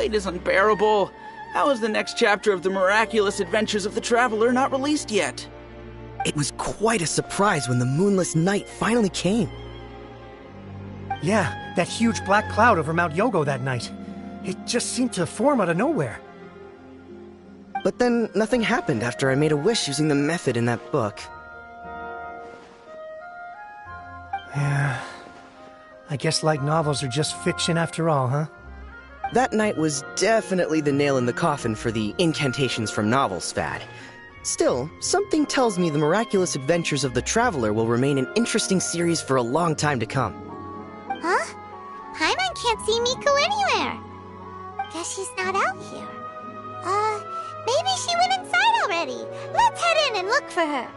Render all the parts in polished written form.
wait is unbearable. How is the next chapter of the miraculous adventures of the Traveler not released yet? It was quite a surprise when the moonless night finally came. Yeah, that huge black cloud over Mount Yogo that night. It just seemed to form out of nowhere. But then nothing happened after I made a wish using the method in that book. Yeah. I guess light novels are just fiction after all, huh? That night was definitely the nail in the coffin for the incantations from novels fad. Still, something tells me the miraculous adventures of the Traveler will remain an interesting series for a long time to come. Huh? Paimon can't see Miko anywhere. Guess she's not out here. Maybe she went inside already. Let's head in and look for her.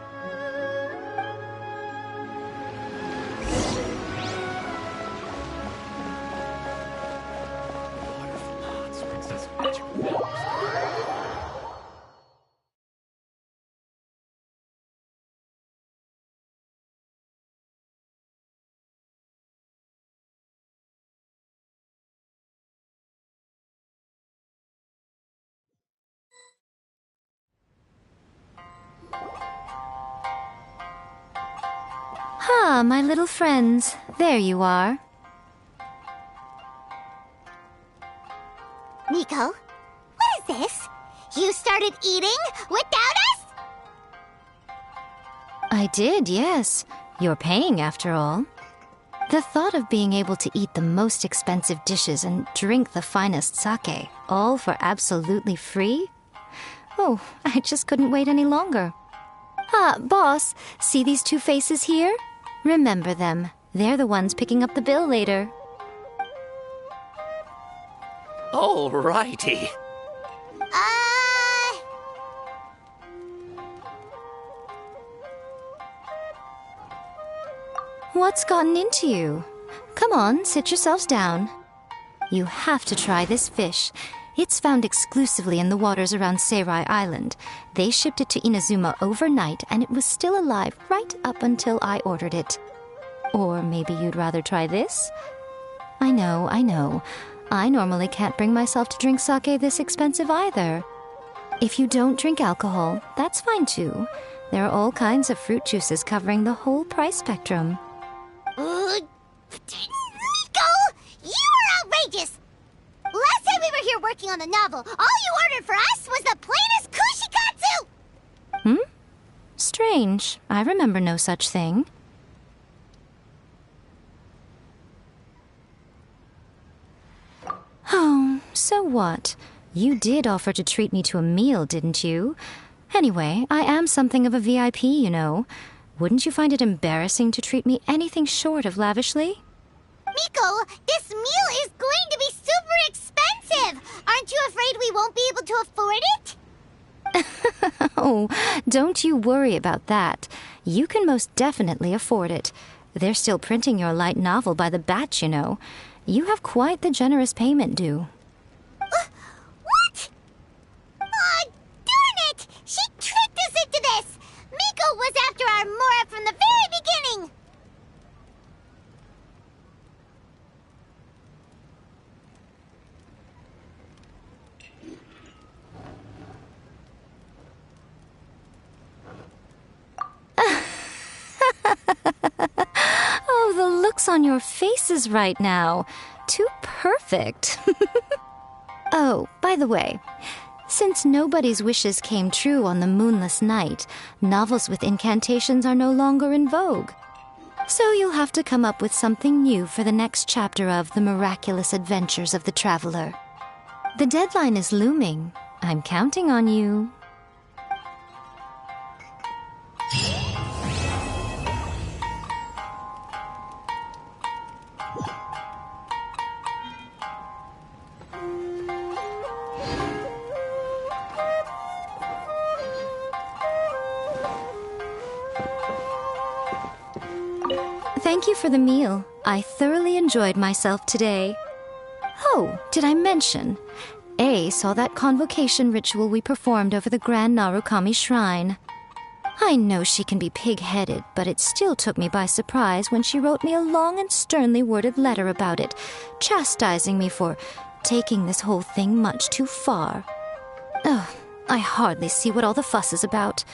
Ah, my little friends. There you are. Miko, what is this? You started eating without us? I did, yes. You're paying, after all. The thought of being able to eat the most expensive dishes and drink the finest sake, all for absolutely free? Oh, I just couldn't wait any longer. Ah, boss, see these two faces here? Remember them. They're the ones picking up the bill later. Alrighty. What's gotten into you? Come on, sit yourselves down. You have to try this fish. It's found exclusively in the waters around Seirai Island. They shipped it to Inazuma overnight, and it was still alive right up until I ordered it. Or maybe you'd rather try this? I know. I normally can't bring myself to drink sake this expensive either. If you don't drink alcohol, that's fine too. There are all kinds of fruit juices covering the whole price spectrum. Miko! You are outrageous! Last time we were here working on the novel, all you ordered for us was the plainest kushikatsu! Strange. I remember no such thing. Oh, so what? You did offer to treat me to a meal, didn't you? Anyway, I am something of a VIP, you know. Wouldn't you find it embarrassing to treat me anything short of lavishly? Miko, this meal is going to be super expensive! Aren't you afraid we won't be able to afford it? Oh, don't you worry about that. You can most definitely afford it. They're still printing your light novel by the batch, you know. You have quite the generous payment due. What? Darn it! She tricked us into this! Miko was after our Mora from the very beginning! Oh, the looks on your faces right now. Too perfect. Oh, by the way, since nobody's wishes came true on the moonless night, novels with incantations are no longer in vogue. So you'll have to come up with something new for the next chapter of The Miraculous Adventures of the Traveler. The deadline is looming. I'm counting on you. Thank you for the meal. I thoroughly enjoyed myself today. Oh, did I mention? A saw that convocation ritual we performed over the Grand Narukami Shrine. I know she can be pig-headed, but it still took me by surprise when she wrote me a long and sternly worded letter about it, chastising me for taking this whole thing much too far. Ugh, I hardly see what all the fuss is about.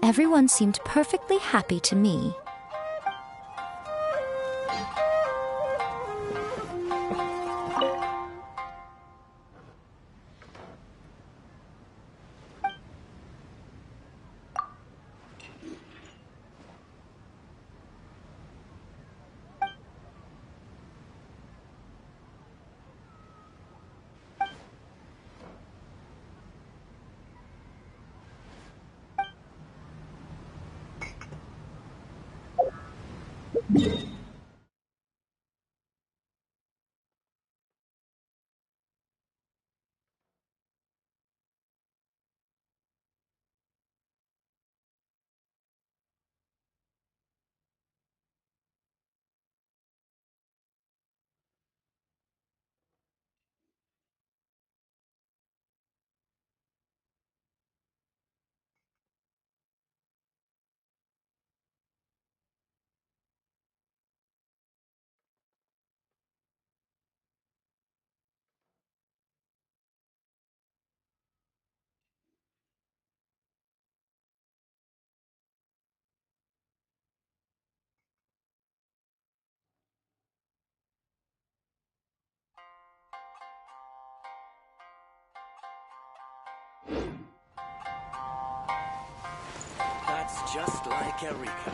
Everyone seemed perfectly happy to me. That's just like Erika.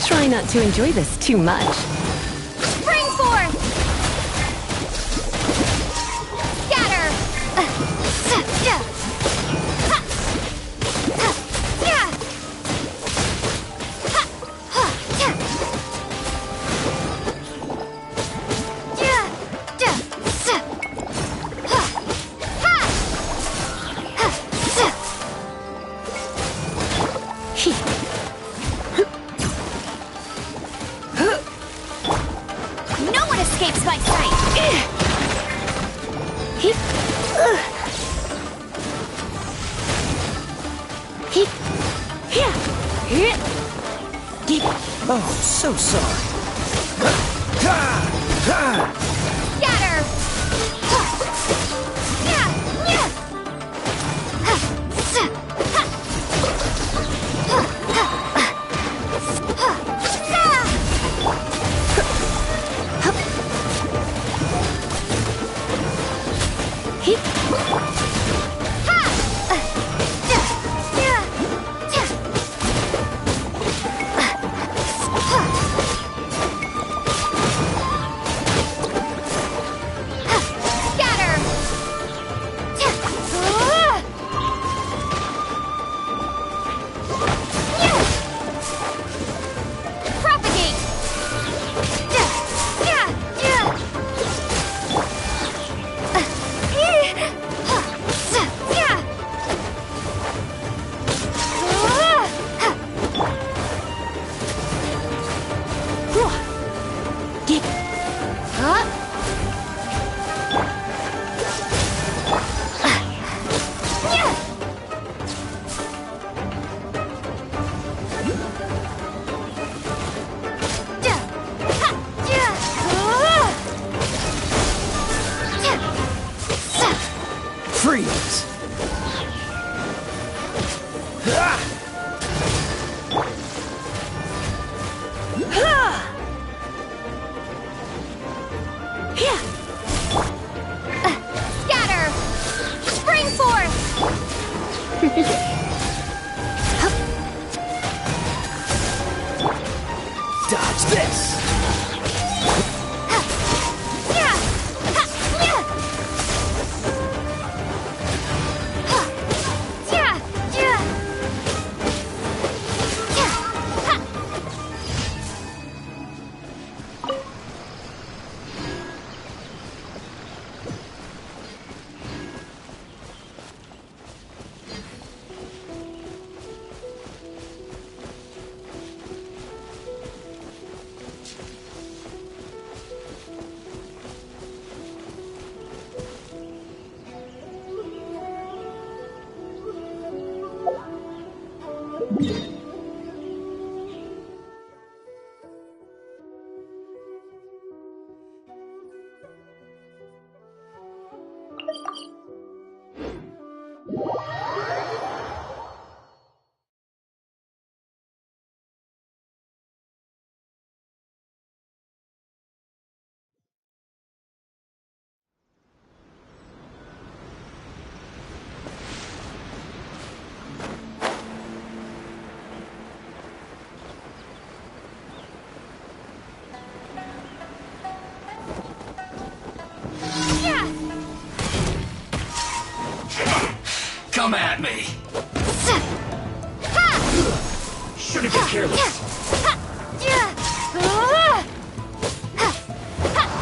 Try not to enjoy this too much. Spring forth! Scatter! No one escapes my sight! Oh, so sorry. Scatter! Come at me! Shouldn't be careless.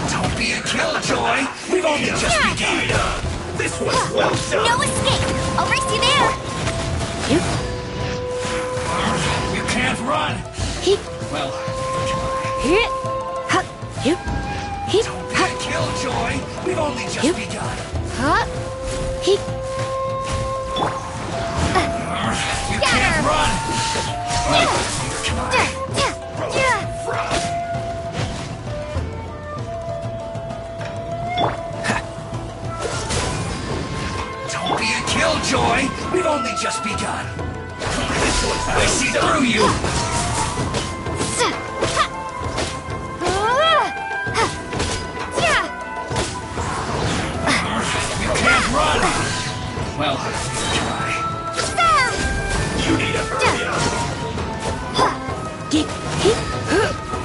Don't be a killjoy! We've only just begun! This was well done! No escape! I'll race you there! You can't run! Well, don't be a killjoy! We've only just begun! You can't run! Well, don't be a killjoy! We've only just begun! I see through you! You can't run! Well, try. You need a hurry up!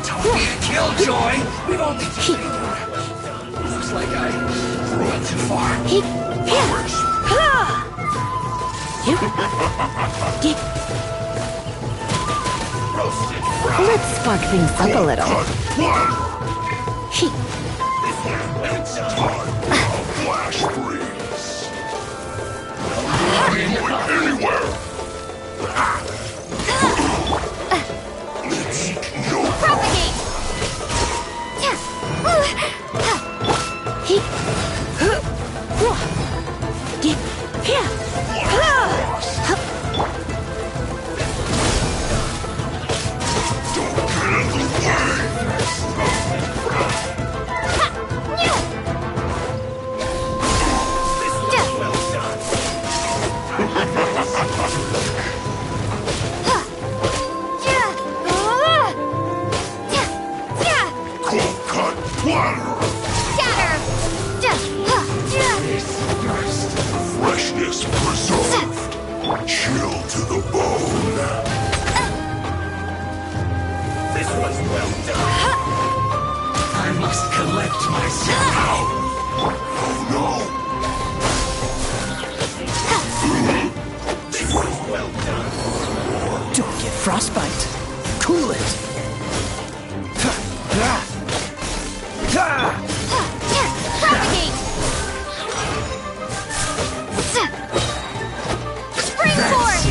Don't be a killjoy! We've only just begun! Looks like I went too far. Roasted fry. Let's spark things up a little. It's time. Flash freeze. Not anywhere. No Propagate! Freshness preserved. Chill to the bone. This was well done. I must collect myself. Oh no. This was well done. Don't get frostbite. Cool it. Propagate! Springboard!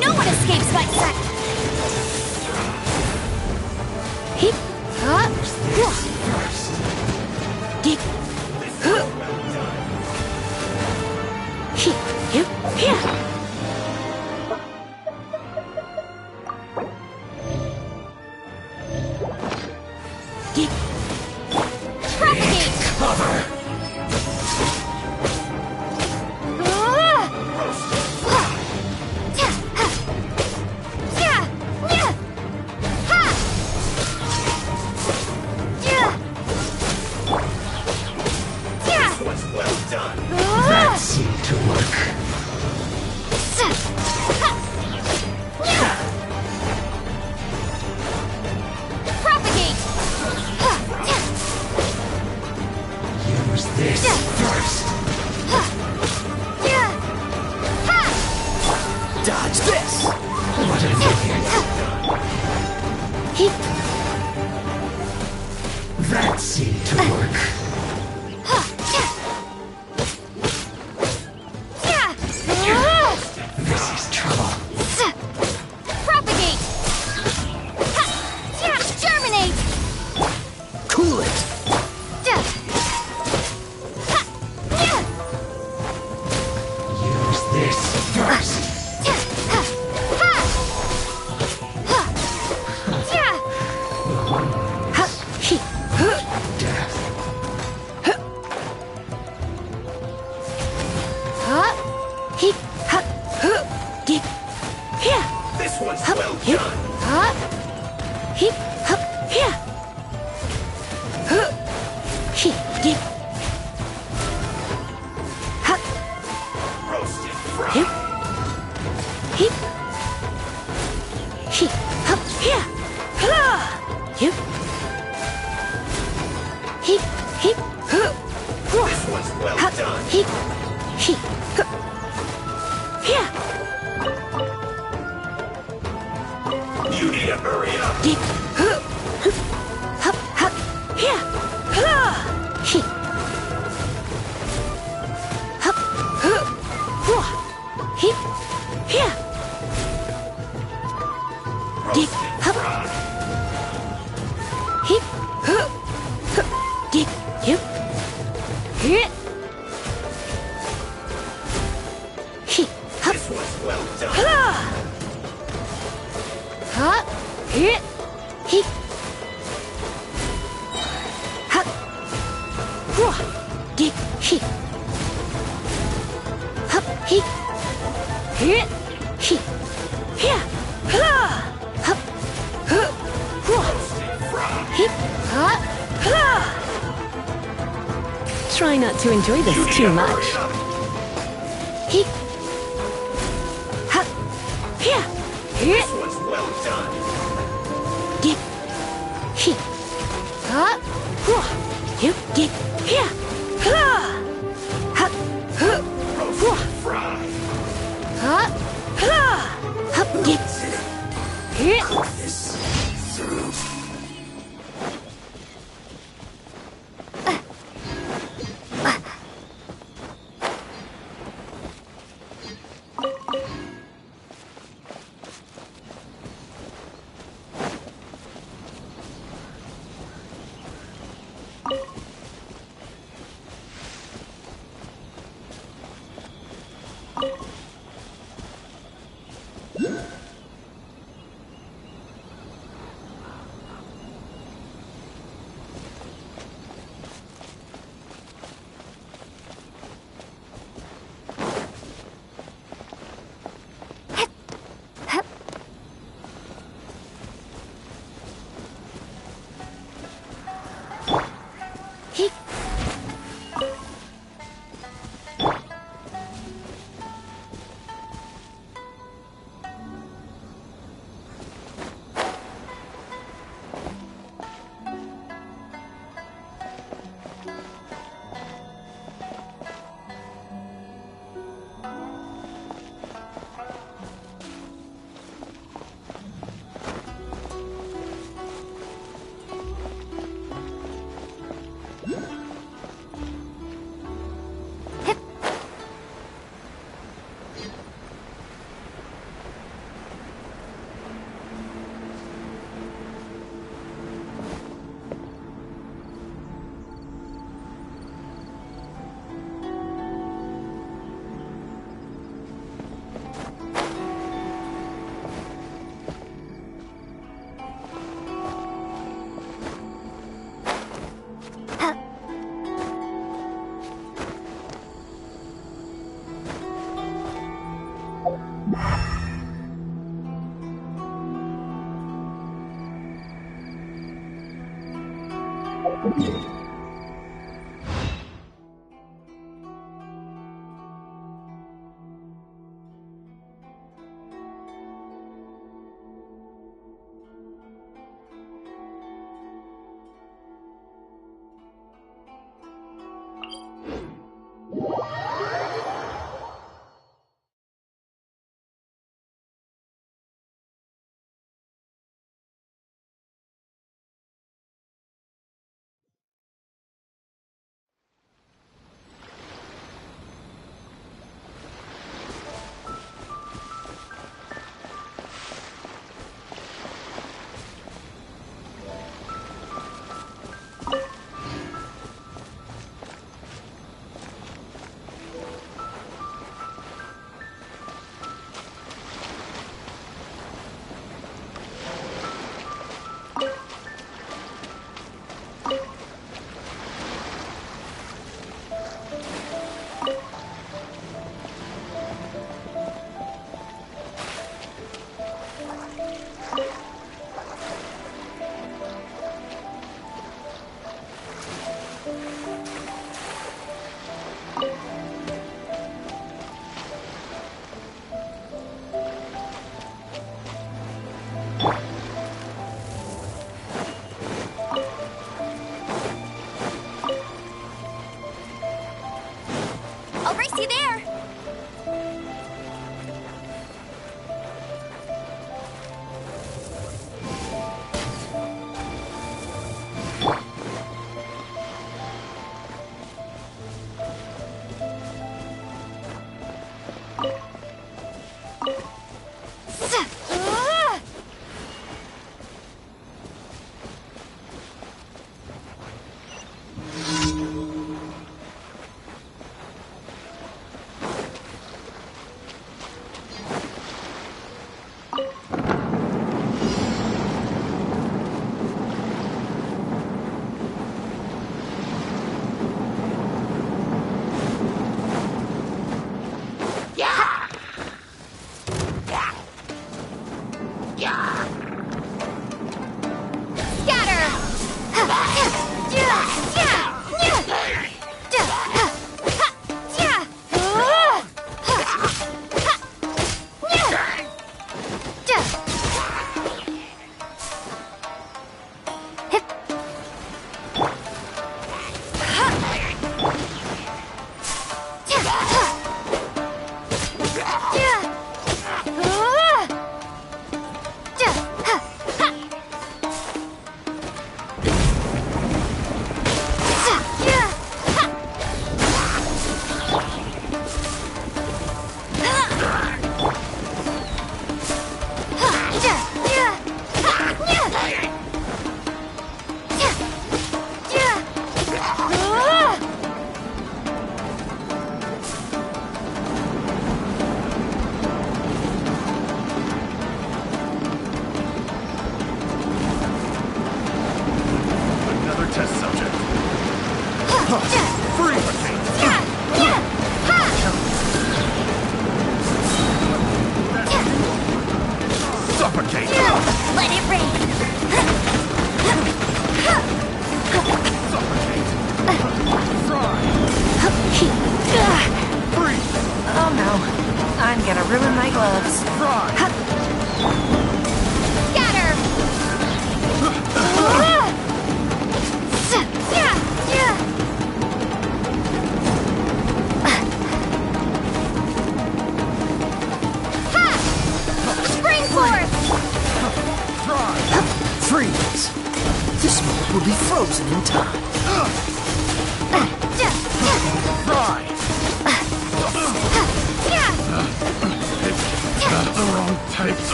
No one escapes my sight! Propagate! Cover! This was well done. That seemed to work. Propagate! Use this first. Dodge this. What an idiot. That seemed to work. This is trouble. Propagate! Germinate! Cool it. This was well done. You need to hurry up. This was well done. Try not to enjoy this too much. This was well done. Roasted fry. Cook this through. you there!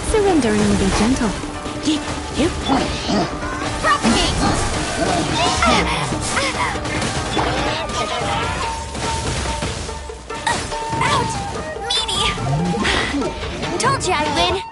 Surrendering will be gentle. Ouch! Meanie! Told you I'd win!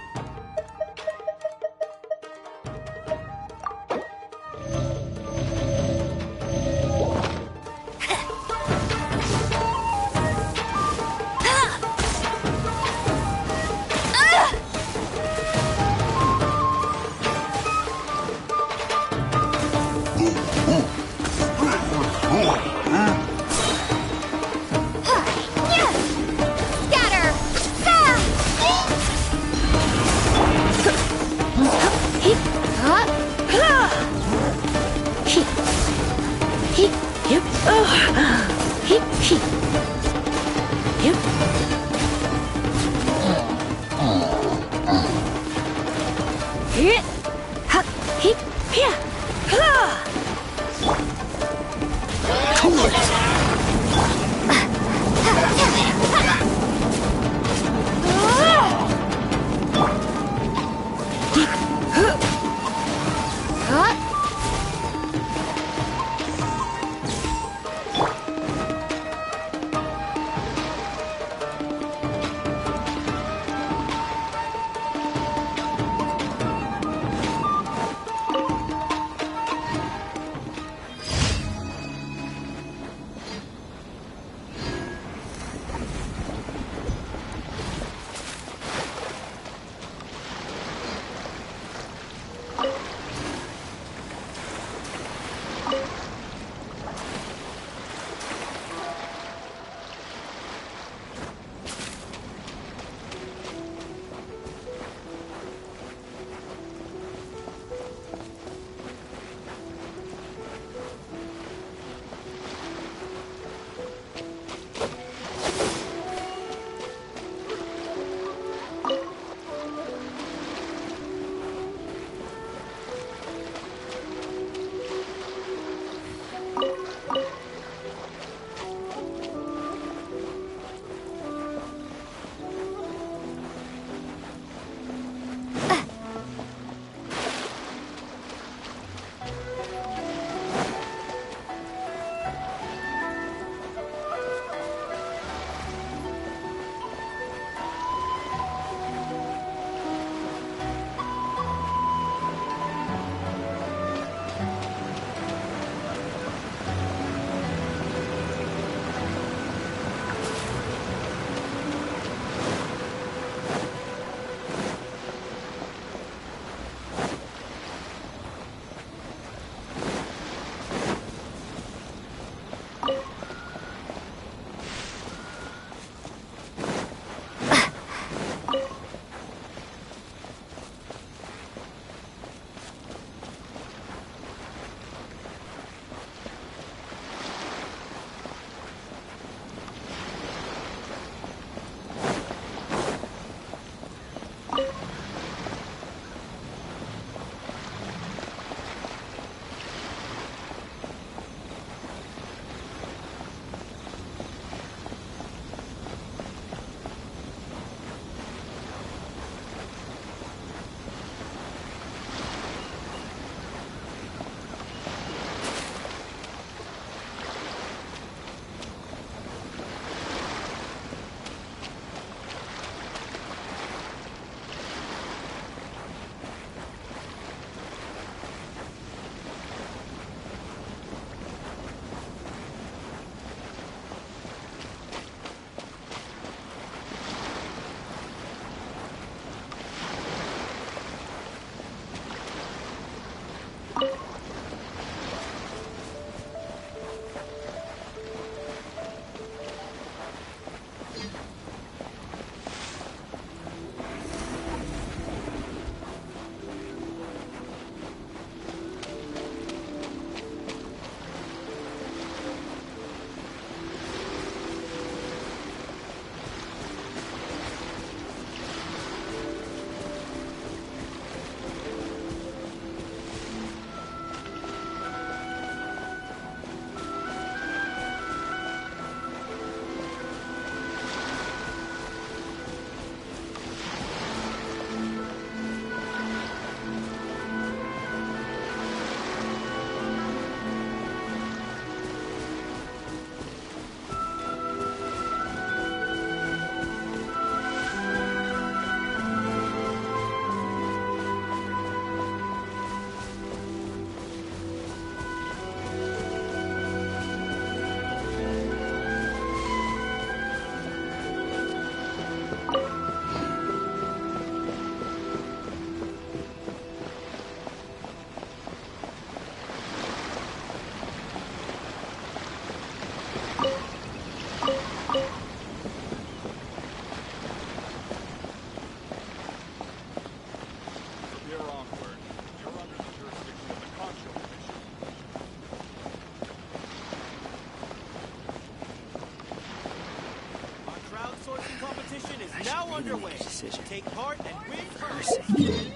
now underway. Decision. Take part and win For her first. sake.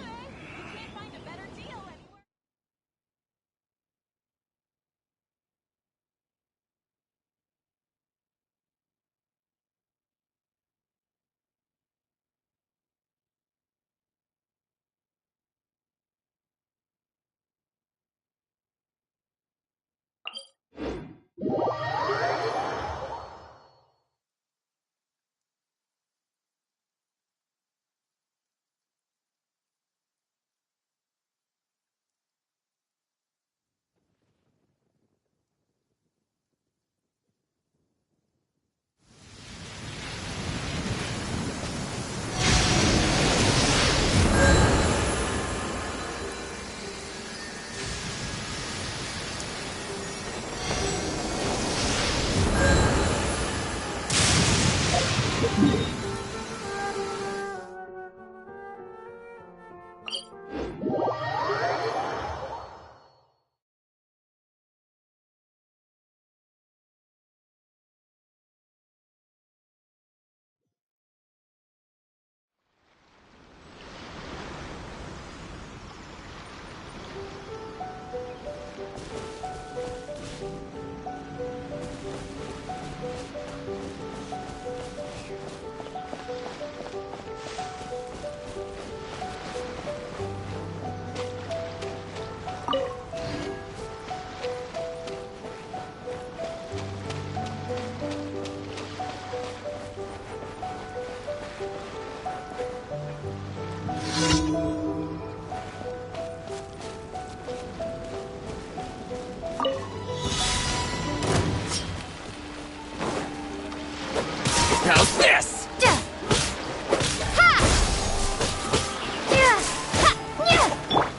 How's this?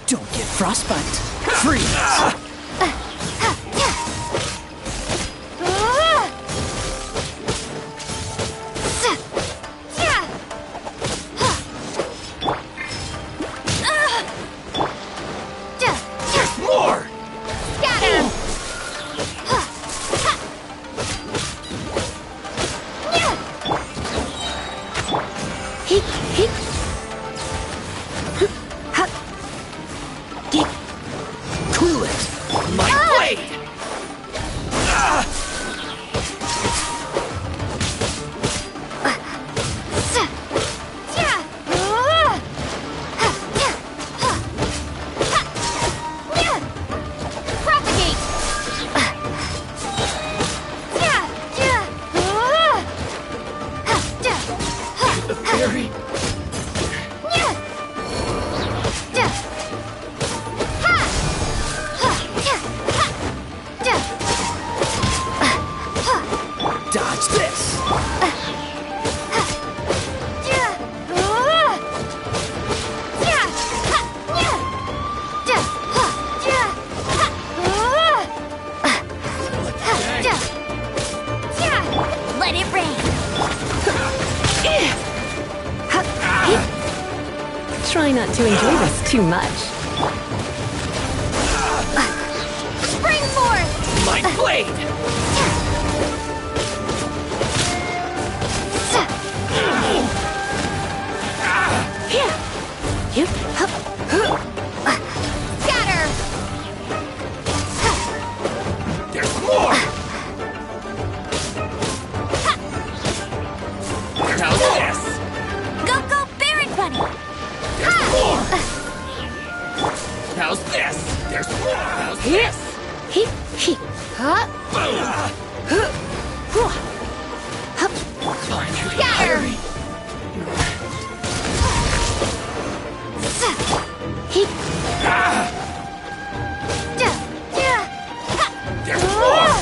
Don't get frostbite. Freeze! There's more! Cool it! My blade! Very. Dodge this! Let it rain. Try not to enjoy this too much. Spring forth. My blade! Scatter. There's more! How's this? Go, go, Baron Bunny. There's more! How's this? There's more! How's this? Scatter. There's more!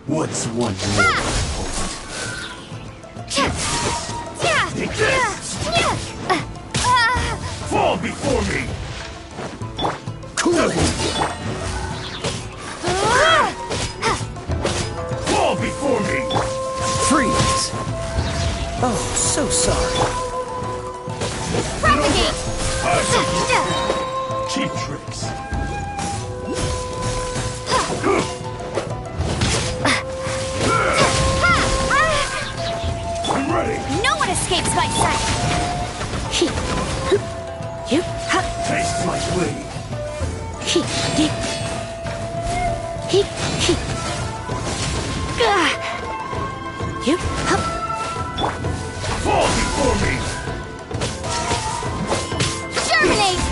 What's one more? Take this! Fall before me! Cool it! Fall before me! Freeze! Oh, so sorry. Propagate! Cheap tricks. I'm ready. No one escapes my sight! Taste my blade. Fall before me. Germinate!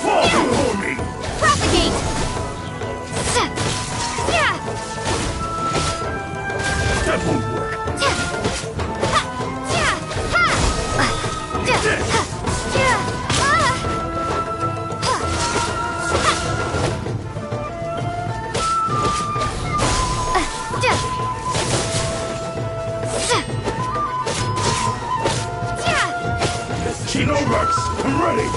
Fall before me. Propagate! That won't work. Chino Rex, I'm ready.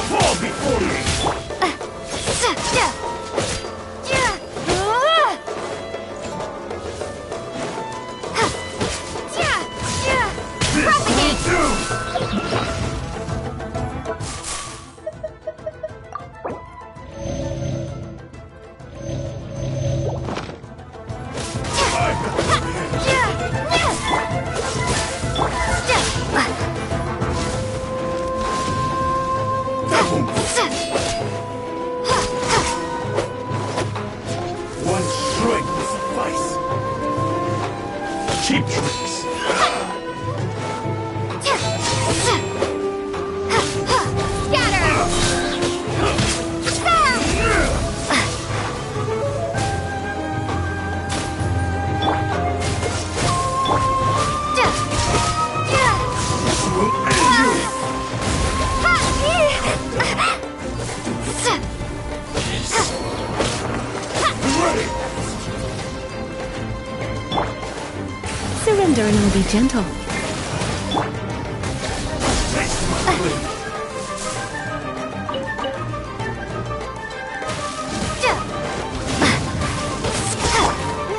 Fall before me. This will do. One strike will suffice. Cheap tricks. Surrender and I'll be gentle. Taste my blade.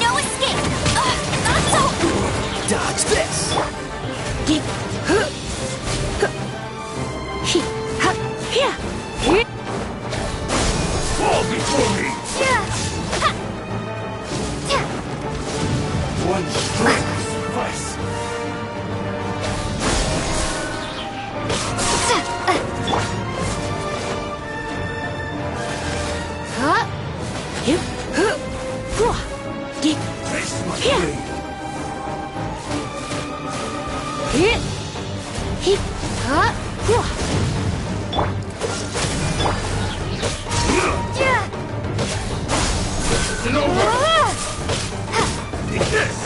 No escape! Not so... Dodge this! Fall before me. One strike will suffice. Taste my blade. It's over. Take this.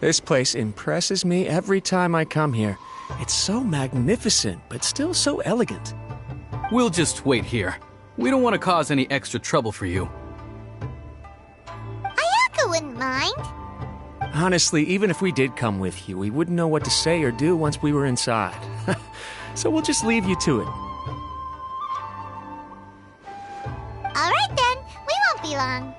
This place impresses me every time I come here. It's so magnificent, but still so elegant. We'll just wait here. We don't want to cause any extra trouble for you. Ayaka wouldn't mind. Honestly, even if we did come with you, we wouldn't know what to say or do once we were inside. So we'll just leave you to it. Alright then, we won't be long.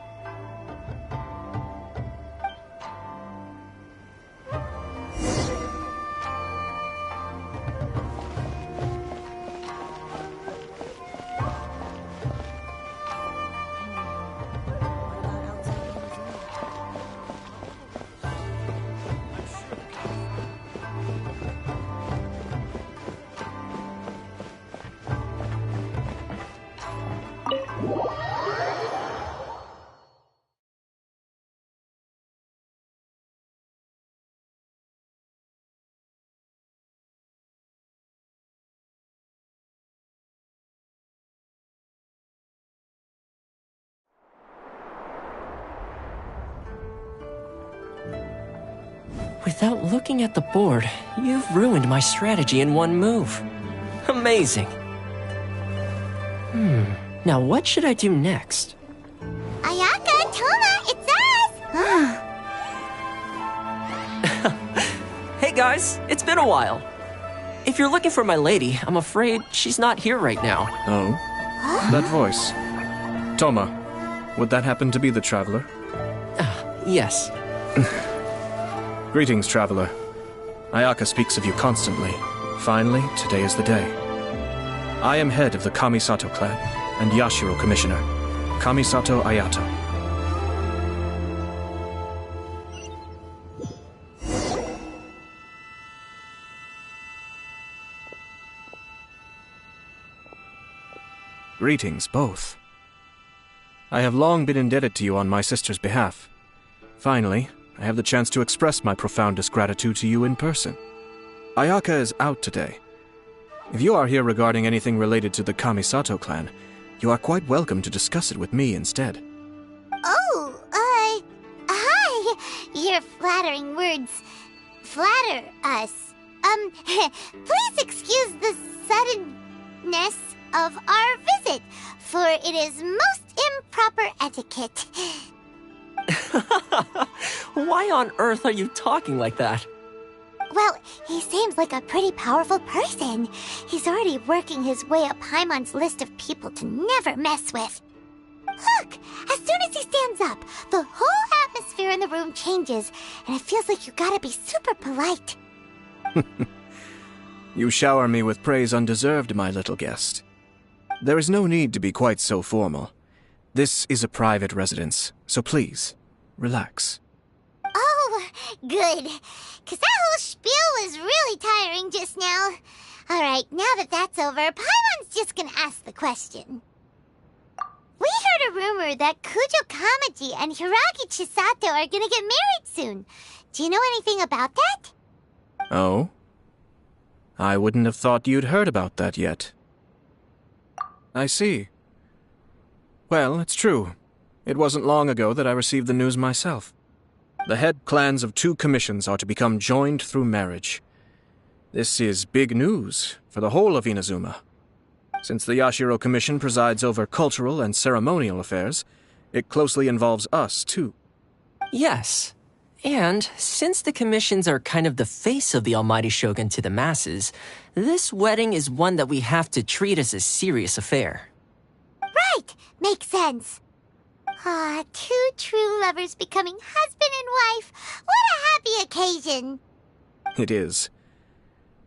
Without looking at the board, you've ruined my strategy in one move. Amazing. Now what should I do next? Ayaka, Toma, it's us! Hey guys, it's been a while. If you're looking for my lady, I'm afraid she's not here right now. Oh? That voice. Toma, would that happen to be the Traveler? Yes. Greetings, Traveler. Ayaka speaks of you constantly. Finally, today is the day. I am head of the Kamisato clan and Yashiro Commissioner, Kamisato Ayato. Greetings, both. I have long been indebted to you on my sister's behalf. Finally, I have the chance to express my profoundest gratitude to you in person. Ayaka is out today. If you are here regarding anything related to the Kamisato clan, you are quite welcome to discuss it with me instead. Oh, hi! Your flattering words flatter us. Please excuse the suddenness of our visit, for it is most improper etiquette. Why on earth are you talking like that? Well, he seems like a pretty powerful person. He's already working his way up Paimon's list of people to never mess with. Look, as soon as he stands up, the whole atmosphere in the room changes, and it feels like you gotta be super polite. You shower me with praise undeserved, my little guest. There is no need to be quite so formal. This is a private residence, so please, relax. Oh, good. 'Cause that whole spiel was really tiring just now. Alright, now that that's over, Paimon's just gonna ask the question. We heard a rumor that Kujo Kamaji and Hiragi Chisato are gonna get married soon. Do you know anything about that? Oh? I wouldn't have thought you'd heard about that yet. I see. Well, it's true. It wasn't long ago that I received the news myself. The head clans of 2 commissions are to become joined through marriage. This is big news for the whole of Inazuma. Since the Yashiro Commission presides over cultural and ceremonial affairs, it closely involves us, too. Yes. And since the commissions are kind of the face of the Almighty Shogun to the masses, this wedding is one that we have to treat as a serious affair. Right! Makes sense. Ah, 2 true lovers becoming husband and wife. What a happy occasion. It is.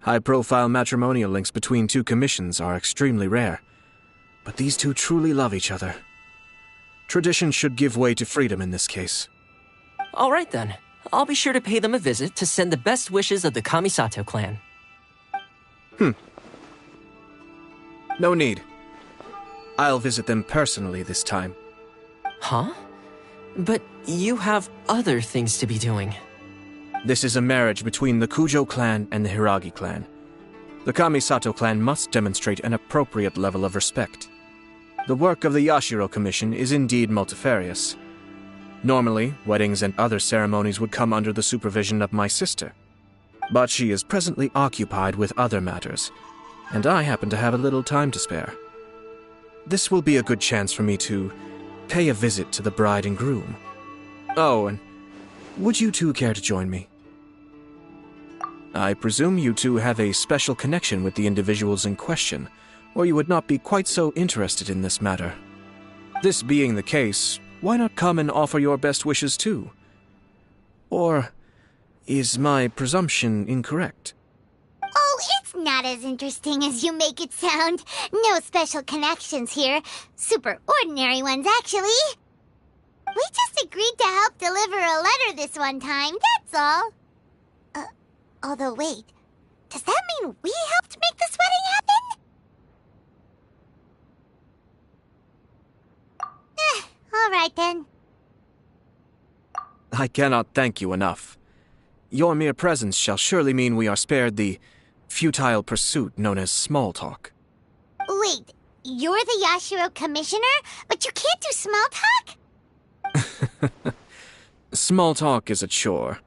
High-profile matrimonial links between 2 commissions are extremely rare. But these 2 truly love each other. Tradition should give way to freedom in this case. All right then. I'll be sure to pay them a visit to send the best wishes of the Kamisato clan. No need. I'll visit them personally this time. Huh? But you have other things to be doing. This is a marriage between the Kujo clan and the Hiragi clan. The Kamisato clan must demonstrate an appropriate level of respect. The work of the Yashiro Commission is indeed multifarious. Normally, weddings and other ceremonies would come under the supervision of my sister. But she is presently occupied with other matters, and I happen to have a little time to spare. This will be a good chance for me to pay a visit to the bride and groom. Oh, and would you two care to join me? I presume you two have a special connection with the individuals in question, or you would not be quite so interested in this matter. This being the case, why not come and offer your best wishes too? Or is my presumption incorrect? Oh, it's not as interesting as you make it sound. No special connections here. Super ordinary ones, actually. We just agreed to help deliver a letter this one time, that's all. Although wait, does that mean we helped make this wedding happen? Alright then. I cannot thank you enough. Your mere presence shall surely mean we are spared the futile pursuit known as small talk. Wait, you're the Yashiro commissioner, but you can't do small talk? Small talk is a chore.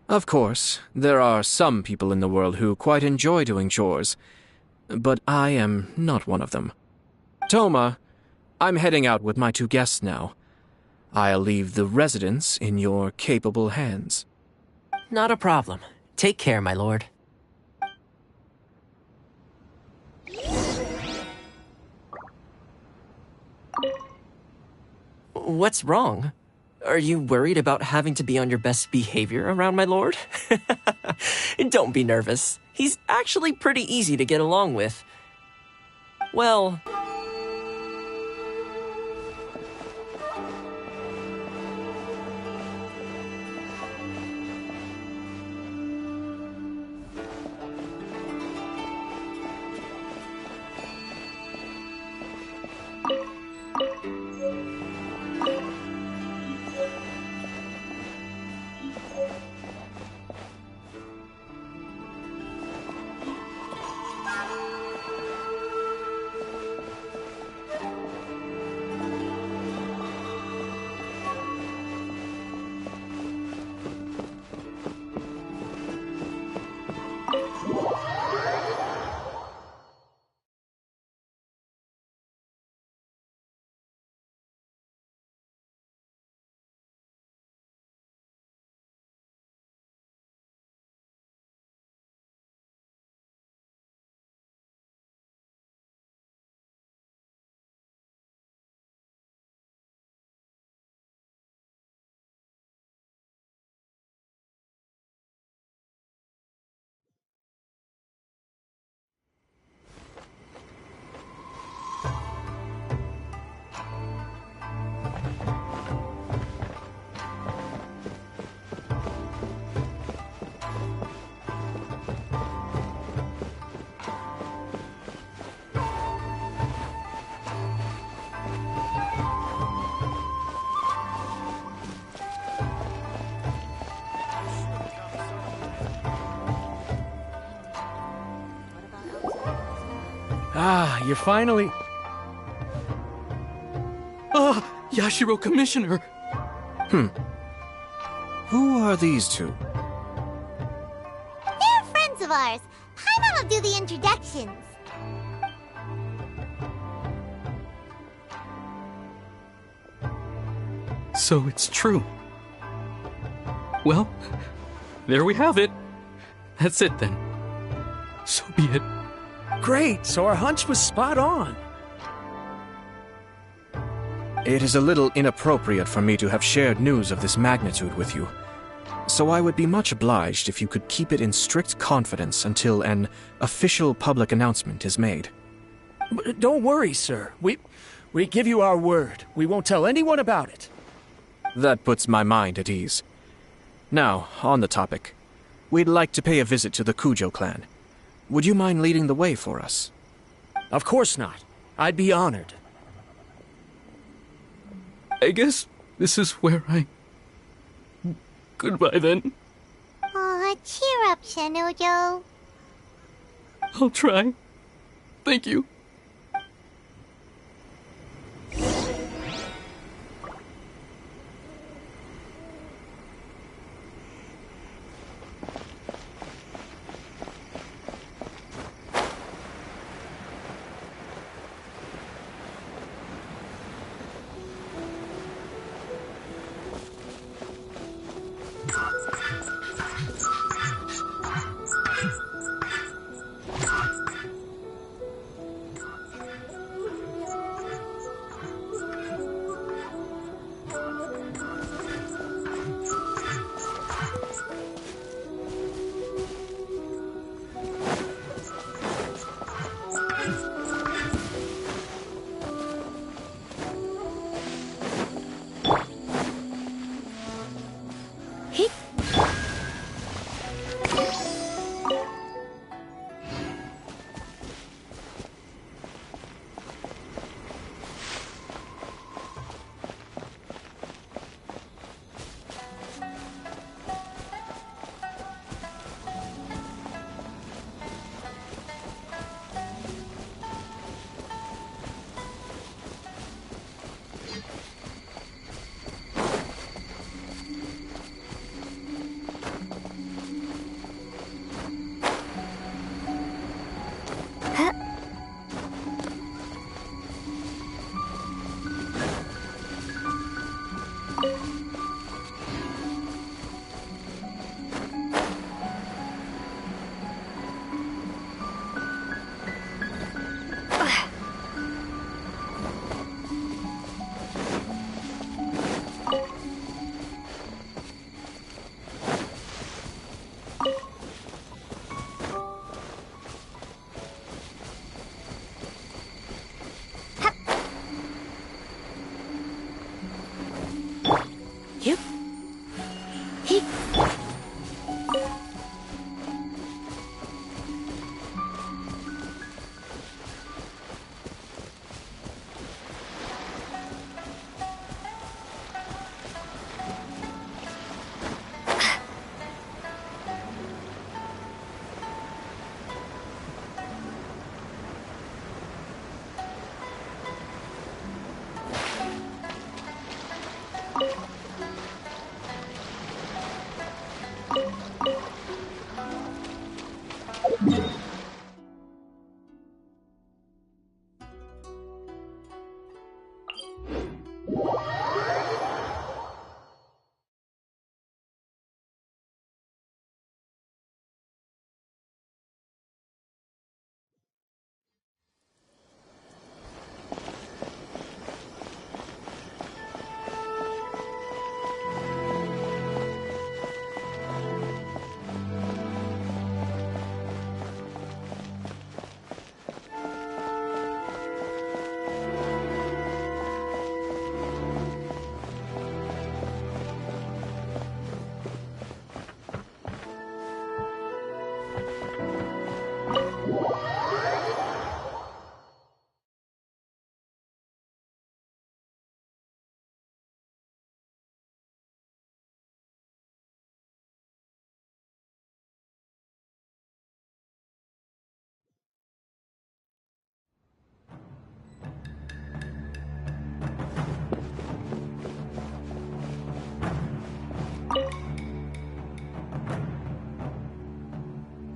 Of course, there are some people in the world who quite enjoy doing chores, but I am not one of them. Toma, I'm heading out with my two guests now. I'll leave the residence in your capable hands. Not a problem. Take care, my lord. What's wrong? Are you worried about having to be on your best behavior around my lord? Don't be nervous. He's actually pretty easy to get along with. Well... Ah, you're finally... Ah, Yashiro Commissioner! Who are these two? They're friends of ours. Paimon will do the introductions. So it's true. Well, there we have it. That's it then. So be it. Great, so our hunch was spot on. It is a little inappropriate for me to have shared news of this magnitude with you, so I would be much obliged if you could keep it in strict confidence until an official public announcement is made. But don't worry, sir. We give you our word. We won't tell anyone about it. That puts my mind at ease. Now, on the topic. We'd like to pay a visit to the Kujo clan. Would you mind leading the way for us? Of course not. I'd be honored. I guess this is where I... Goodbye then. Aw, cheer up, Shanujo. I'll try. Thank you. Yep. He.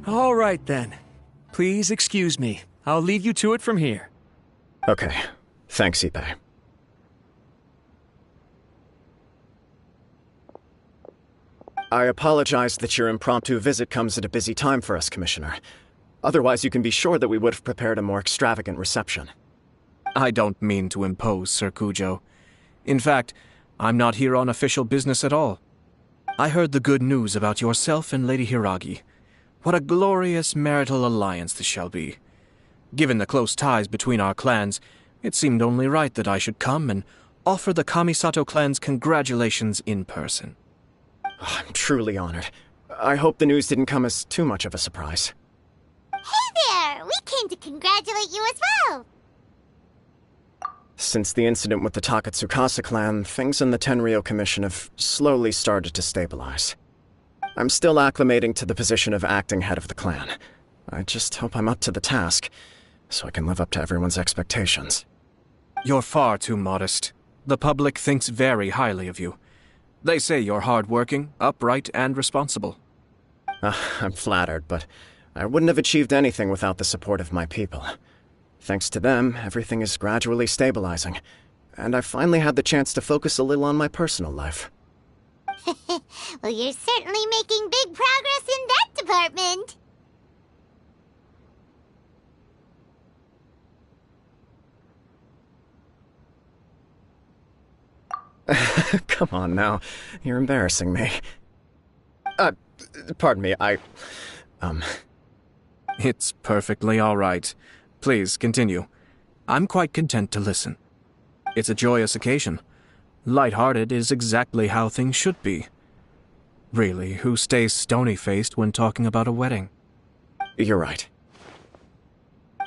All right, then. Please excuse me. I'll leave you to it from here. Okay. Thanks, Ippei. I apologize that your impromptu visit comes at a busy time for us, Commissioner. Otherwise, you can be sure that we would have prepared a more extravagant reception. I don't mean to impose, Sir Kujo. In fact, I'm not here on official business at all. I heard the good news about yourself and Lady Hiragi. What a glorious marital alliance this shall be. Given the close ties between our clans, it seemed only right that I should come and offer the Kamisato clan's congratulations in person. I'm truly honored. I hope the news didn't come as too much of a surprise. Hey there! We came to congratulate you as well! Since the incident with the Takatsukasa clan, things in the Tenryou Commission have slowly started to stabilize. I'm still acclimating to the position of acting head of the clan. I just hope I'm up to the task, so I can live up to everyone's expectations. You're far too modest. The public thinks very highly of you. They say you're hardworking, upright, and responsible. I'm flattered, but I wouldn't have achieved anything without the support of my people. Thanks to them, everything is gradually stabilizing, and I've finally had the chance to focus a little on my personal life. Well, you're certainly making big progress in that department. Come on now, you're embarrassing me. Pardon me, It's perfectly all right. Please, continue. I'm quite content to listen. It's a joyous occasion. Light-hearted is exactly how things should be. Really, who stays stony-faced when talking about a wedding? You're right.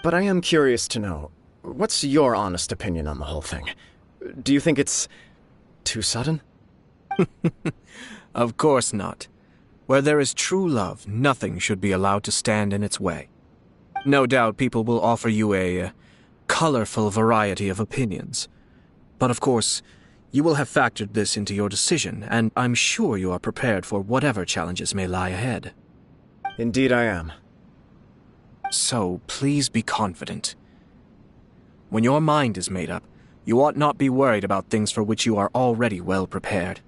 But I am curious to know, what's your honest opinion on the whole thing? Do you think it's too sudden? Of course not. Where there is true love, nothing should be allowed to stand in its way. No doubt people will offer you a colorful variety of opinions. But of course, you will have factored this into your decision, and I'm sure you are prepared for whatever challenges may lie ahead. Indeed I am. So, please be confident. When your mind is made up, you ought not be worried about things for which you are already well prepared.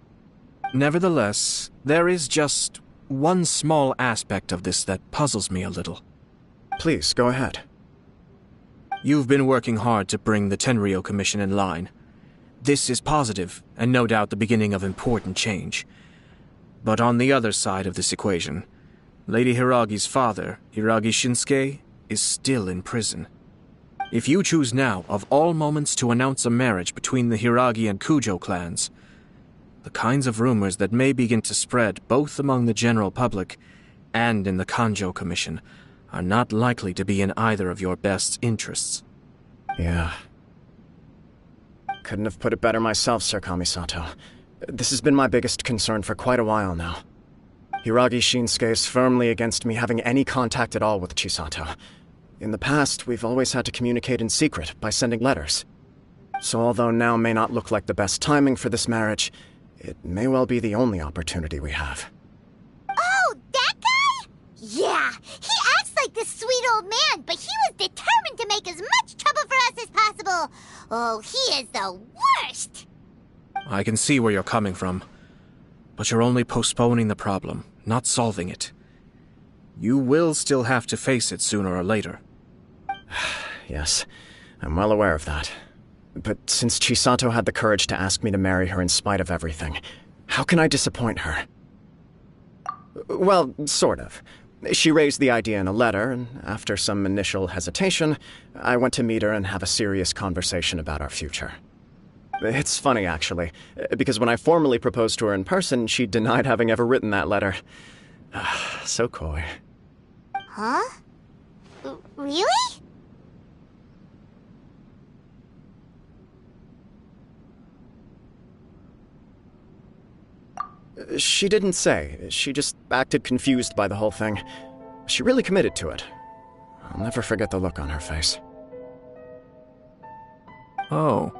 Nevertheless, there is just one small aspect of this that puzzles me a little. Please, go ahead. You've been working hard to bring the Tenryou Commission in line. This is positive, and no doubt the beginning of important change. But on the other side of this equation, Lady Hiragi's father, Hiragi Shinsuke, is still in prison. If you choose now, of all moments, to announce a marriage between the Hiragi and Kujo clans, The kinds of rumors that may begin to spread both among the general public and in the Kanjo Commission are not likely to be in either of your best interests. Yeah. Couldn't have put it better myself, Sir Kamisato. This has been my biggest concern for quite a while now. Hiragi Shinsuke is firmly against me having any contact at all with Chisato. In the past, we've always had to communicate in secret by sending letters. So although now may not look like the best timing for this marriage, it may well be the only opportunity we have. Oh, that guy? Yeah, he acts like this sweet old man, but he was determined to make as much trouble for us as possible. Oh, he is the worst! I can see where you're coming from, but you're only postponing the problem, not solving it. You will still have to face it sooner or later. Yes, I'm well aware of that. But since Chisato had the courage to ask me to marry her in spite of everything, how can I disappoint her? Well, sort of. She raised the idea in a letter, and after some initial hesitation, I went to meet her and have a serious conversation about our future. It's funny, actually, because when I formally proposed to her in person, she denied having ever written that letter. So coy. Huh? Really? She didn't say. She just acted confused by the whole thing. She really committed to it. I'll never forget the look on her face. Oh.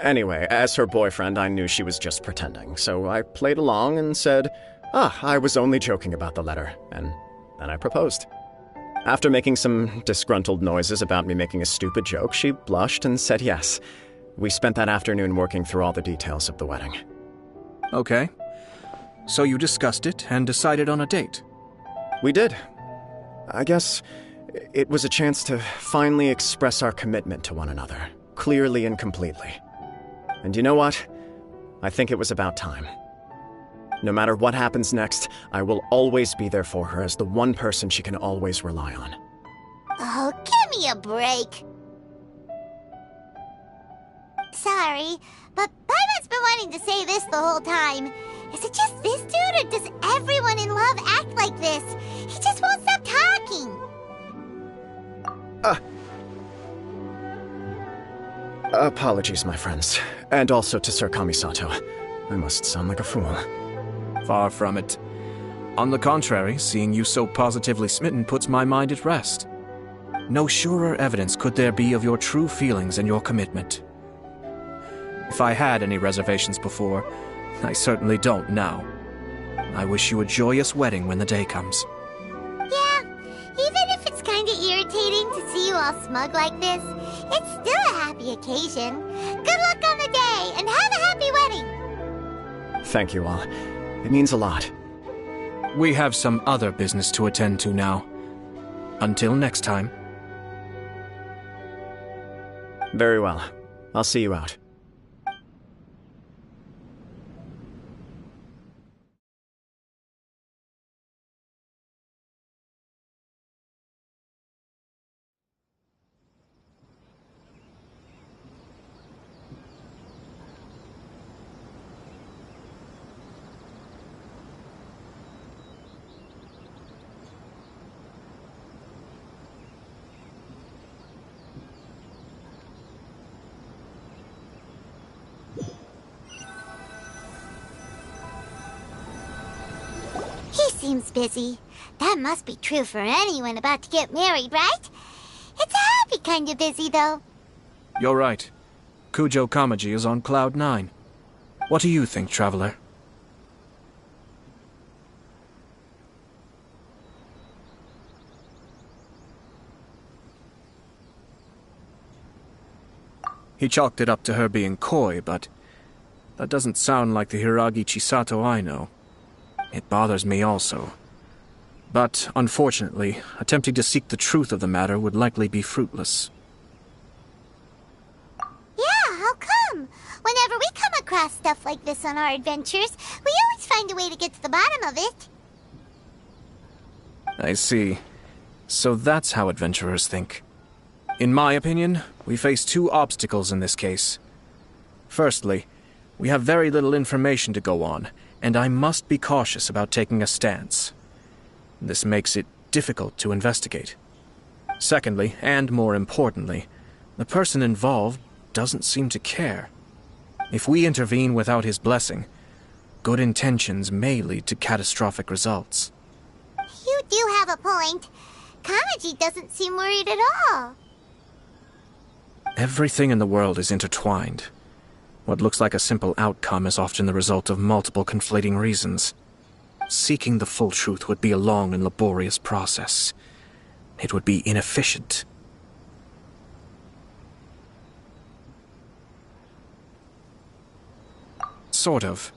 Anyway, as her boyfriend, I knew she was just pretending, so I played along and said, I was only joking about the letter, and then I proposed. After making some disgruntled noises about me making a stupid joke, she blushed and said yes. We spent that afternoon working through all the details of the wedding. Okay. So you discussed it and decided on a date? We did. I guess it was a chance to finally express our commitment to one another, clearly and completely. And you know what? I think it was about time. No matter what happens next, I will always be there for her as the one person she can always rely on. Oh, give me a break. Sorry, but Paimon's been wanting to say this the whole time. Is it just this dude, or does everyone in love act like this? He just won't stop talking. Apologies, my friends. And also to Sir Kamisato. I must sound like a fool. Far from it. On the contrary, seeing you so positively smitten puts my mind at rest. No surer evidence could there be of your true feelings and your commitment. If I had any reservations before, I certainly don't now. I wish you a joyous wedding when the day comes. Yeah, even if it's kinda irritating to see you all smug like this, it's still a happy occasion. Good luck on the day, and have a happy wedding! Thank you all. It means a lot. We have some other business to attend to now. Until next time. Very well. I'll see you out. Seems busy. That must be true for anyone about to get married, right? It's a happy kind of busy, though. You're right. Kujo Kamaji is on Cloud 9. What do you think, Traveler? He chalked it up to her being coy, but that doesn't sound like the Hiragi Chisato I know. It bothers me also. But, unfortunately, attempting to seek the truth of the matter would likely be fruitless. Yeah, how come? Whenever we come across stuff like this on our adventures, we always find a way to get to the bottom of it. I see. So that's how adventurers think. In my opinion, we face two obstacles in this case. Firstly, We have very little information to go on, and I must be cautious about taking a stance. This makes it difficult to investigate. Secondly, and more importantly, the person involved doesn't seem to care. If we intervene without his blessing, good intentions may lead to catastrophic results. You do have a point. Kamaji doesn't seem worried at all. Everything in the world is intertwined. What looks like a simple outcome is often the result of multiple conflating reasons. Seeking the full truth would be a long and laborious process. It would be inefficient. Sort of.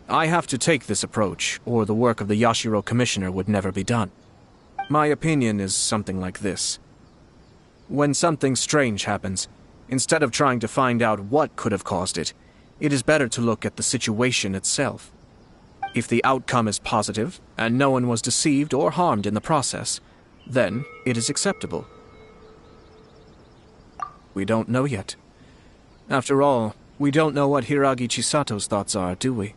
I have to take this approach, or the work of the Yashiro Commissioner would never be done. My opinion is something like this. When something strange happens, instead of trying to find out what could have caused it, it is better to look at the situation itself. If the outcome is positive, and no one was deceived or harmed in the process, then it is acceptable. We don't know yet. After all, we don't know what Hiragi Chisato's thoughts are, do we?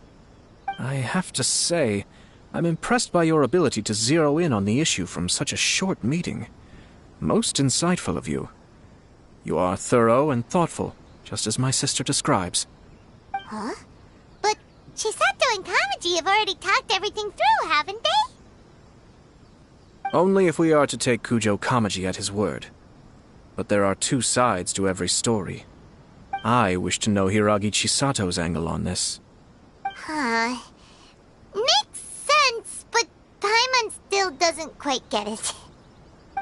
I have to say, I'm impressed by your ability to zero in on the issue from such a short meeting. Most insightful of you. You are thorough and thoughtful, just as my sister describes. Huh? But Chisato and Kamaji have already talked everything through, haven't they? Only if we are to take Kujo Kamaji at his word. But there are two sides to every story. I wish to know Hiragi Chisato's angle on this. Huh. Makes sense, but Paimon still doesn't quite get it.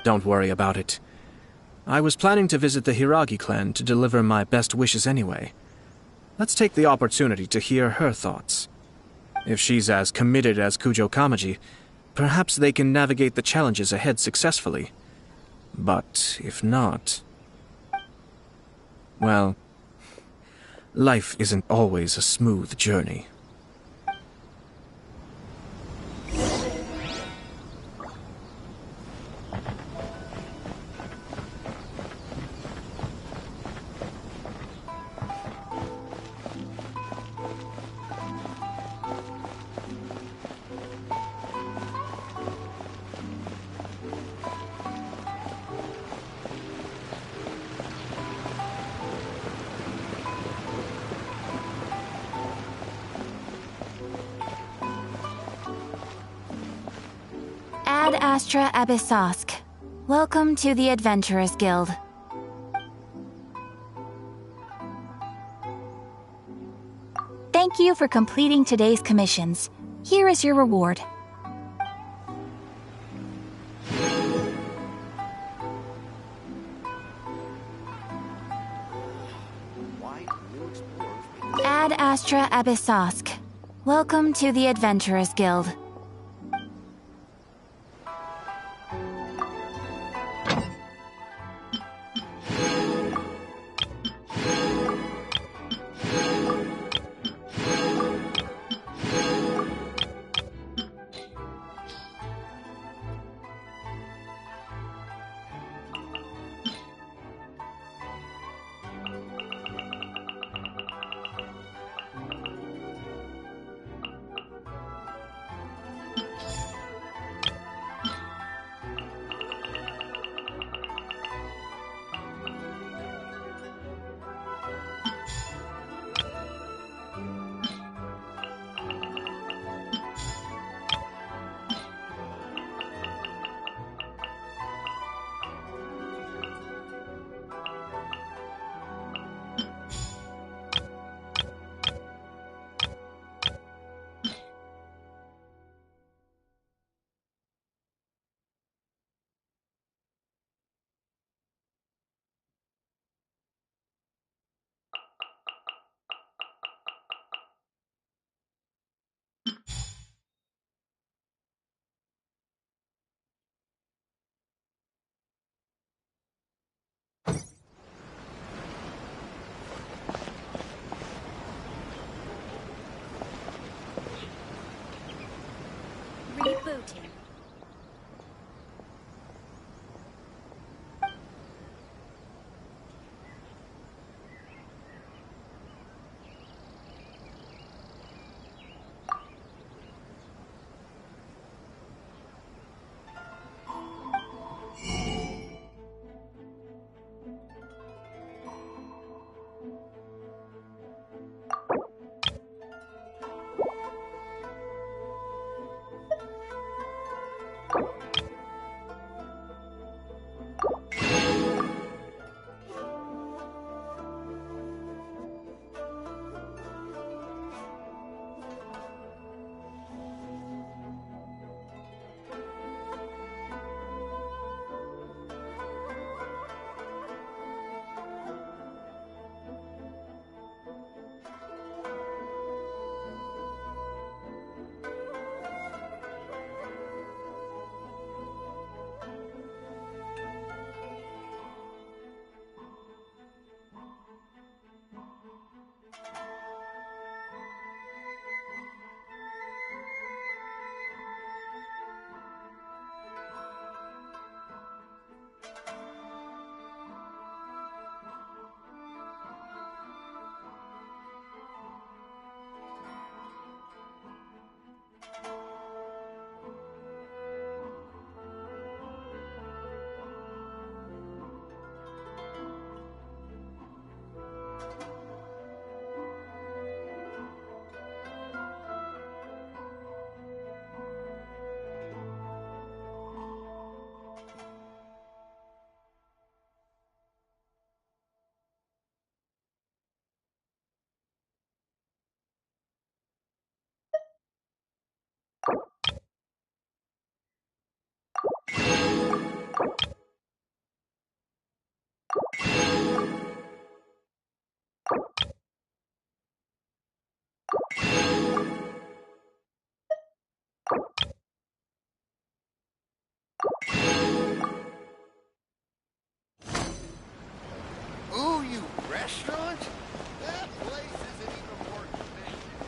Don't worry about it. I was planning to visit the Hiragi clan to deliver my best wishes anyway. Let's take the opportunity to hear her thoughts. If she's as committed as Kujo Kamaji, perhaps they can navigate the challenges ahead successfully. But if not... well, life isn't always a smooth journey. Ad Astra Abyssosk. Welcome to the Adventurers Guild. Thank you for completing today's commissions. Here is your reward. Ad Astra Abyssosk. Welcome to the Adventurers Guild. restaurant? That place isn't even worth mentioning.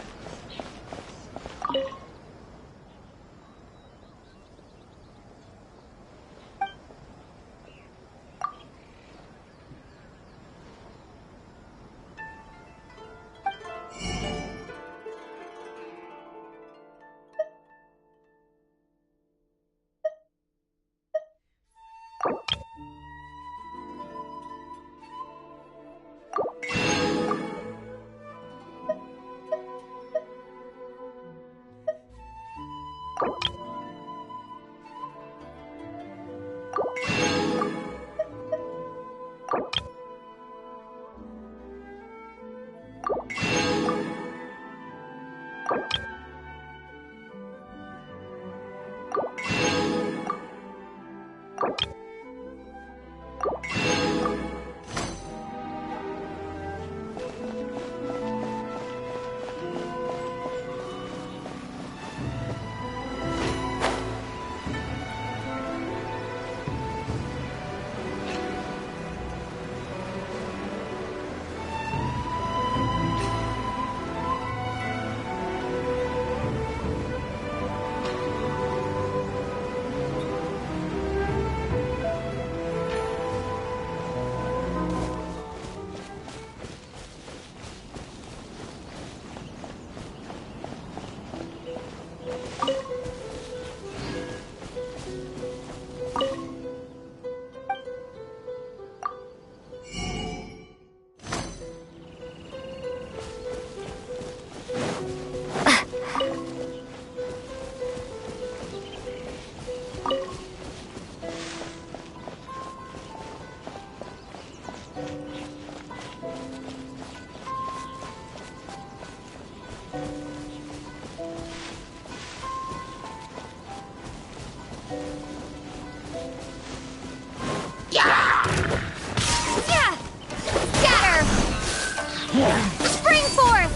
Spring forth!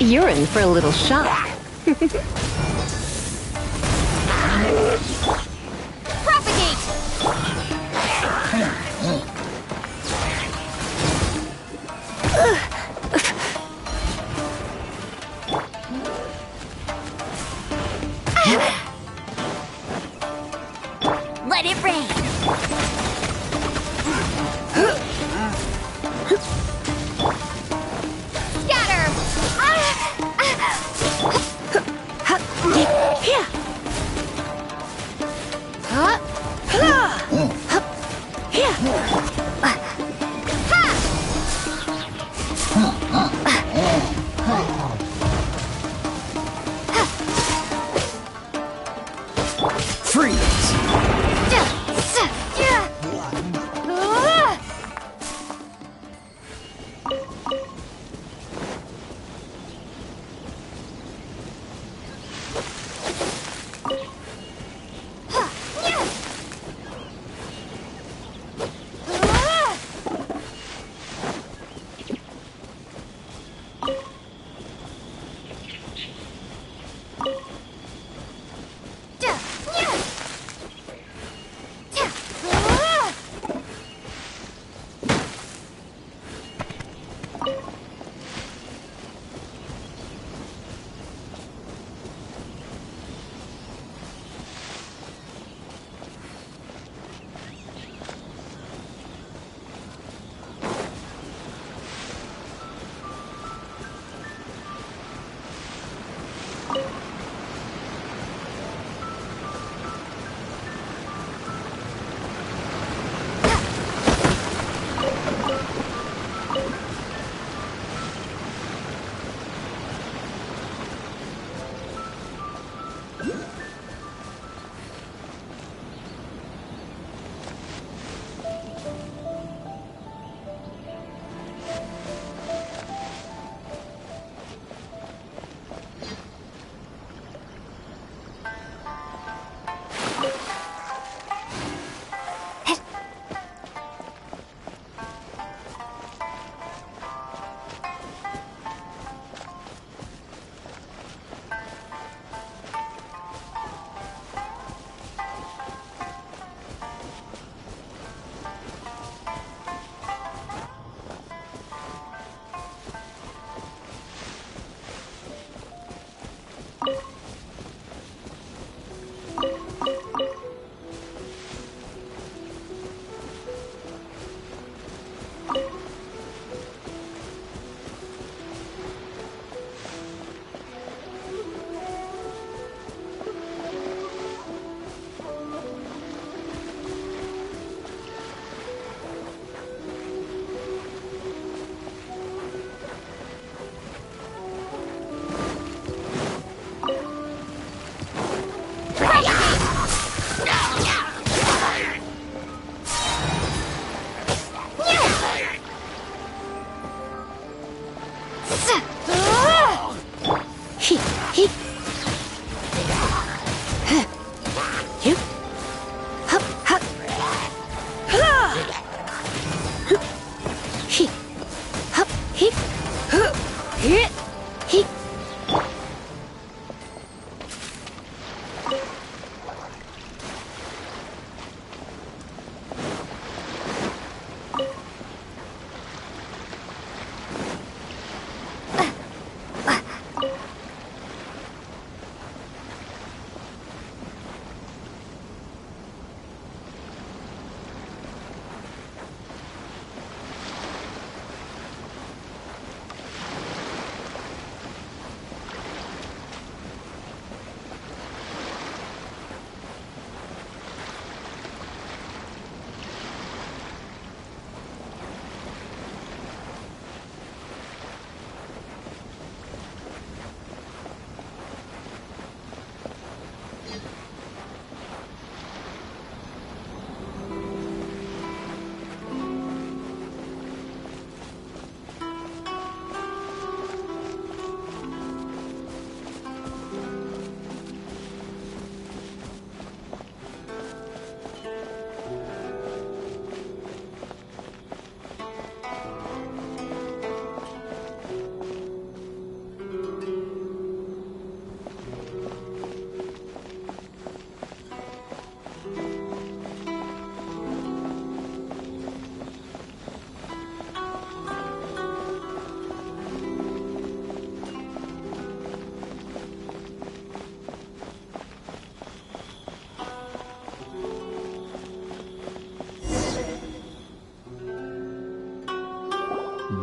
You're in for a little shock. Propagate! Let it rain!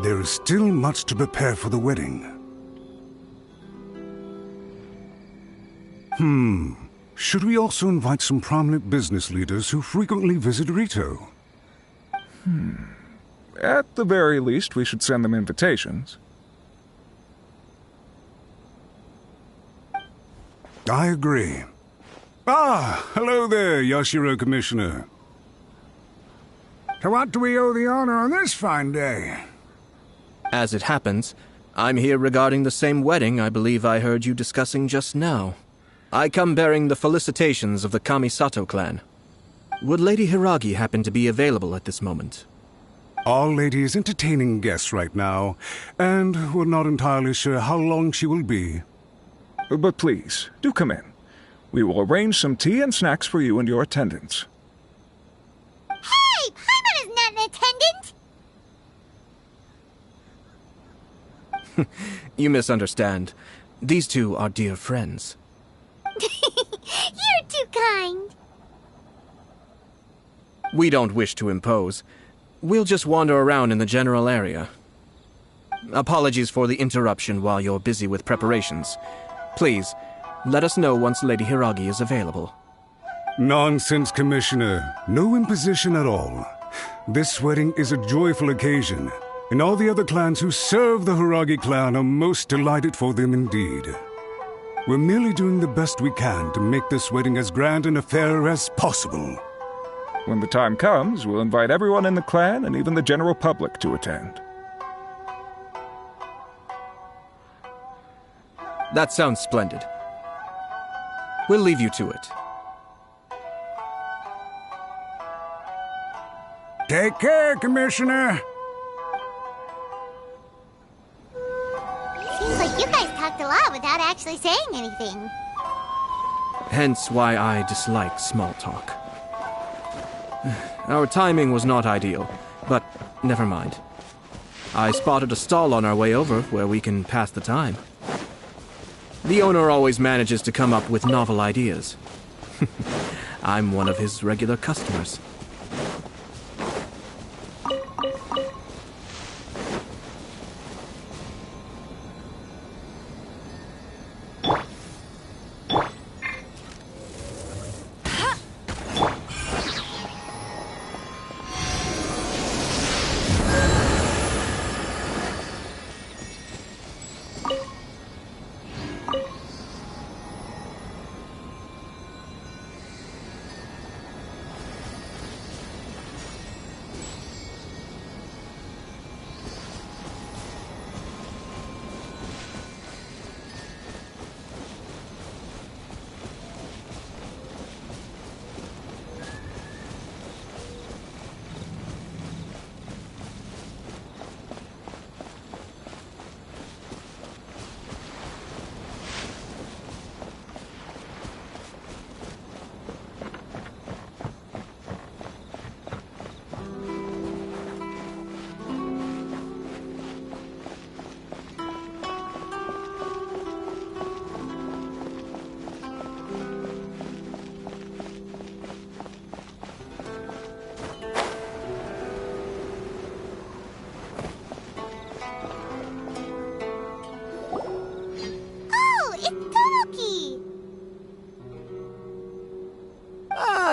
There is still much to prepare for the wedding. Should we also invite some prominent business leaders who frequently visit Rito? At the very least, we should send them invitations. I agree. Ah, hello there, Yashiro Commissioner. To what do we owe the honor on this fine day? As it happens, I'm here regarding the same wedding I believe I heard you discussing just now. I come bearing the felicitations of the Kamisato clan. Would Lady Hiragi happen to be available at this moment? Our lady is entertaining guests right now, and we're not entirely sure how long she will be. But please, do come in. We will arrange some tea and snacks for you and your attendants. Hey! Paimon is not an attendant! You misunderstand. These two are dear friends. You're too kind. We don't wish to impose. We'll just wander around in the general area. Apologies for the interruption while you're busy with preparations. Please, let us know once Lady Hiragi is available. Nonsense, Commissioner. No imposition at all. This wedding is a joyful occasion, and all the other clans who serve the Hiragi clan are most delighted for them indeed. We're merely doing the best we can to make this wedding as grand an affair as possible. When the time comes, we'll invite everyone in the clan and even the general public to attend. That sounds splendid. We'll leave you to it. Take care, Commissioner. Seems like you guys talked a lot without actually saying anything. Hence why I dislike small talk. Our timing was not ideal, but never mind. I spotted a stall on our way over where we can pass the time. The owner always manages to come up with novel ideas. I'm one of his regular customers.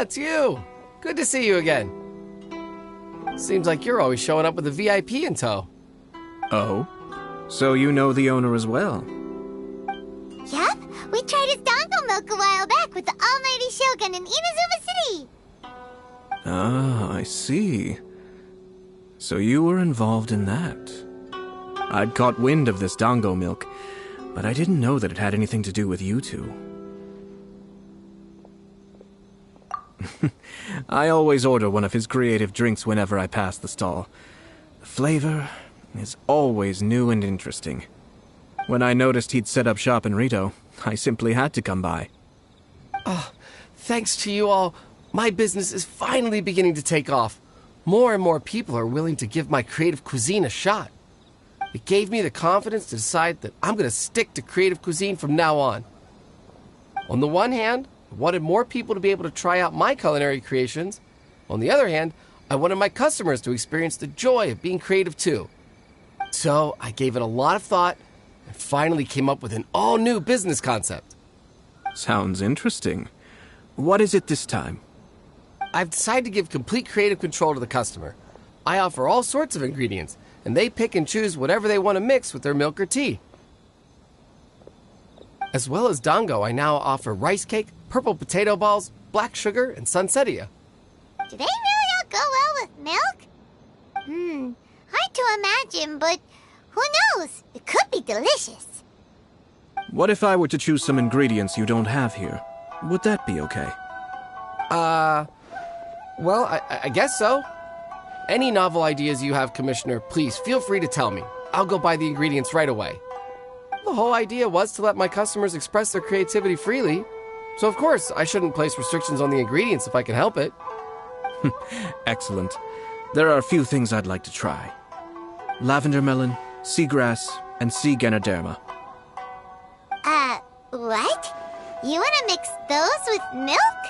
it's you. Good to see you again. Seems like you're always showing up with a VIP in tow. Oh? So you know the owner as well? Yep, we tried his dongo milk a while back with the Almighty Shogun in Inazuma City. Ah, I see. So you were involved in that. I'd caught wind of this dongo milk, but I didn't know that it had anything to do with you two. I always order one of his creative drinks whenever I pass the stall. The flavor is always new and interesting. When I noticed he'd set up shop in Rito, I simply had to come by. Oh, thanks to you all, my business is finally beginning to take off. More and more people are willing to give my creative cuisine a shot. It gave me the confidence to decide that I'm going to stick to creative cuisine from now on. On the one hand, I wanted more people to be able to try out my culinary creations. On the other hand, I wanted my customers to experience the joy of being creative too. So I gave it a lot of thought and finally came up with an all-new business concept. Sounds interesting. What is it this time? I've decided to give complete creative control to the customer. I offer all sorts of ingredients, and they pick and choose whatever they want to mix with their milk or tea. As well as dango, I now offer rice cake, purple potato balls, black sugar, and sunsettia. Do they really all go well with milk? Hard to imagine, but who knows? It could be delicious. What if I were to choose some ingredients you don't have here? Would that be okay? Well, I guess so. Any novel ideas you have, Commissioner, please feel free to tell me. I'll go buy the ingredients right away. The whole idea was to let my customers express their creativity freely. So of course, I shouldn't place restrictions on the ingredients if I can help it. Excellent. There are a few things I'd like to try. Lavender melon, seagrass, and sea ganoderma. What? You want to mix those with milk?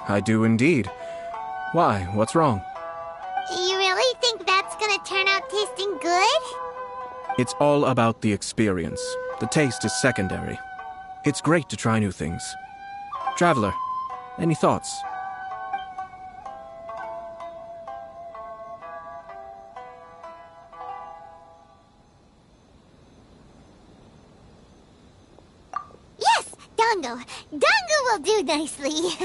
I do indeed. Why? What's wrong? You really think that's gonna turn out tasting good? It's all about the experience. The taste is secondary. It's great to try new things. Traveler, any thoughts? Yes, Dango. Dango will do nicely.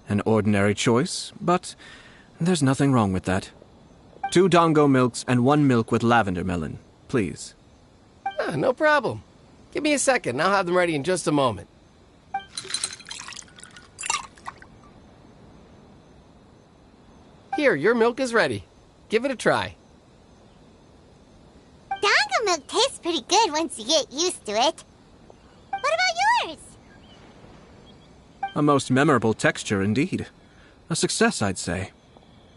An ordinary choice, but there's nothing wrong with that. 2 dango milks and 1 milk with lavender melon, please. No problem. Give me a second, and I'll have them ready in just a moment. Here, your milk is ready. Give it a try. Dango milk tastes pretty good once you get used to it. What about yours? A most memorable texture indeed. A success, I'd say.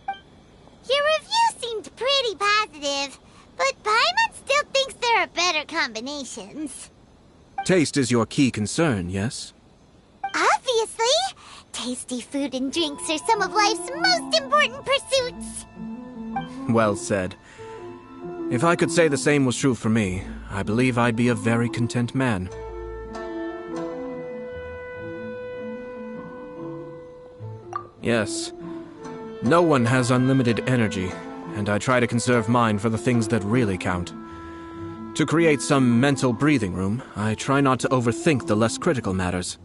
Your review seemed pretty positive, but Paimon still thinks there are better combinations. Taste is your key concern, yes? Obviously! Tasty food and drinks are some of life's most important pursuits. Well said. If I could say the same was true for me, I believe I'd be a very content man. Yes. No one has unlimited energy, and I try to conserve mine for the things that really count. To create some mental breathing room, I try not to overthink the less critical matters.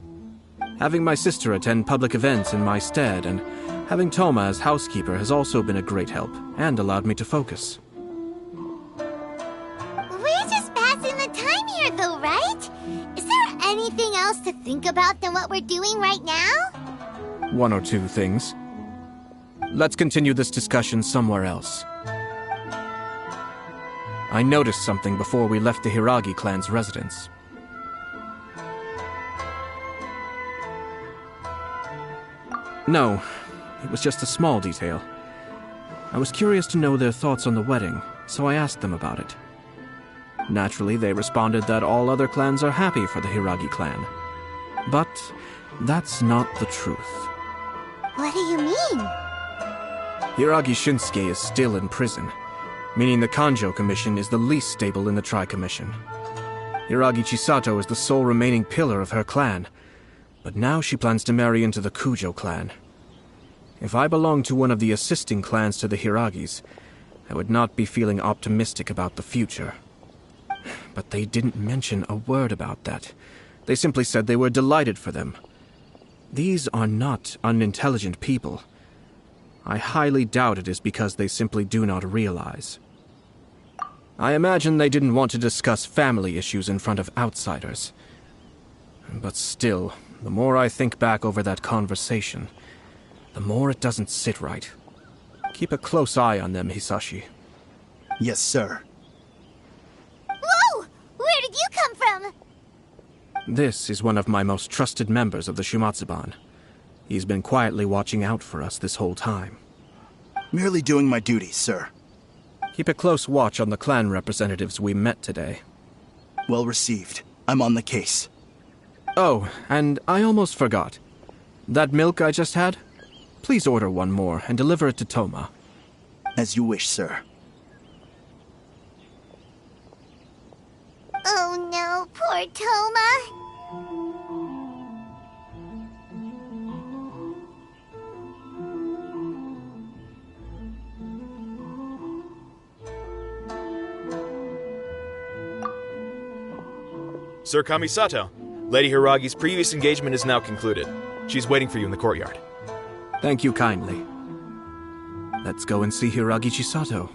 Having my sister attend public events in my stead and having Toma as housekeeper has also been a great help and allowed me to focus. We're just passing the time here though, right? Is there anything else to think about than what we're doing right now? 1 or 2 things. Let's continue this discussion somewhere else. I noticed something before we left the Hiragi clan's residence. No, it was just a small detail. I was curious to know their thoughts on the wedding, so I asked them about it. Naturally, they responded that all other clans are happy for the Hiragi clan. But that's not the truth. What do you mean? Hiragi Shinsuke is still in prison, meaning the Kanjo Commission is the least stable in the Tri-Commission. Hiragi Chisato is the sole remaining pillar of her clan. But now she plans to marry into the Kujo clan. If I belonged to one of the assisting clans to the Hiragis, I would not be feeling optimistic about the future. But they didn't mention a word about that. They simply said they were delighted for them. These are not unintelligent people. I highly doubt it is because they simply do not realize. I imagine they didn't want to discuss family issues in front of outsiders. But still, the more I think back over that conversation, the more it doesn't sit right. Keep a close eye on them, Hisashi. Yes, sir. Whoa! Where did you come from? This is one of my most trusted members of the Shumatsuban. He's been quietly watching out for us this whole time. Merely doing my duty, sir. Keep a close watch on the clan representatives we met today. Well received. I'm on the case. Oh, and I almost forgot. That milk I just had? Please order one more and deliver it to Toma. As you wish, sir. Oh no, poor Toma. Sir Kamisato, Lady Hiragi's previous engagement is now concluded. She's waiting for you in the courtyard. Thank you kindly. Let's go and see Hiragi Chisato.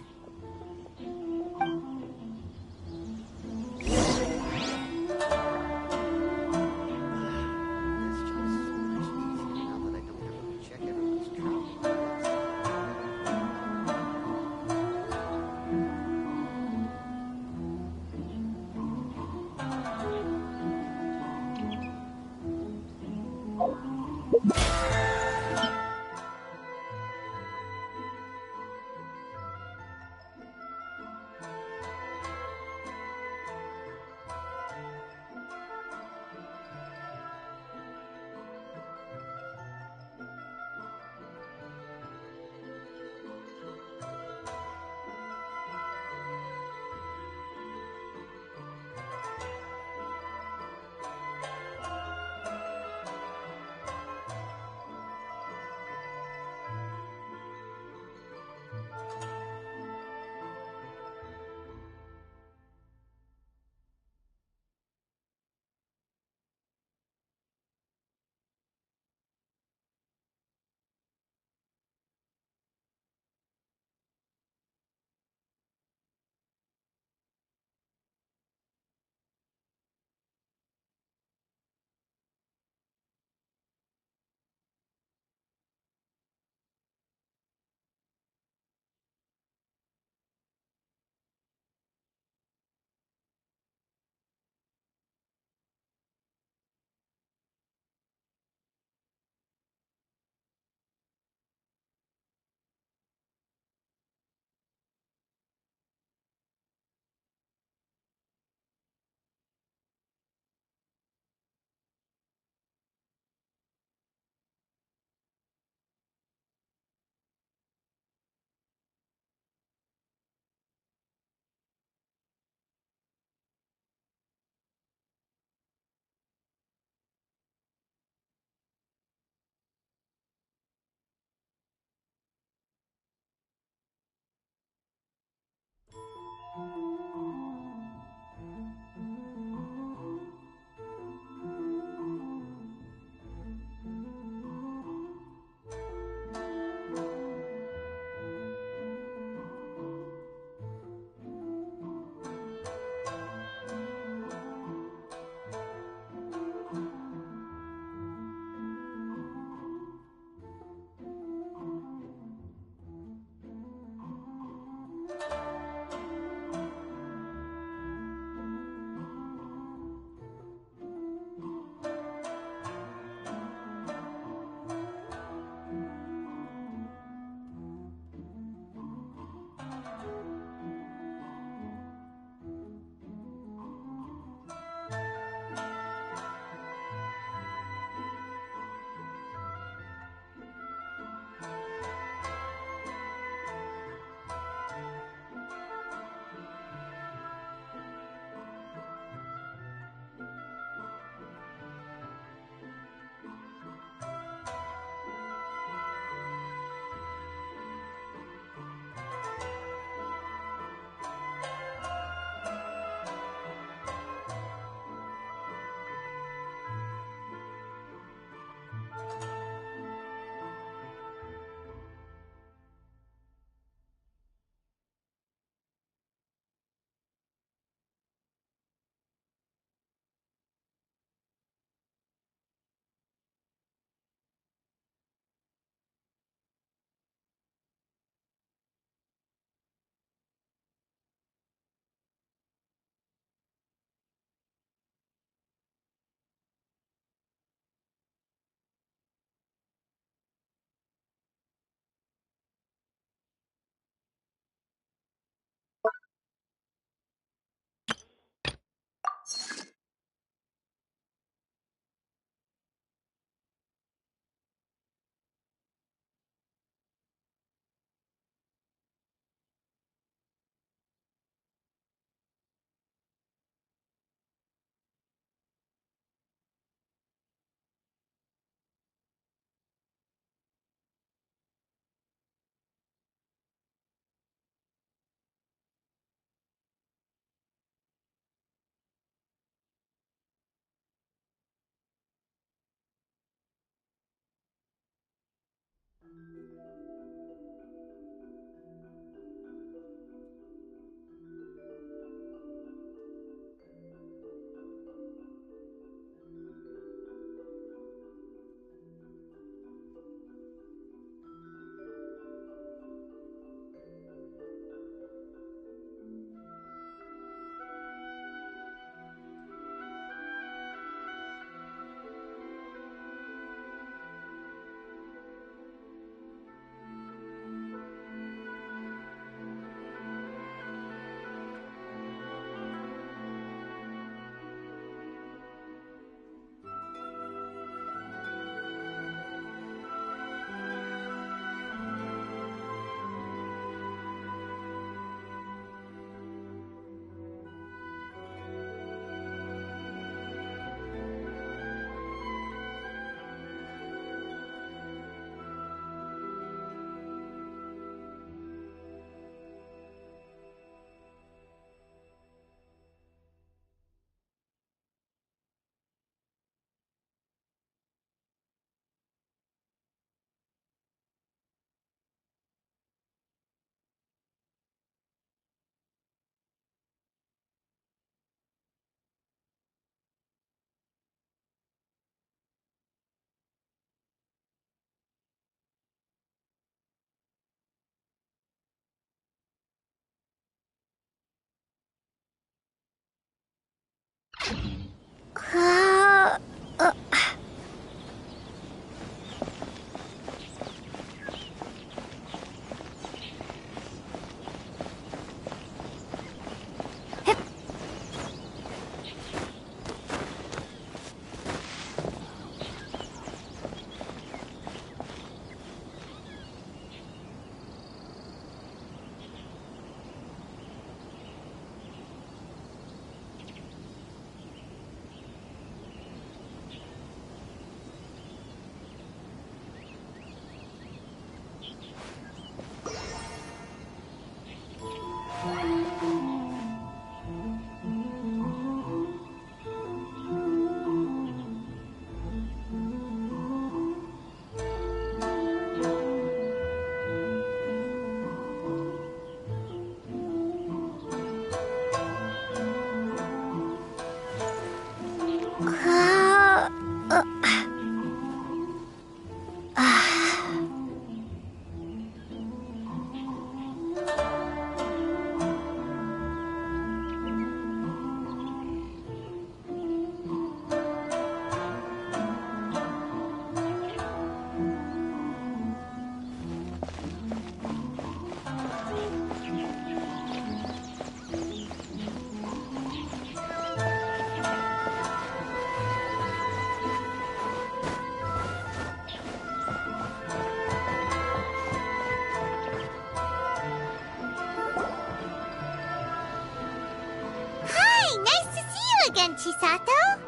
Chisato?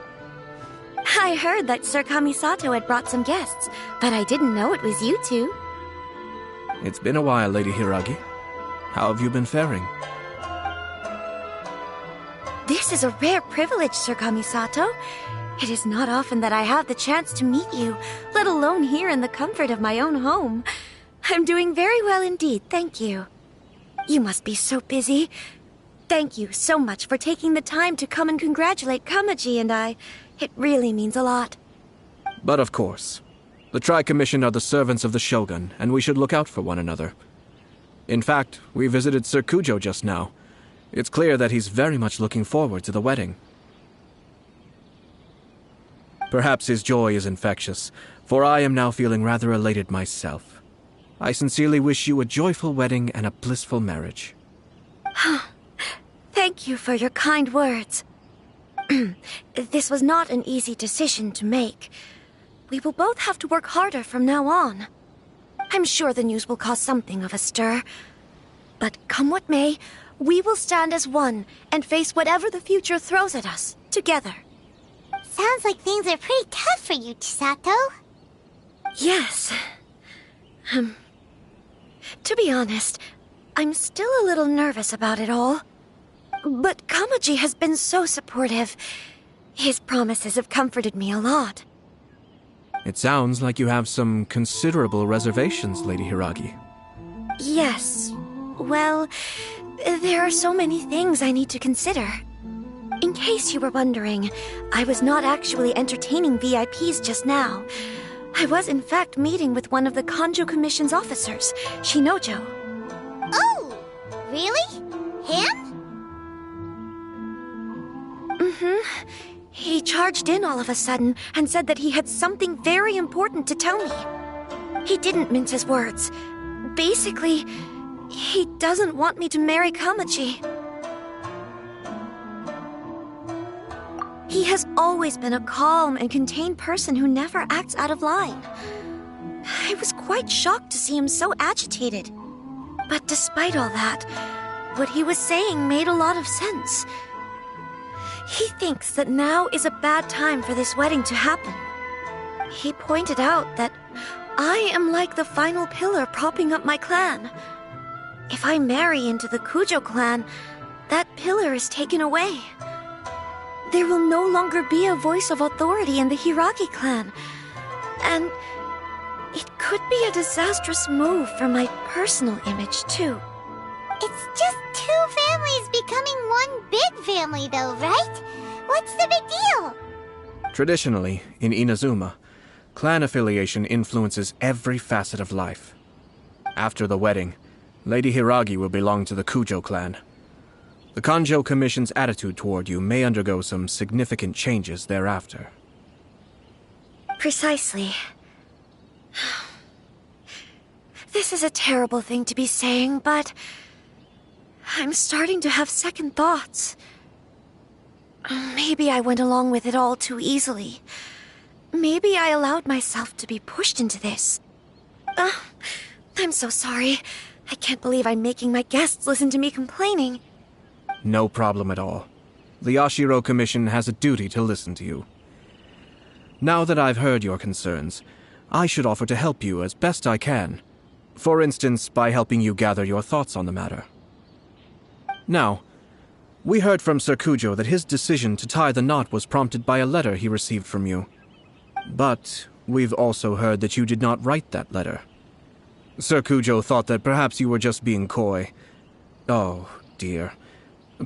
I heard that Sir Kamisato had brought some guests, but I didn't know it was you two. It's been a while, Lady Hiragi. How have you been faring? This is a rare privilege, Sir Kamisato. It is not often that I have the chance to meet you, let alone here in the comfort of my own home. I'm doing very well indeed, thank you. You must be so busy. Thank you so much for taking the time to come and congratulate Kamaji and I. It really means a lot. But of course. The Tri-Commission are the servants of the Shogun, and we should look out for one another. In fact, we visited Sir Kujo just now. It's clear that he's very much looking forward to the wedding. Perhaps his joy is infectious, for I am now feeling rather elated myself. I sincerely wish you a joyful wedding and a blissful marriage. Thank you for your kind words. This was not an easy decision to make. We will both have to work harder from now on. I'm sure the news will cause something of a stir. But come what may, we will stand as one and face whatever the future throws at us, together. Sounds like things are pretty tough for you, Chisato. Yes. To be honest, I'm still a little nervous about it all. But Kamaji has been so supportive. His promises have comforted me a lot. It sounds like you have some considerable reservations, Lady Hiragi. Yes. Well, there are so many things I need to consider. In case you were wondering, I was not actually entertaining VIPs just now. I was in fact meeting with one of the Kanjo Commission's officers, Shinojo. Oh, really? Him? Mm-hmm. He charged in all of a sudden and said that he had something very important to tell me. He didn't mince his words. Basically, he doesn't want me to marry Kamachi. He has always been a calm and contained person who never acts out of line. I was quite shocked to see him so agitated. But despite all that, what he was saying made a lot of sense. He thinks that now is a bad time for this wedding to happen. He pointed out that I am like the final pillar propping up my clan. If I marry into the Kujo clan, that pillar is taken away. There will no longer be a voice of authority in the Hiragi clan. And it could be a disastrous move for my personal image, too. It's just two families becoming one big family, though, right? What's the big deal? Traditionally, in Inazuma, clan affiliation influences every facet of life. After the wedding, Lady Hiragi will belong to the Kujo clan. The Kanjo Commission's attitude toward you may undergo some significant changes thereafter. Precisely. This is a terrible thing to be saying, but I'm starting to have second thoughts. Maybe I went along with it all too easily. Maybe I allowed myself to be pushed into this. I'm so sorry. I can't believe I'm making my guests listen to me complaining. No problem at all. The Yashiro Commission has a duty to listen to you. Now that I've heard your concerns, I should offer to help you as best I can. For instance, by helping you gather your thoughts on the matter. Now, we heard from Sir Kujo that his decision to tie the knot was prompted by a letter he received from you. But we've also heard that you did not write that letter. Sir Kujo thought that perhaps you were just being coy. Oh, dear.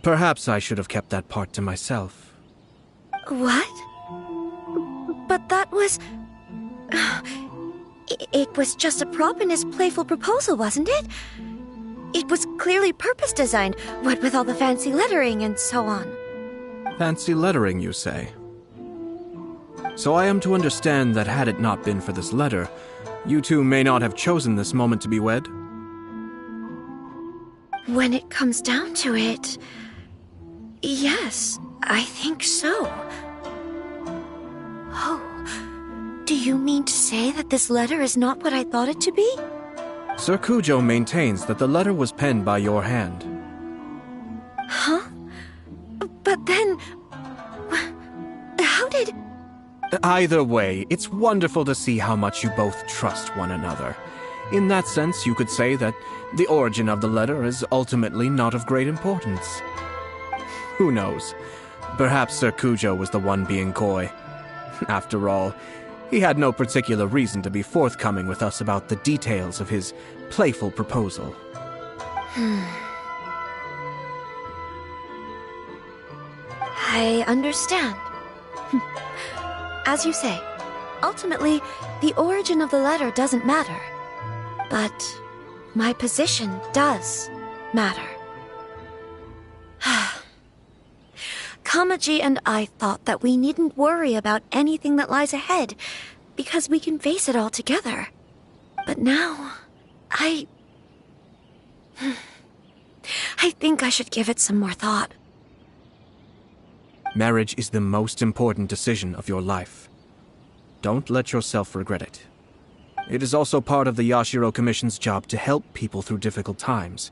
Perhaps I should have kept that part to myself. What? But that was... It was just a prop in his playful proposal, wasn't it? It was clearly purpose-designed, what with all the fancy lettering and so on. Fancy lettering, you say? So I am to understand that had it not been for this letter, you two may not have chosen this moment to be wed? When it comes down to it... Yes, I think so. Oh, do you mean to say that this letter is not what I thought it to be? Sir Kujo maintains that the letter was penned by your hand. Huh? But then... How did... Either way, it's wonderful to see how much you both trust one another. In that sense, you could say that the origin of the letter is ultimately not of great importance. Who knows? Perhaps Sir Kujo was the one being coy. After all, he had no particular reason to be forthcoming with us about the details of his playful proposal. I understand. As you say, ultimately, the origin of the letter doesn't matter. But my position does matter. Kamaji and I thought that we needn't worry about anything that lies ahead, because we can face it all together. But now, I think I should give it some more thought. Marriage is the most important decision of your life. Don't let yourself regret it. It is also part of the Yashiro Commission's job to help people through difficult times.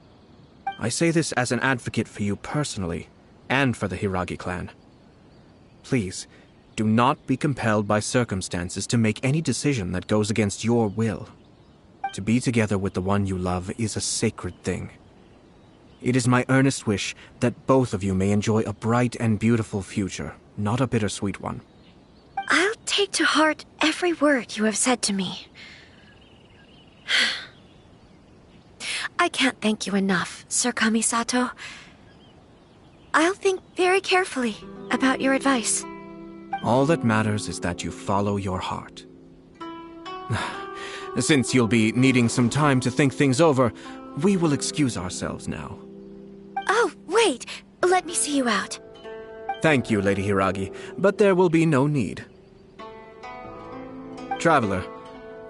I say this as an advocate for you personally, and for the Hiragi clan. Please, do not be compelled by circumstances to make any decision that goes against your will. To be together with the one you love is a sacred thing. It is my earnest wish that both of you may enjoy a bright and beautiful future, not a bittersweet one. I'll take to heart every word you have said to me. I can't thank you enough, Sir Kamisato. I'll think very carefully about your advice. All that matters is that you follow your heart. Since you'll be needing some time to think things over, we will excuse ourselves now. Oh, wait! Let me see you out. Thank you, Lady Hiragi, but there will be no need. Traveler,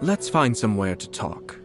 let's find somewhere to talk.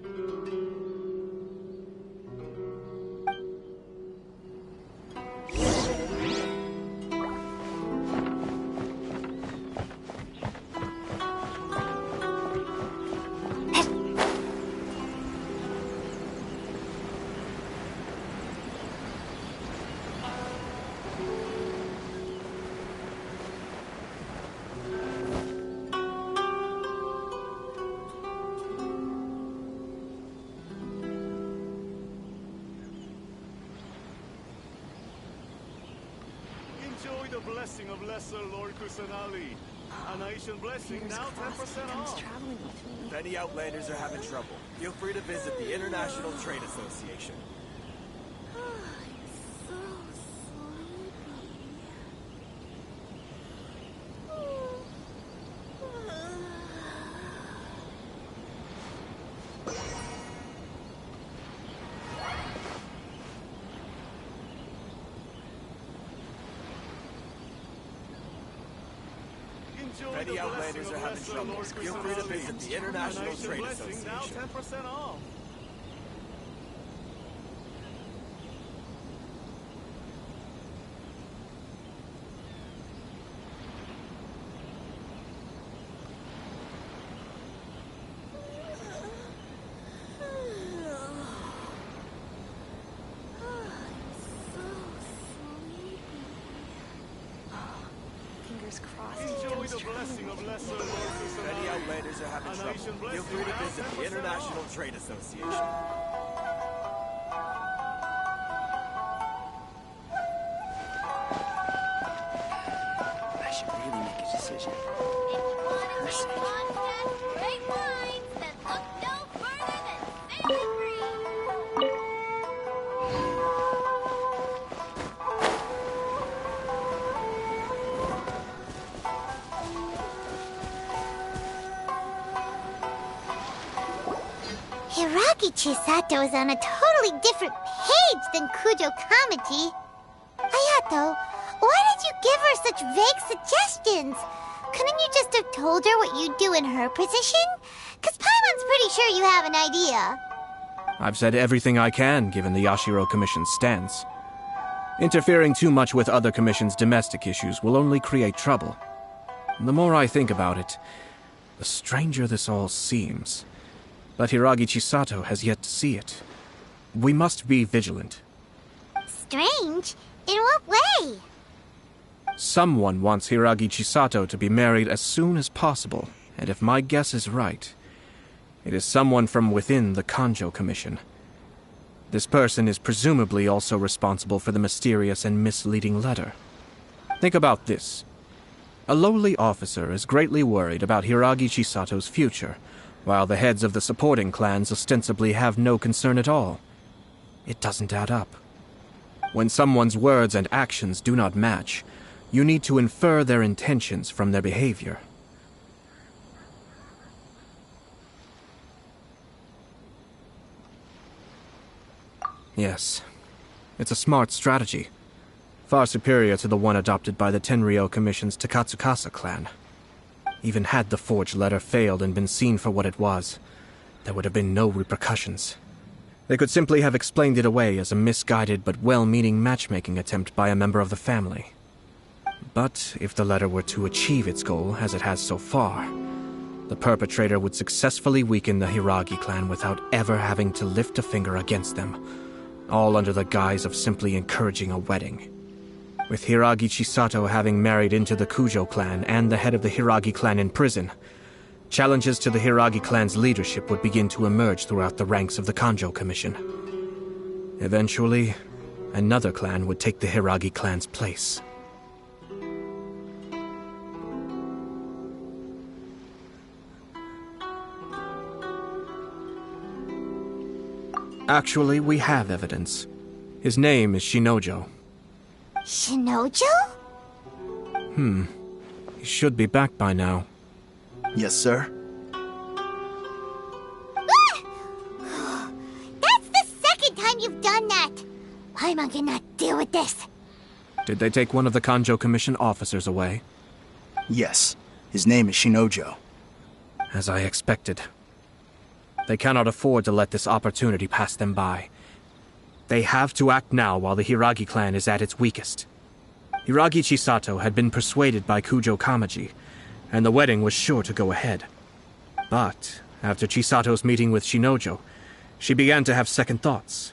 Enjoy the blessing of Lesser Lord Kusanali. A nation blessing now 10% off. If any Outlanders are having trouble, feel free to visit the International Trade Association. If any Outlanders are having trouble, feel free to visit the International Trade Association. Now 10% off. Enjoy the blessing of Lesser Lord Kusanali. If any Outlanders are having trouble, feel free to visit the International Trade Association. I should really make a decision. Great minds that look no further than Santa Cruz. Hiragi Chisato is on a totally different page than Kujo Kamaji. Ayato, why did you give her such vague suggestions? Couldn't you just have told her what you'd do in her position? 'Cause Paimon's pretty sure you have an idea. I've said everything I can, given the Yashiro Commission's stance. Interfering too much with other commissions' domestic issues will only create trouble. The more I think about it, the stranger this all seems. But Hiragi Chisato has yet to see it. We must be vigilant. Strange? In what way? Someone wants Hiragi Chisato to be married as soon as possible, and if my guess is right, it is someone from within the Kanjo Commission. This person is presumably also responsible for the mysterious and misleading letter. Think about this. A lowly officer is greatly worried about Hiragi Chisato's future, while the heads of the supporting clans ostensibly have no concern at all. It doesn't add up. When someone's words and actions do not match, you need to infer their intentions from their behavior. Yes, it's a smart strategy, far superior to the one adopted by the Tenryou Commission's Takatsukasa clan. Even had the forged letter failed and been seen for what it was, there would have been no repercussions. They could simply have explained it away as a misguided but well-meaning matchmaking attempt by a member of the family. But if the letter were to achieve its goal, as it has so far, the perpetrator would successfully weaken the Hiragi clan without ever having to lift a finger against them, all under the guise of simply encouraging a wedding. With Hiragi Chisato having married into the Kujo clan and the head of the Hiragi clan in prison, challenges to the Hiragi clan's leadership would begin to emerge throughout the ranks of the Kanjo Commission. Eventually, another clan would take the Hiragi clan's place. Actually, we have evidence. His name is Shinojo. Shinojo? He should be back by now. Yes, sir. That's the second time you've done that! Paimon cannot deal with this. Did they take one of the Kanjo Commission officers away? Yes. His name is Shinojo. As I expected. They cannot afford to let this opportunity pass them by. They have to act now while the Hiragi clan is at its weakest. Hiragi Chisato had been persuaded by Kujo Kamaji, and the wedding was sure to go ahead. But, after Chisato's meeting with Shinojo, she began to have second thoughts.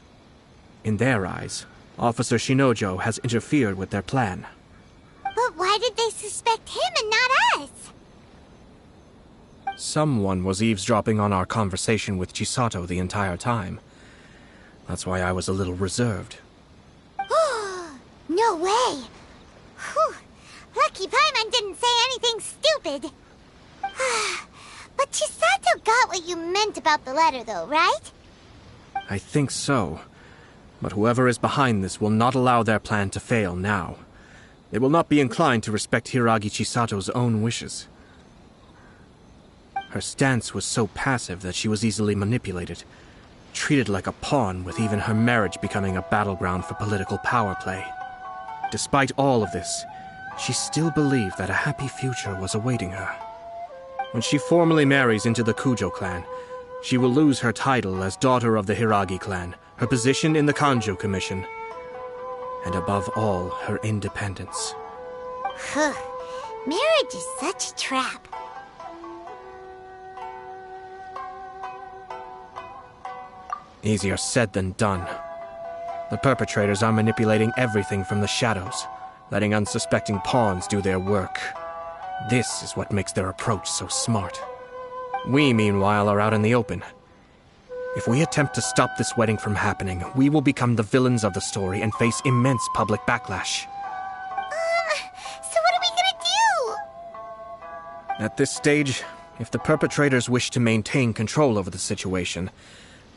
In their eyes, Officer Shinojo has interfered with their plan. But why did they suspect him and not us? Someone was eavesdropping on our conversation with Chisato the entire time. That's why I was a little reserved. No way! Whew. Lucky Paimon didn't say anything stupid. But Chisato got what you meant about the letter, though, right? I think so. But whoever is behind this will not allow their plan to fail now. They will not be inclined to respect Hiragi Chisato's own wishes. Her stance was so passive that she was easily manipulated, treated like a pawn, with even her marriage becoming a battleground for political power play. Despite all of this, she still believed that a happy future was awaiting her. When she formally marries into the Kujo clan, she will lose her title as daughter of the Hiragi clan, her position in the Kanjo Commission, and above all, her independence. Marriage is such a trap. Easier said than done. The perpetrators are manipulating everything from the shadows, letting unsuspecting pawns do their work. This is what makes their approach so smart. We, meanwhile, are out in the open. If we attempt to stop this wedding from happening, we will become the villains of the story and face immense public backlash. So what are we gonna do? At this stage, if the perpetrators wish to maintain control over the situation,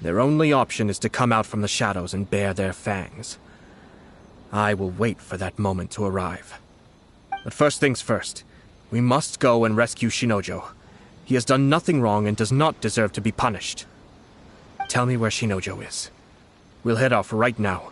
their only option is to come out from the shadows and bare their fangs. I will wait for that moment to arrive. But first things first, we must go and rescue Shinojo. He has done nothing wrong and does not deserve to be punished. Tell me where Shinojo is. We'll head off right now.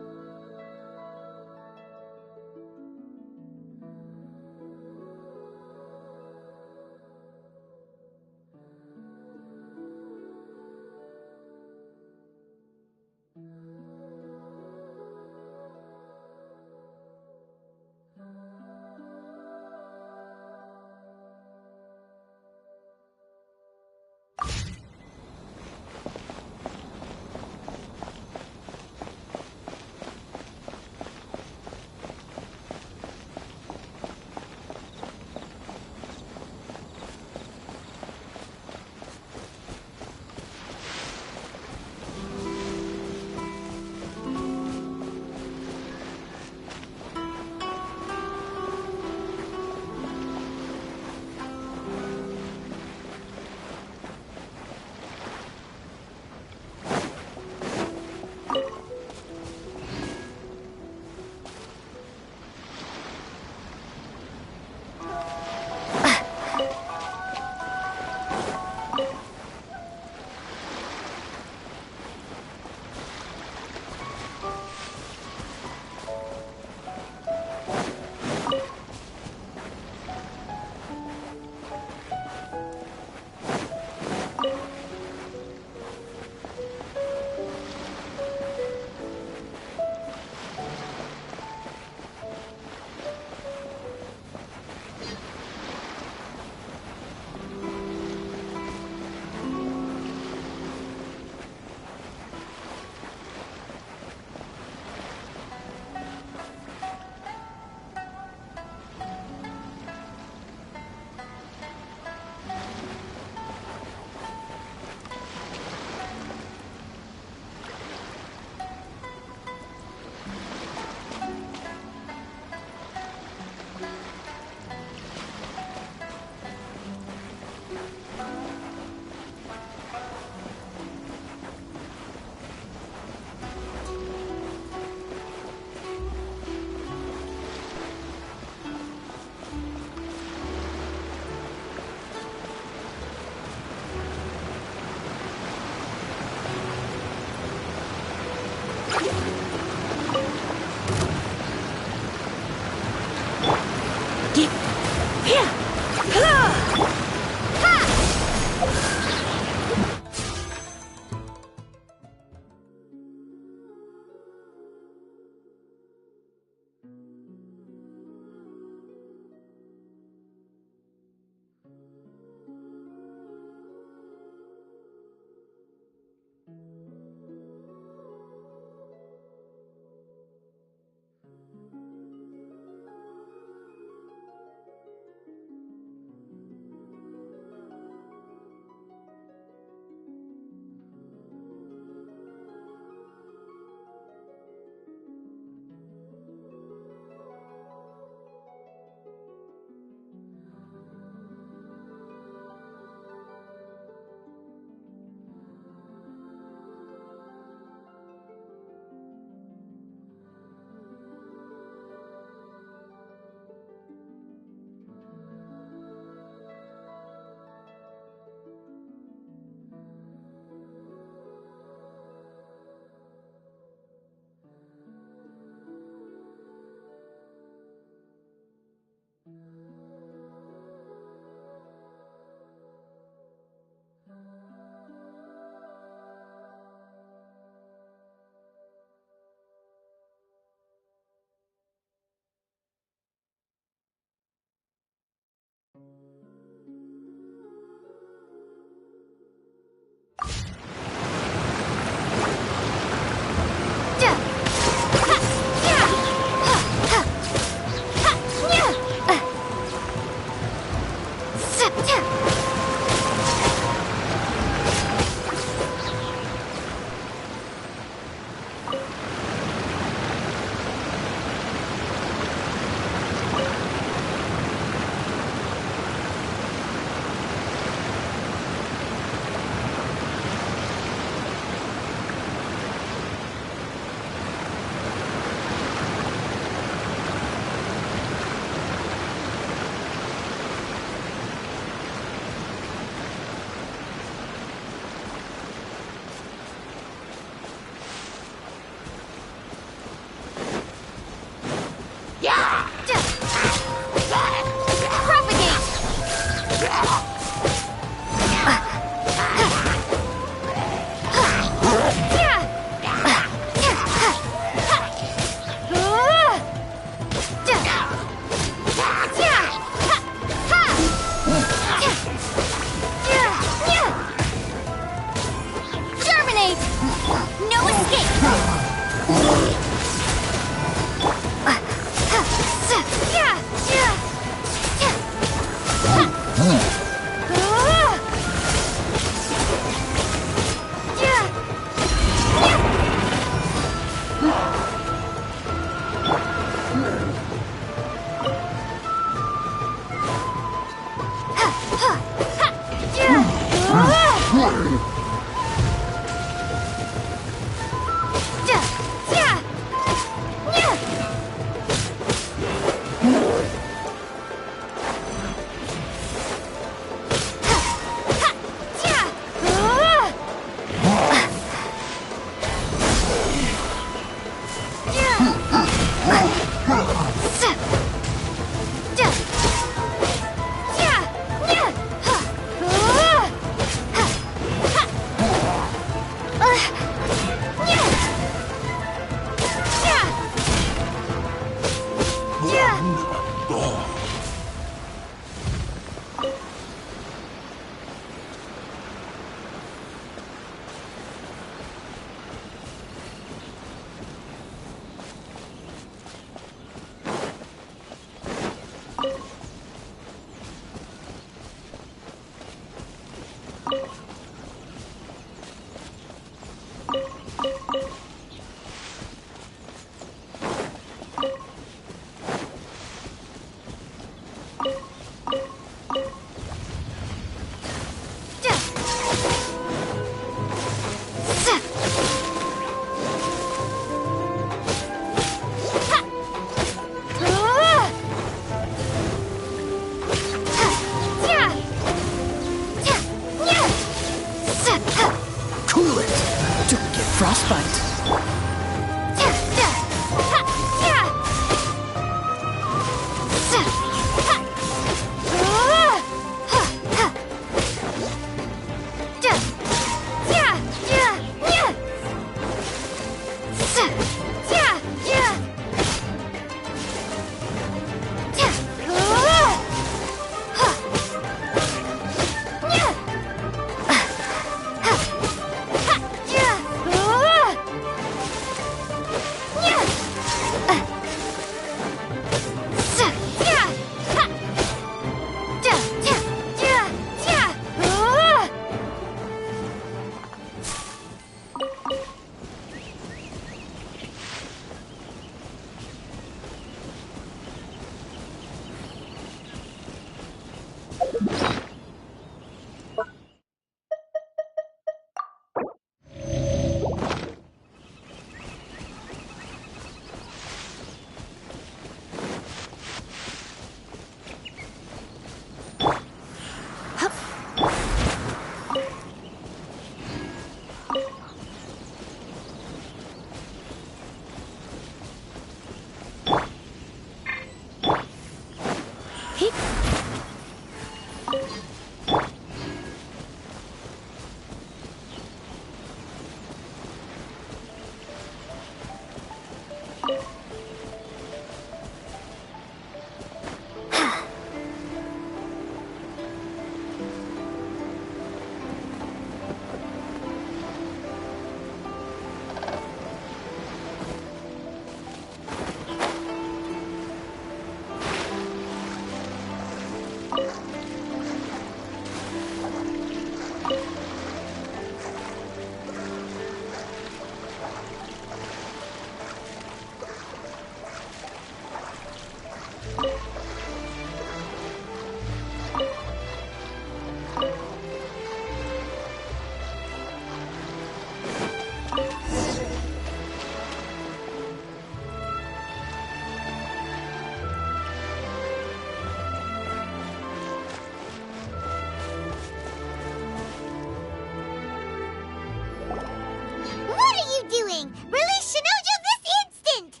Doing? Release Shinojo this instant!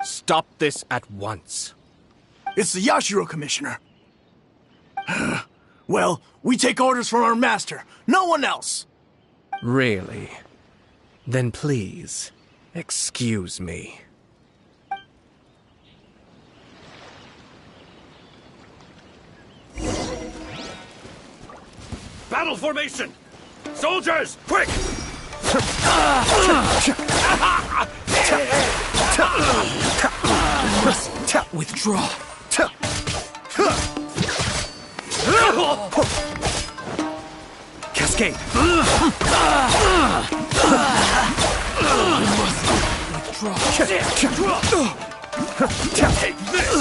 Stop this at once. It's the Yashiro, Commissioner. Well, we take orders from our master. No one else. Really? Then please, excuse me. Battle formation! Soldiers, quick! Withdraw. Cascade. Take this!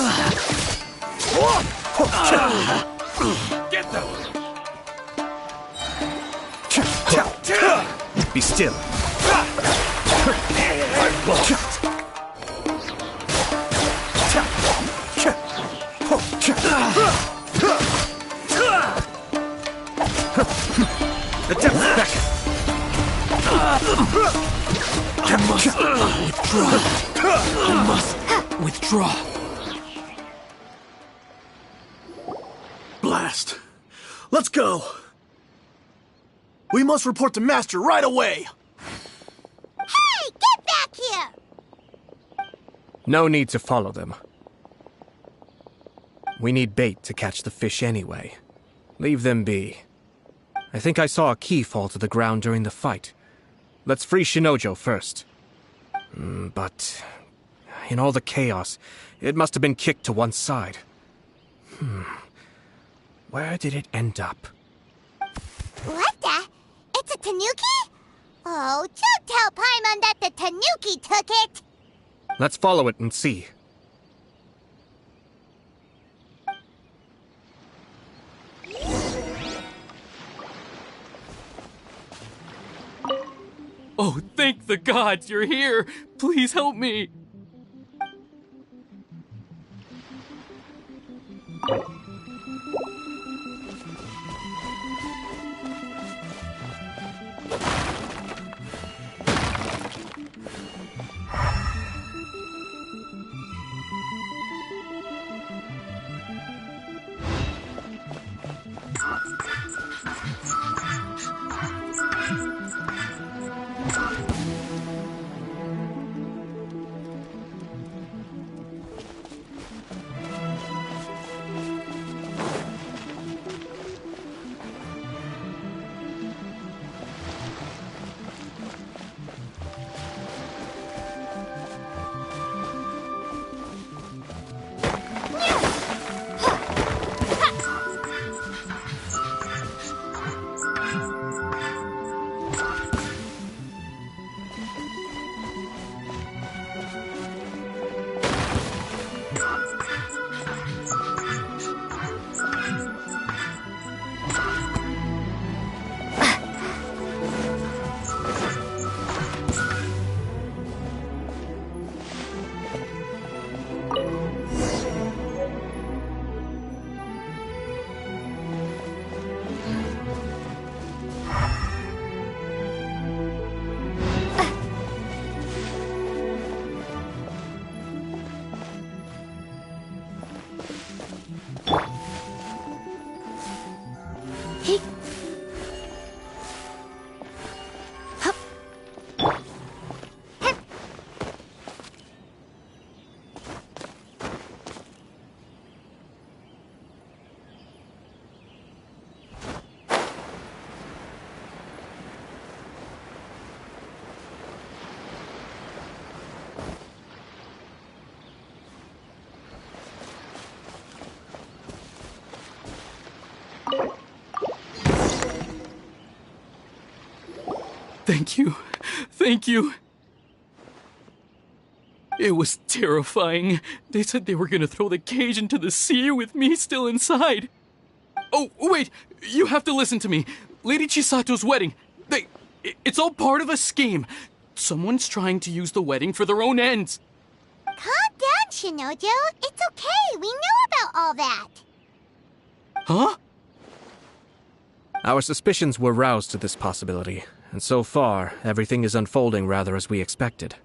Get them! Be still. The depth back. I must withdraw. I must withdraw. Blast. Let's go. We must report to Master right away. Hey, get back here! No need to follow them. We need bait to catch the fish anyway. Leave them be. I think I saw a key fall to the ground during the fight. Let's free Shinojo first. But in all the chaos, it must have been kicked to one side. Where did it end up? What the? It's a tanuki? Oh, don't tell Paimon that the tanuki took it! Let's follow it and see. Oh, thank the gods you're here! Please help me! Thank you. Thank you. It was terrifying. They said they were gonna throw the cage into the sea with me still inside. Oh, wait! You have to listen to me. Lady Chisato's wedding. It's all part of a scheme. Someone's trying to use the wedding for their own ends. Calm down, Shinojo. It's okay. We know about all that. Huh? Our suspicions were roused to this possibility, and so far, everything is unfolding rather as we expected.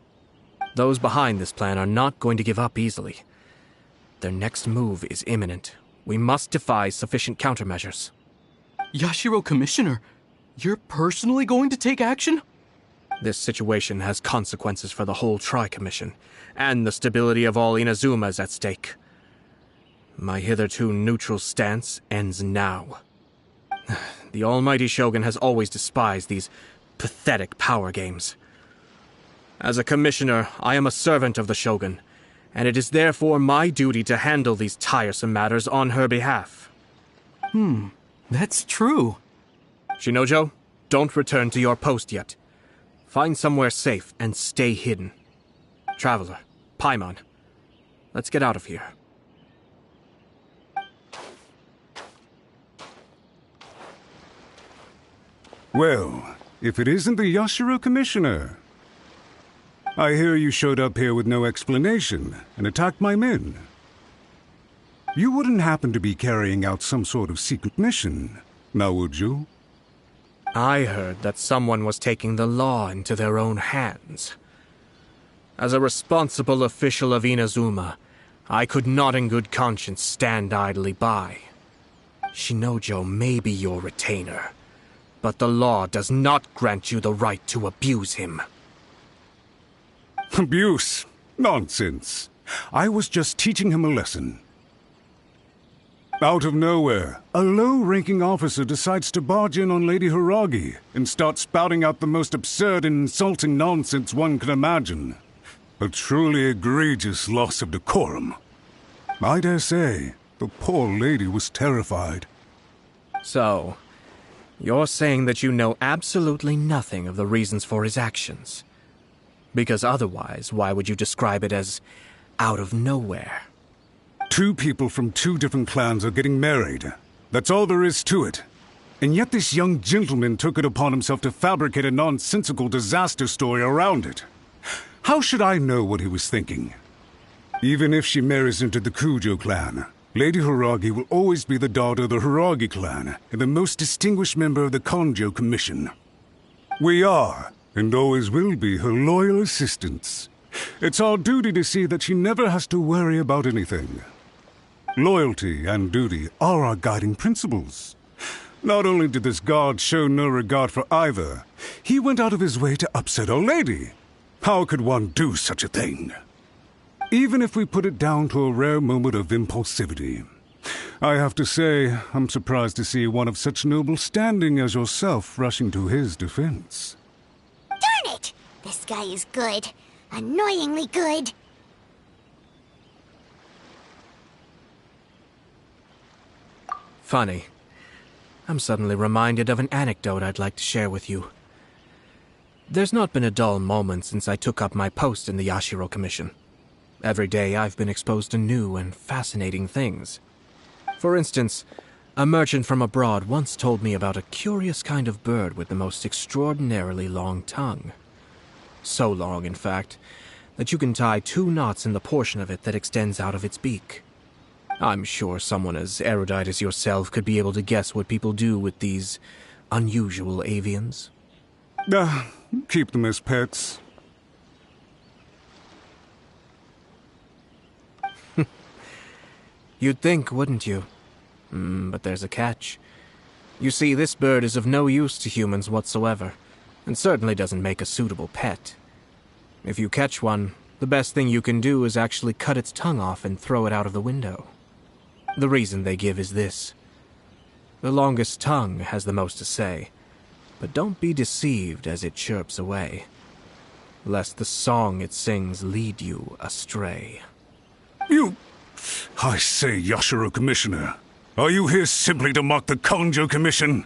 Those behind this plan are not going to give up easily. Their next move is imminent. We must devise sufficient countermeasures. Yashiro Commissioner, you're personally going to take action? This situation has consequences for the whole Tri-Commission, and the stability of all Inazuma is at stake. My hitherto neutral stance ends now. The almighty Shogun has always despised these pathetic power games. As a commissioner, I am a servant of the Shogun, and it is therefore my duty to handle these tiresome matters on her behalf. That's true. Shinojo, don't return to your post yet. Find somewhere safe and stay hidden. Traveler, Paimon, let's get out of here. Well, if it isn't the Yashiro Commissioner. I hear you showed up here with no explanation and attacked my men. You wouldn't happen to be carrying out some sort of secret mission, now would you? I heard that someone was taking the law into their own hands. As a responsible official of Inazuma, I could not in good conscience stand idly by. Shinojo may be your retainer, but the law does not grant you the right to abuse him. Abuse? Nonsense. I was just teaching him a lesson. Out of nowhere, a low-ranking officer decides to barge in on Lady Hiragi and start spouting out the most absurd and insulting nonsense one can imagine. A truly egregious loss of decorum. I dare say, the poor lady was terrified. So, you're saying that you know absolutely nothing of the reasons for his actions? Because otherwise, why would you describe it as out of nowhere? Two people from two different clans are getting married. That's all there is to it. And yet this young gentleman took it upon himself to fabricate a nonsensical disaster story around it. How should I know what he was thinking? Even if she marries into the Kujo clan, Lady Hiragi will always be the daughter of the Hiragi clan and the most distinguished member of the Konjo Commission. We are, and always will be, her loyal assistants. It's our duty to see that she never has to worry about anything. Loyalty and duty are our guiding principles. Not only did this guard show no regard for either, he went out of his way to upset our lady. How could one do such a thing? Even if we put it down to a rare moment of impulsivity. I have to say, I'm surprised to see one of such noble standing as yourself rushing to his defense. Darn it! This guy is good. Annoyingly good. Funny. I'm suddenly reminded of an anecdote I'd like to share with you. There's not been a dull moment since I took up my post in the Yashiro Commission. Every day I've been exposed to new and fascinating things. For instance, a merchant from abroad once told me about a curious kind of bird with the most extraordinarily long tongue. So long, in fact, that you can tie 2 knots in the portion of it that extends out of its beak. I'm sure someone as erudite as yourself could be able to guess what people do with these unusual avians. Keep them as pets. You'd think, wouldn't you? But there's a catch. You see, this bird is of no use to humans whatsoever, and certainly doesn't make a suitable pet. If you catch one, the best thing you can do is actually cut its tongue off and throw it out of the window. The reason they give is this. The longest tongue has the most to say, but don't be deceived as it chirps away. lest the song it sings lead you astray. You... I say, Yashiro Commissioner, are you here simply to mock the Kanjo Commission?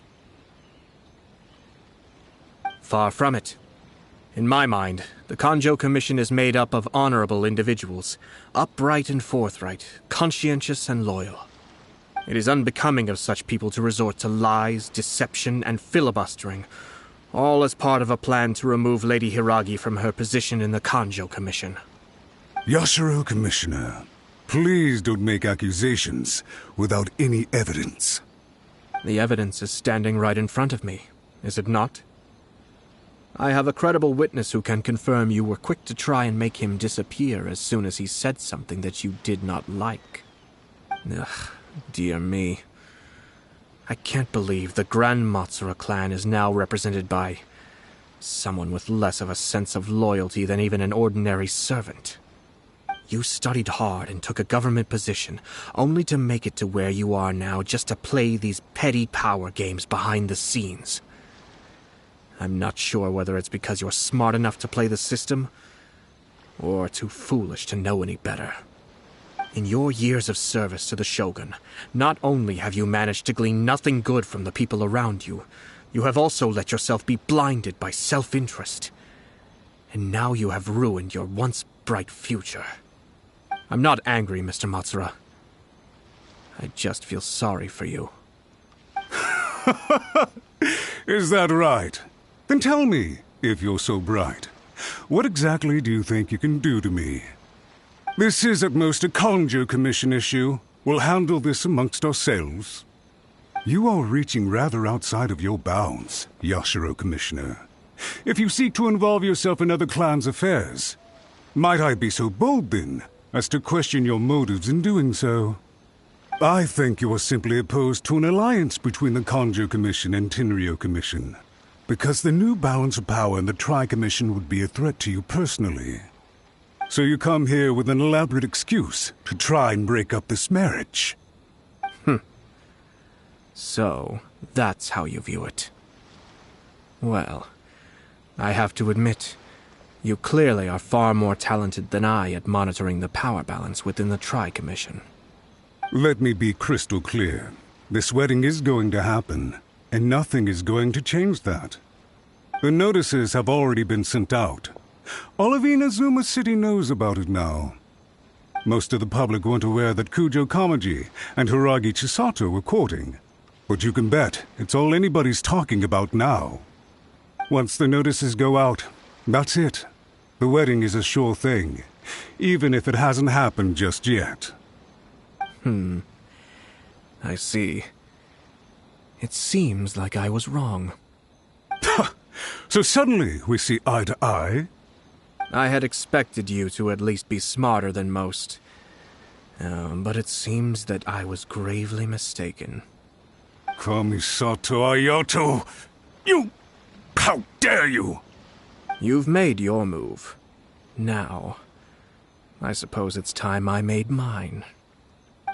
Far from it. In my mind, the Kanjo Commission is made up of honorable individuals, upright and forthright, conscientious and loyal. It is unbecoming of such people to resort to lies, deception, and filibustering, all as part of a plan to remove Lady Hiragi from her position in the Kanjo Commission. Yashiro Commissioner, please don't make accusations without any evidence. The evidence is standing right in front of me, is it not? I have a credible witness who can confirm you were quick to try and make him disappear as soon as he said something that you did not like. Ugh, dear me. I can't believe the Grand Matsura clan is now represented by someone with less of a sense of loyalty than even an ordinary servant. You studied hard and took a government position, only to make it to where you are now just to play these petty power games behind the scenes. I'm not sure whether it's because you're smart enough to play the system, or too foolish to know any better. In your years of service to the Shogun, not only have you managed to glean nothing good from the people around you, you have also let yourself be blinded by self-interest. And now you have ruined your once bright future. I'm not angry, Mr. Matsura. I just feel sorry for you. Is that right? Then tell me, if you're so bright, what exactly do you think you can do to me? This is at most a Kanjo Commission issue. We'll handle this amongst ourselves. You are reaching rather outside of your bounds, Yashiro Commissioner. If you seek to involve yourself in other clans' affairs, might I be so bold, then, as to question your motives in doing so? I think you are simply opposed to an alliance between the Kanjo Commission and Tenryo Commission, because the new balance of power in the Tri-Commission would be a threat to you personally. So you come here with an elaborate excuse to try and break up this marriage. So, that's how you view it. Well, I have to admit, you clearly are far more talented than I at monitoring the power balance within the Tri-Commission. Let me be crystal clear. This wedding is going to happen, and nothing is going to change that. The notices have already been sent out. All of Inazuma City knows about it now. Most of the public weren't aware that Kujo Kamaji and Hiragi Chisato were courting. But you can bet it's all anybody's talking about now. Once the notices go out, that's it. The wedding is a sure thing, even if it hasn't happened just yet. I see. It seems like I was wrong. So suddenly we see eye to eye? I had expected you to at least be smarter than most. But it seems that I was gravely mistaken. Kamisato Ayato! You... How dare you! You've made your move. Now, I suppose it's time I made mine.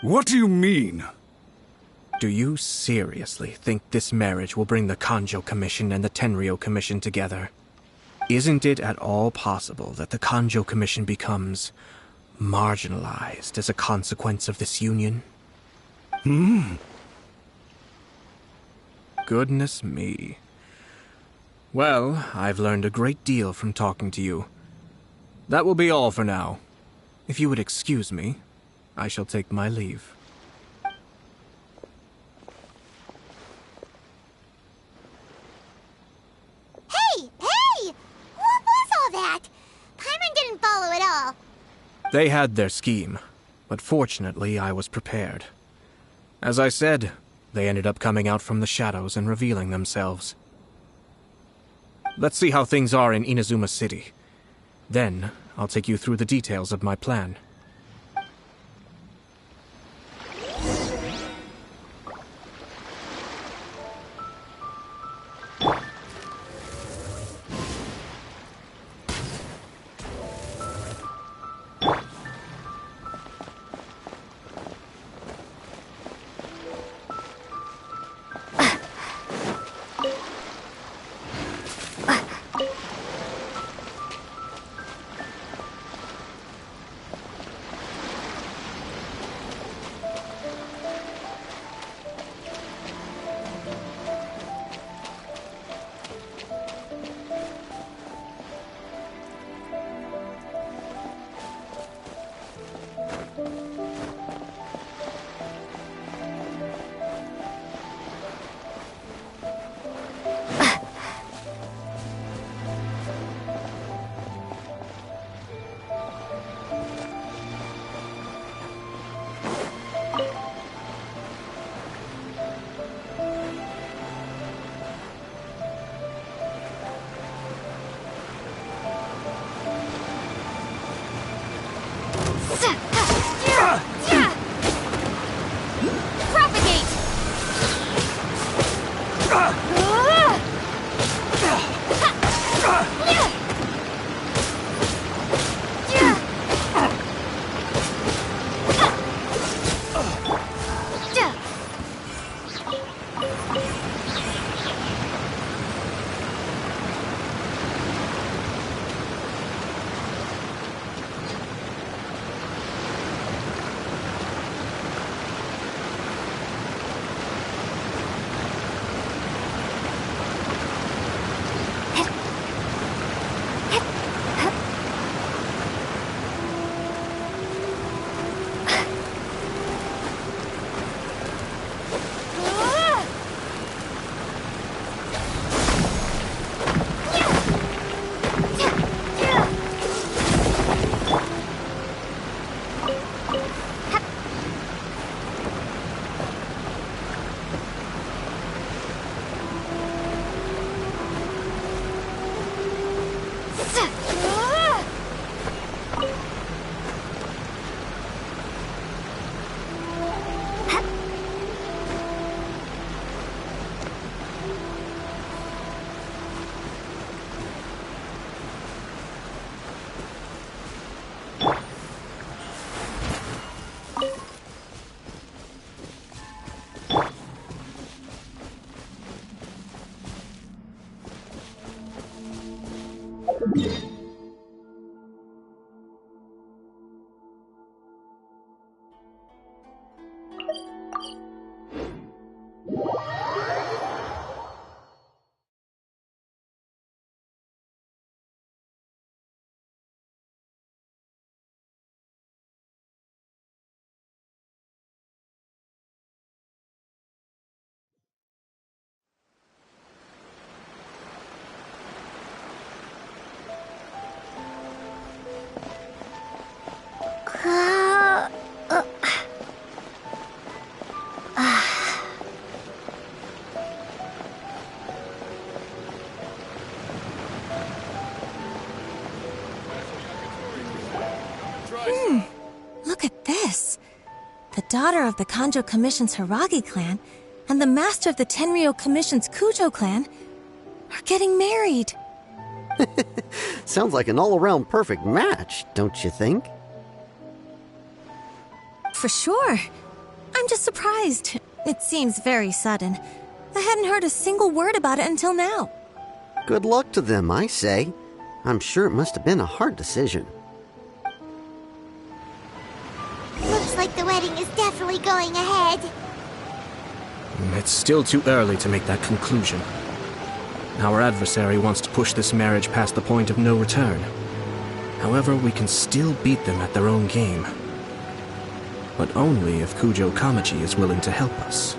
What do you mean? Do you seriously think this marriage will bring the Kanjo Commission and the Tenryo Commission together? Isn't it at all possible that the Kanjo Commission becomes marginalized as a consequence of this union? Goodness me. Well, I've learned a great deal from talking to you. That will be all for now. If you would excuse me, I shall take my leave. Hey! What was all that? Paimon didn't follow at all. They had their scheme, but fortunately I was prepared. As I said, they ended up coming out from the shadows and revealing themselves. Let's see how things are in Inazuma City. Then, I'll take you through the details of my plan. Propagate! Look at this. The daughter of the Kanjo Commission's Hiragi clan and the master of the Tenryou Commission's Kujo clan are getting married. Sounds like an all-around perfect match, don't you think? For sure. I'm just surprised. It seems very sudden. I hadn't heard a single word about it until now. Good luck to them, I say. I'm sure it must have been a hard decision. Looks like the wedding is definitely going ahead. It's still too early to make that conclusion. Our adversary wants to push this marriage past the point of no return. However, we can still beat them at their own game. But only if Kujo Kamachi is willing to help us.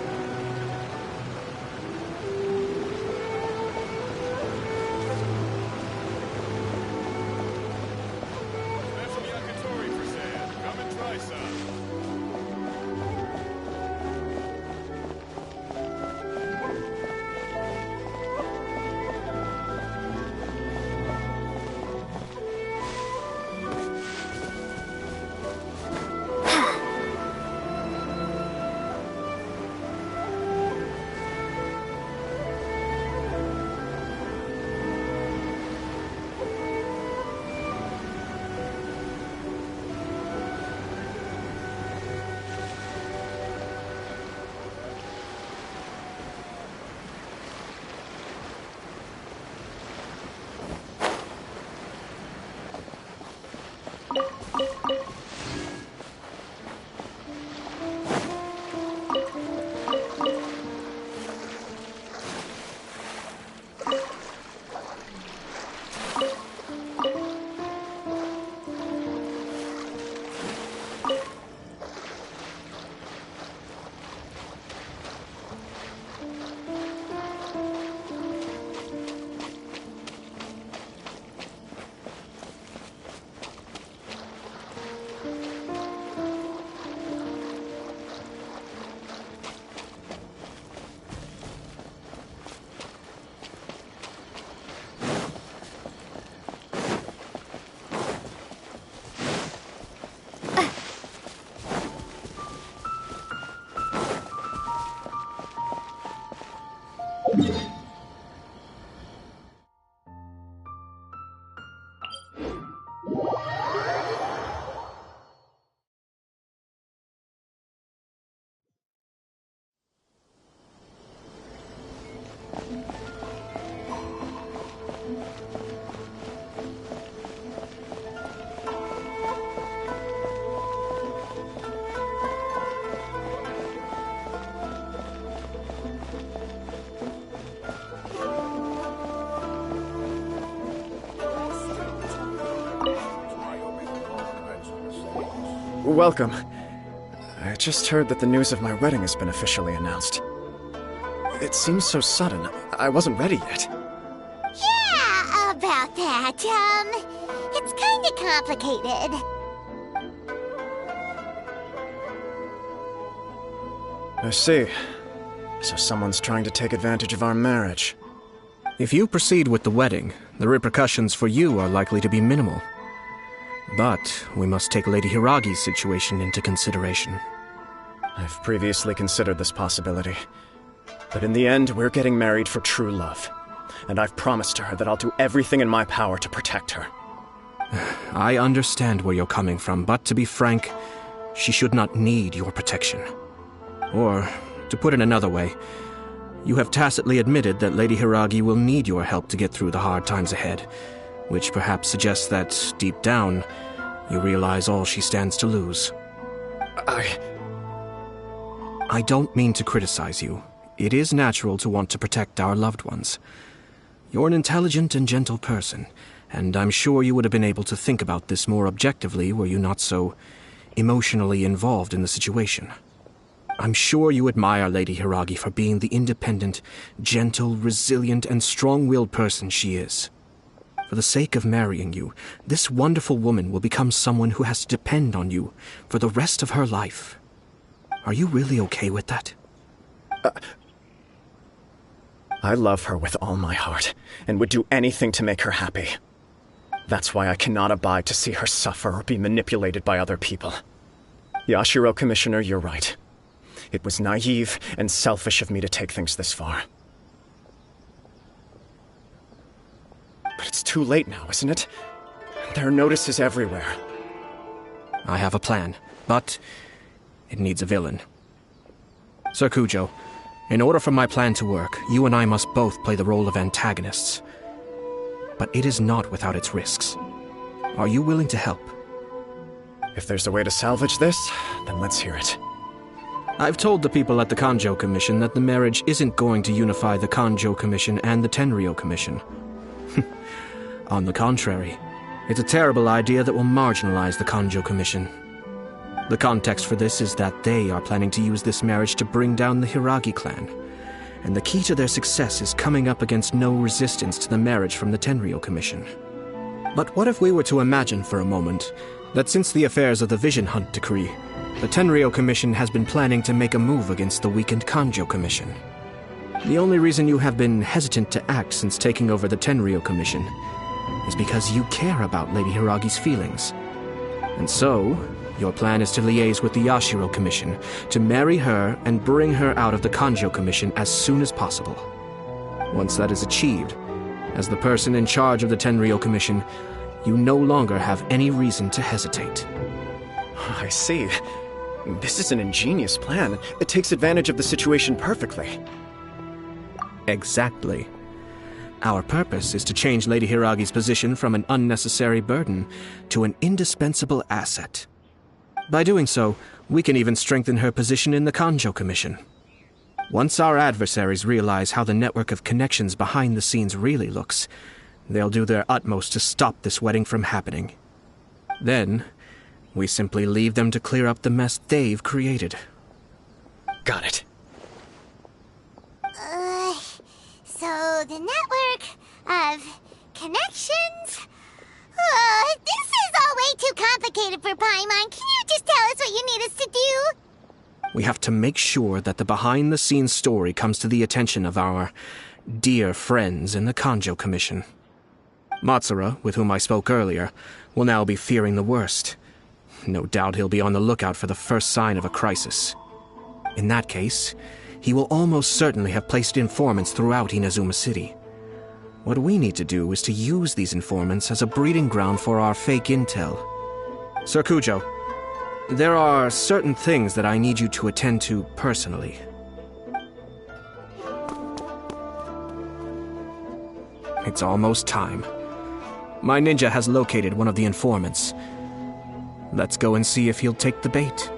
welcome. I just heard that the news of my wedding has been officially announced. It seems so sudden. I wasn't ready yet. Yeah, about that. It's kinda complicated. I see. So someone's trying to take advantage of our marriage. If you proceed with the wedding, the repercussions for you are likely to be minimal. But we must take Lady Hiragi's situation into consideration. I've previously considered this possibility. But in the end, we're getting married for true love. And I've promised her that I'll do everything in my power to protect her. I understand where you're coming from, but to be frank, she should not need your protection. Or, to put it another way, you have tacitly admitted that Lady Hiragi will need your help to get through the hard times ahead, which perhaps suggests that, deep down, you realize all she stands to lose. I don't mean to criticize you. It is natural to want to protect our loved ones. You're an intelligent and gentle person, and I'm sure you would have been able to think about this more objectively were you not so emotionally involved in the situation. I'm sure you admire Lady Hiragi for being the independent, gentle, resilient, and strong-willed person she is. For the sake of marrying you, this wonderful woman will become someone who has to depend on you for the rest of her life. Are you really okay with that? I love her with all my heart, and would do anything to make her happy. That's why I cannot abide to see her suffer or be manipulated by other people. Yashiro, Commissioner, you're right. It was naive and selfish of me to take things this far. But it's too late now, isn't it? There are notices everywhere. I have a plan, but it needs a villain. Sir Kujo, in order for my plan to work, you and I must both play the role of antagonists. But it is not without its risks. Are you willing to help? If there's a way to salvage this, then let's hear it. I've told the people at the Kanjo Commission that the marriage isn't going to unify the Kanjo Commission and the Tenryou Commission. On the contrary, it's a terrible idea that will marginalize the Kanjo Commission. The context for this is that they are planning to use this marriage to bring down the Hiragi clan, and the key to their success is coming up against no resistance to the marriage from the Tenryou Commission. But what if we were to imagine for a moment that since the affairs of the Vision Hunt Decree, the Tenryou Commission has been planning to make a move against the weakened Kanjo Commission? The only reason you have been hesitant to act since taking over the Tenryou Commission is because you care about Lady Hiragi's feelings. And so, your plan is to liaise with the Yashiro Commission to marry her and bring her out of the Kanjo Commission as soon as possible. Once that is achieved, as the person in charge of the Tenryou Commission, you no longer have any reason to hesitate. I see. This is an ingenious plan. It takes advantage of the situation perfectly. Exactly. Our purpose is to change Lady Hiragi's position from an unnecessary burden to an indispensable asset. By doing so, we can even strengthen her position in the Kanjo Commission. Once our adversaries realize how the network of connections behind the scenes really looks, they'll do their utmost to stop this wedding from happening. Then, we simply leave them to clear up the mess they've created. Got it. So the network of connections? This is all way too complicated for Paimon. Can you just tell us what you need us to do? We have to make sure that the behind-the-scenes story comes to the attention of our dear friends in the Kanjo Commission. Matsura, with whom I spoke earlier, will now be fearing the worst. No doubt he'll be on the lookout for the first sign of a crisis. In that case, he will almost certainly have placed informants throughout Inazuma City. What we need to do is to use these informants as a breeding ground for our fake intel. Sir Kujo, there are certain things that I need you to attend to personally. It's almost time. My ninja has located one of the informants. Let's go and see if he'll take the bait.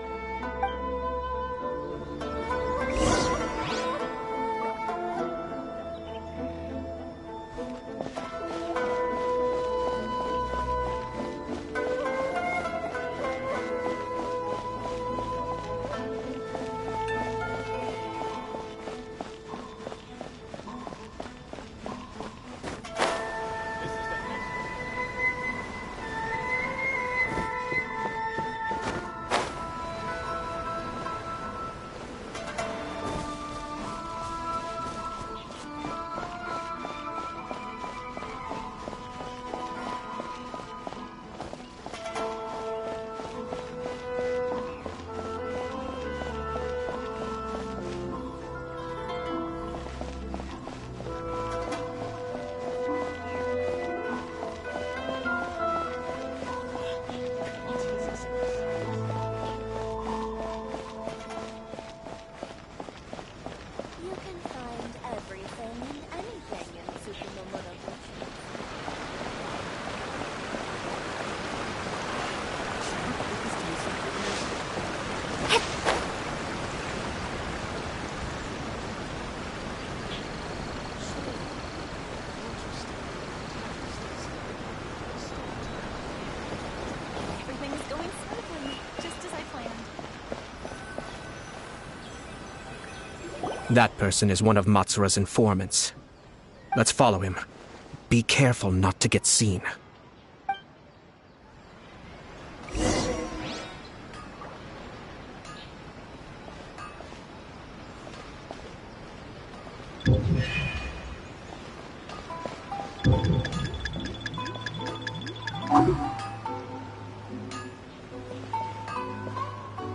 That person is one of Matsura's informants. Let's follow him. Be careful not to get seen.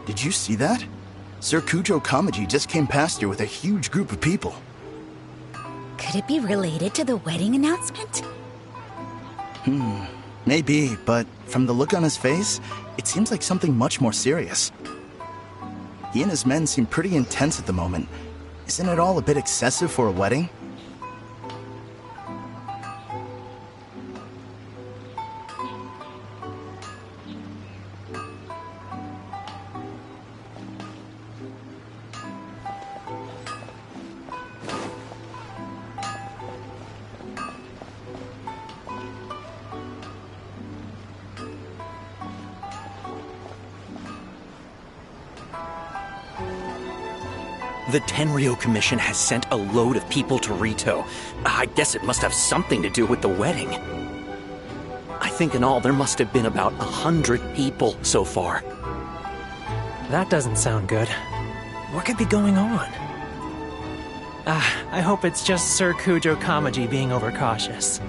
Did you see that? Sir Kujo Kamaji just came past here with a huge group of people. Could it be related to the wedding announcement? Maybe, but from the look on his face, it seems like something much more serious. He and his men seem pretty intense at the moment. Isn't it all a bit excessive for a wedding? The Tenryo Commission has sent a load of people to Rito. I guess it must have something to do with the wedding. I think in all there must have been about 100 people so far. That doesn't sound good. What could be going on? I hope it's just Sir Kujo Kamaji being overcautious.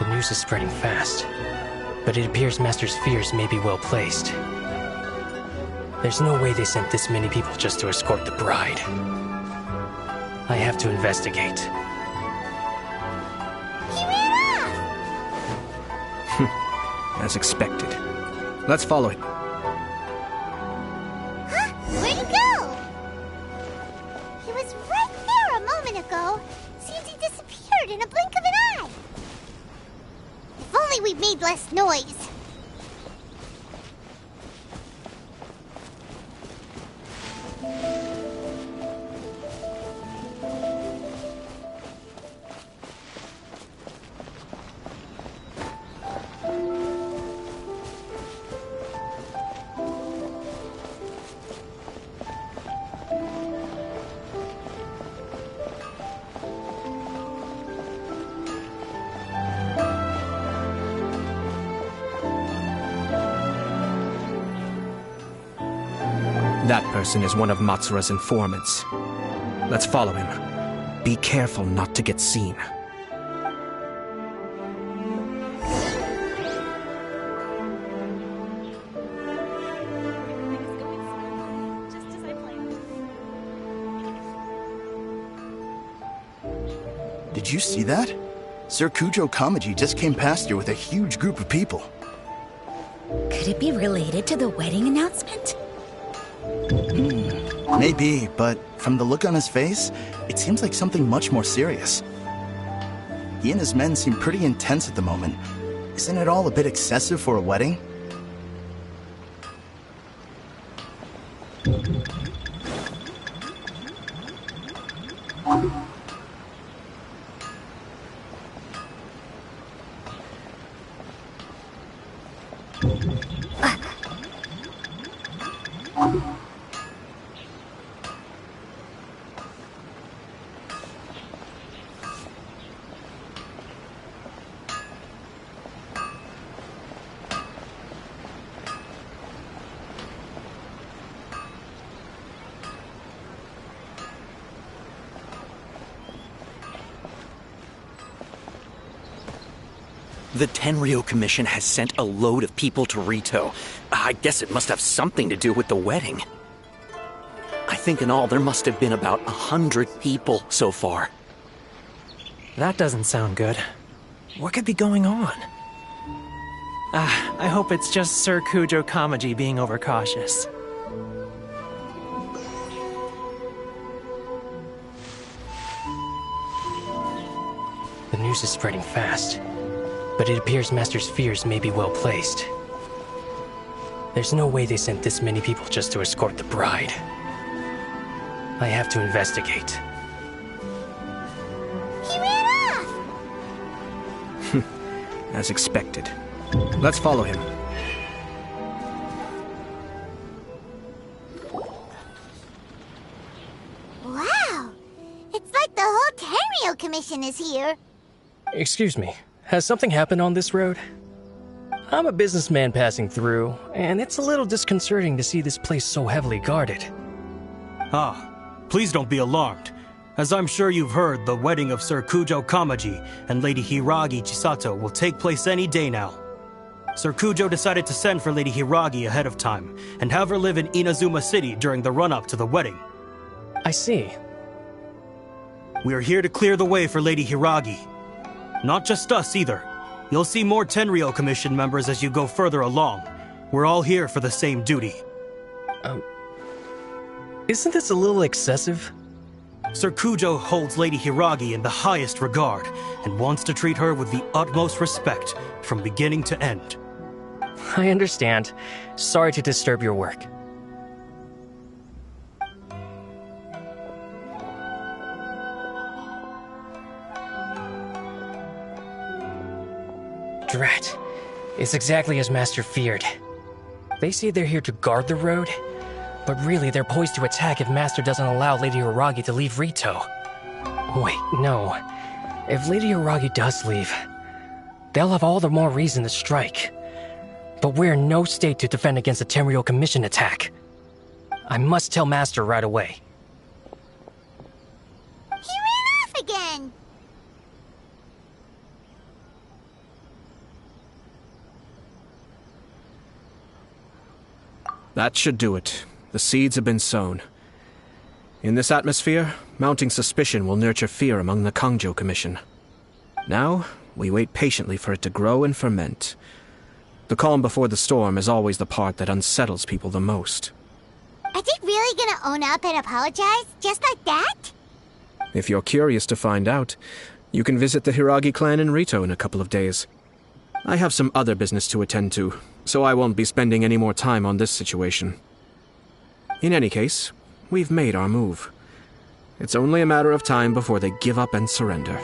The news is spreading fast, but it appears Master's fears may be well placed. There's no way they sent this many people just to escort the bride. I have to investigate. He ran off! As expected. Let's follow it. Huh? Where'd he go? He was right there a moment ago. Seems he disappeared in a blink of an eye. If only we made less noise. That person is one of Matsura's informants. Let's follow him. Be careful not to get seen. Did you see that? Sir Kujo Kamaji just came past here with a huge group of people. Could it be related to the wedding announcement? Maybe, but from the look on his face, it seems like something much more serious. He and his men seem pretty intense at the moment. Isn't it all a bit excessive for a wedding? The Tenryo Commission has sent a load of people to Rito. I guess it must have something to do with the wedding. I think in all there must have been about 100 people so far. That doesn't sound good. What could be going on? I hope it's just Sir Kujo Kamaji being overcautious. The news is spreading fast, but it appears Master's fears may be well placed. There's no way they sent this many people just to escort the bride. I have to investigate. He ran off! As expected. Let's follow him. Commission is here. Excuse me, has something happened on this road? I'm a businessman passing through, and it's a little disconcerting to see this place so heavily guarded. Please don't be alarmed. As I'm sure you've heard, the wedding of Sir Kujo Kamaji and Lady Hiragi Chisato will take place any day now. Sir Kujo decided to send for Lady Hiragi ahead of time and have her live in Inazuma City during the run-up to the wedding. I see. We are here to clear the way for Lady Hiragi. Not just us either. You'll see more Tenryou Commission members as you go further along. We're all here for the same duty. Isn't this a little excessive? Sir Kujo holds Lady Hiragi in the highest regard and wants to treat her with the utmost respect from beginning to end. I understand. Sorry to disturb your work. Drat. It's exactly as Master feared. They say they're here to guard the road, but really they're poised to attack if Master doesn't allow Lady Hiragi to leave Rito. Wait, no. If Lady Hiragi does leave, they'll have all the more reason to strike. But we're in no state to defend against a Tenryou Commission attack. I must tell Master right away. He ran off again! That should do it. The seeds have been sown. In this atmosphere, mounting suspicion will nurture fear among the Kangjo Commission. Now, we wait patiently for it to grow and ferment. The calm before the storm is always the part that unsettles people the most. Are they really gonna own up and apologize, just like that? If you're curious to find out, you can visit the Hiragi clan in Rito in a couple of days. I have some other business to attend to, so I won't be spending any more time on this situation. In any case, we've made our move. It's only a matter of time before they give up and surrender.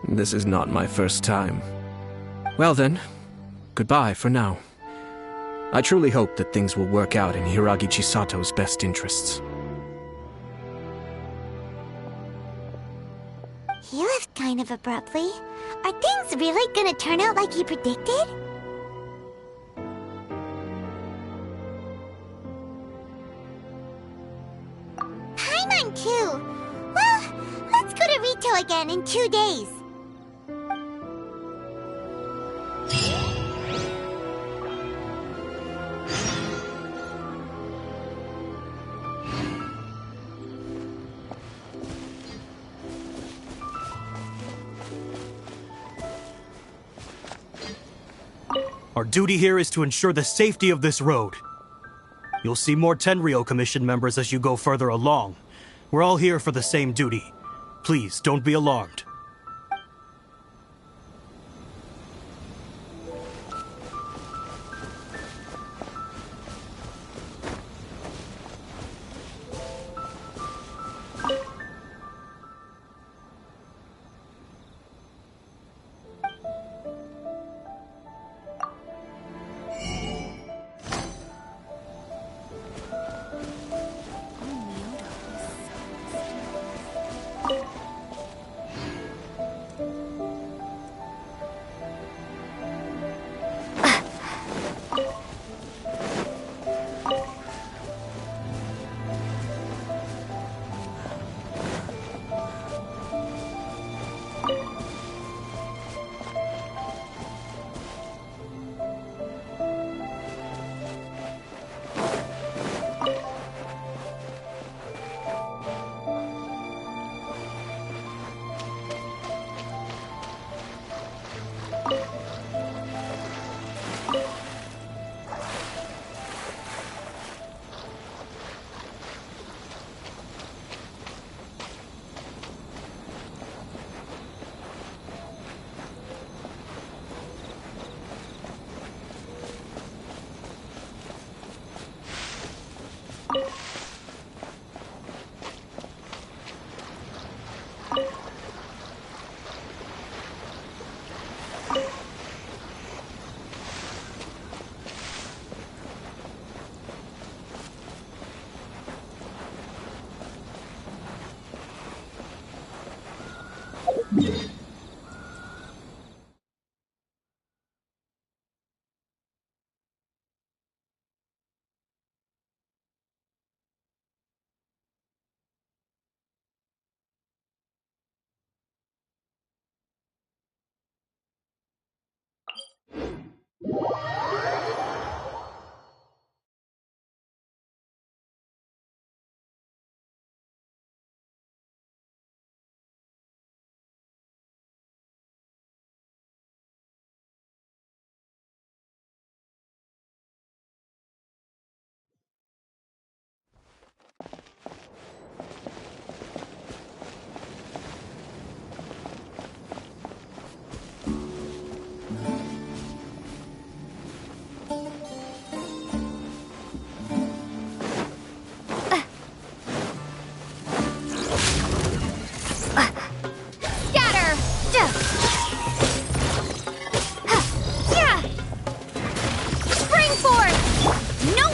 This is not my first time. Well then, goodbye for now. I truly hope that things will work out in Hiragi Chisato's best interests. He left kind of abruptly. Are things really gonna turn out like he predicted? Paimon too! Well, let's go to Rito again in 2 days. Our duty here is to ensure the safety of this road. You'll see more Tenryou Commission members as you go further along. We're all here for the same duty. Please, don't be alarmed.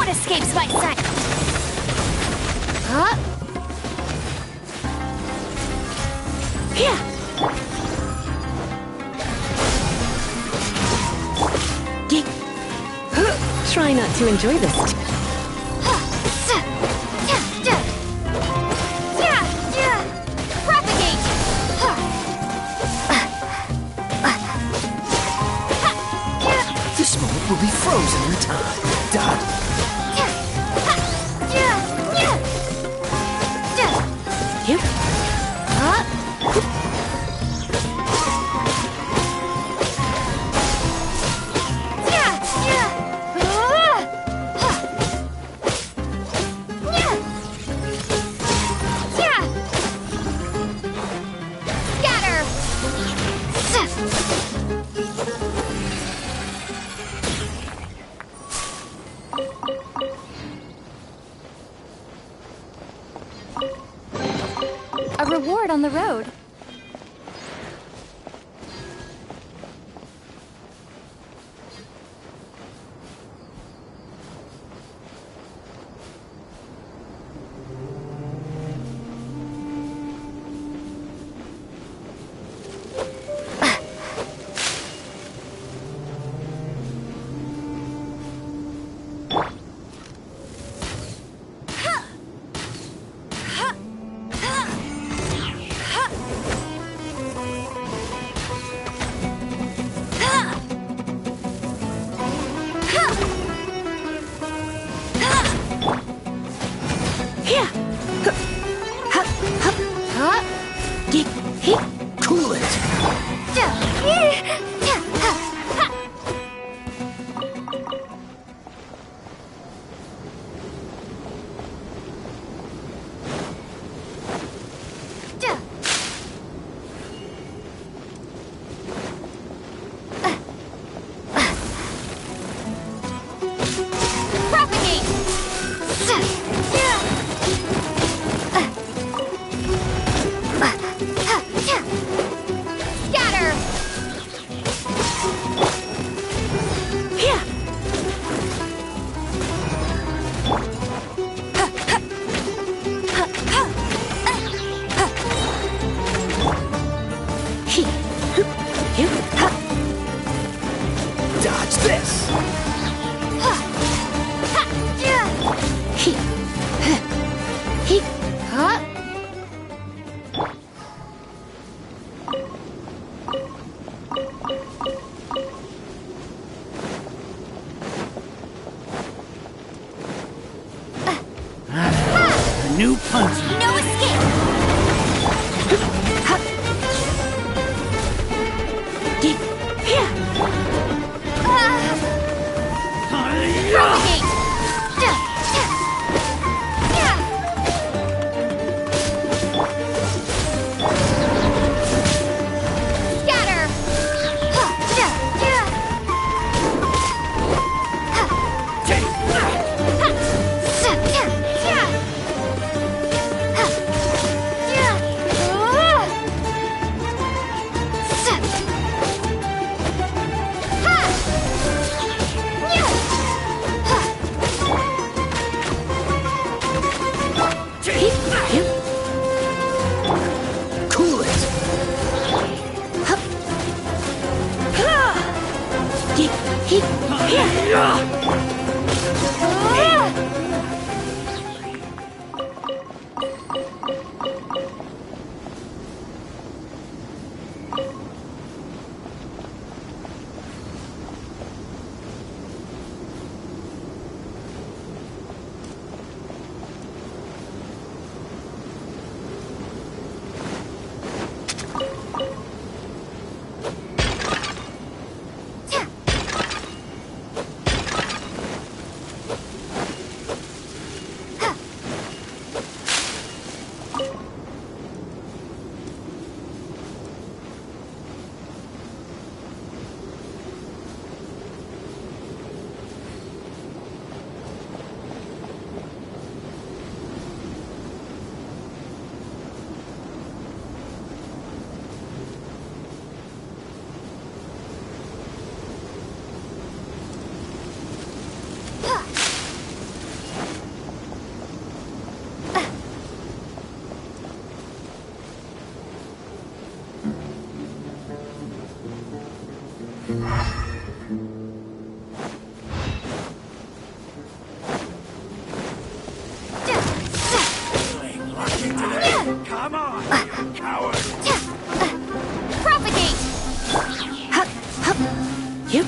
Escapes my sight. Huh? Yeah. Try not to enjoy this. Propagate. This moment will be frozen in time. Done. A reward on the road. Cool it. Come on, you coward! Propagate! You.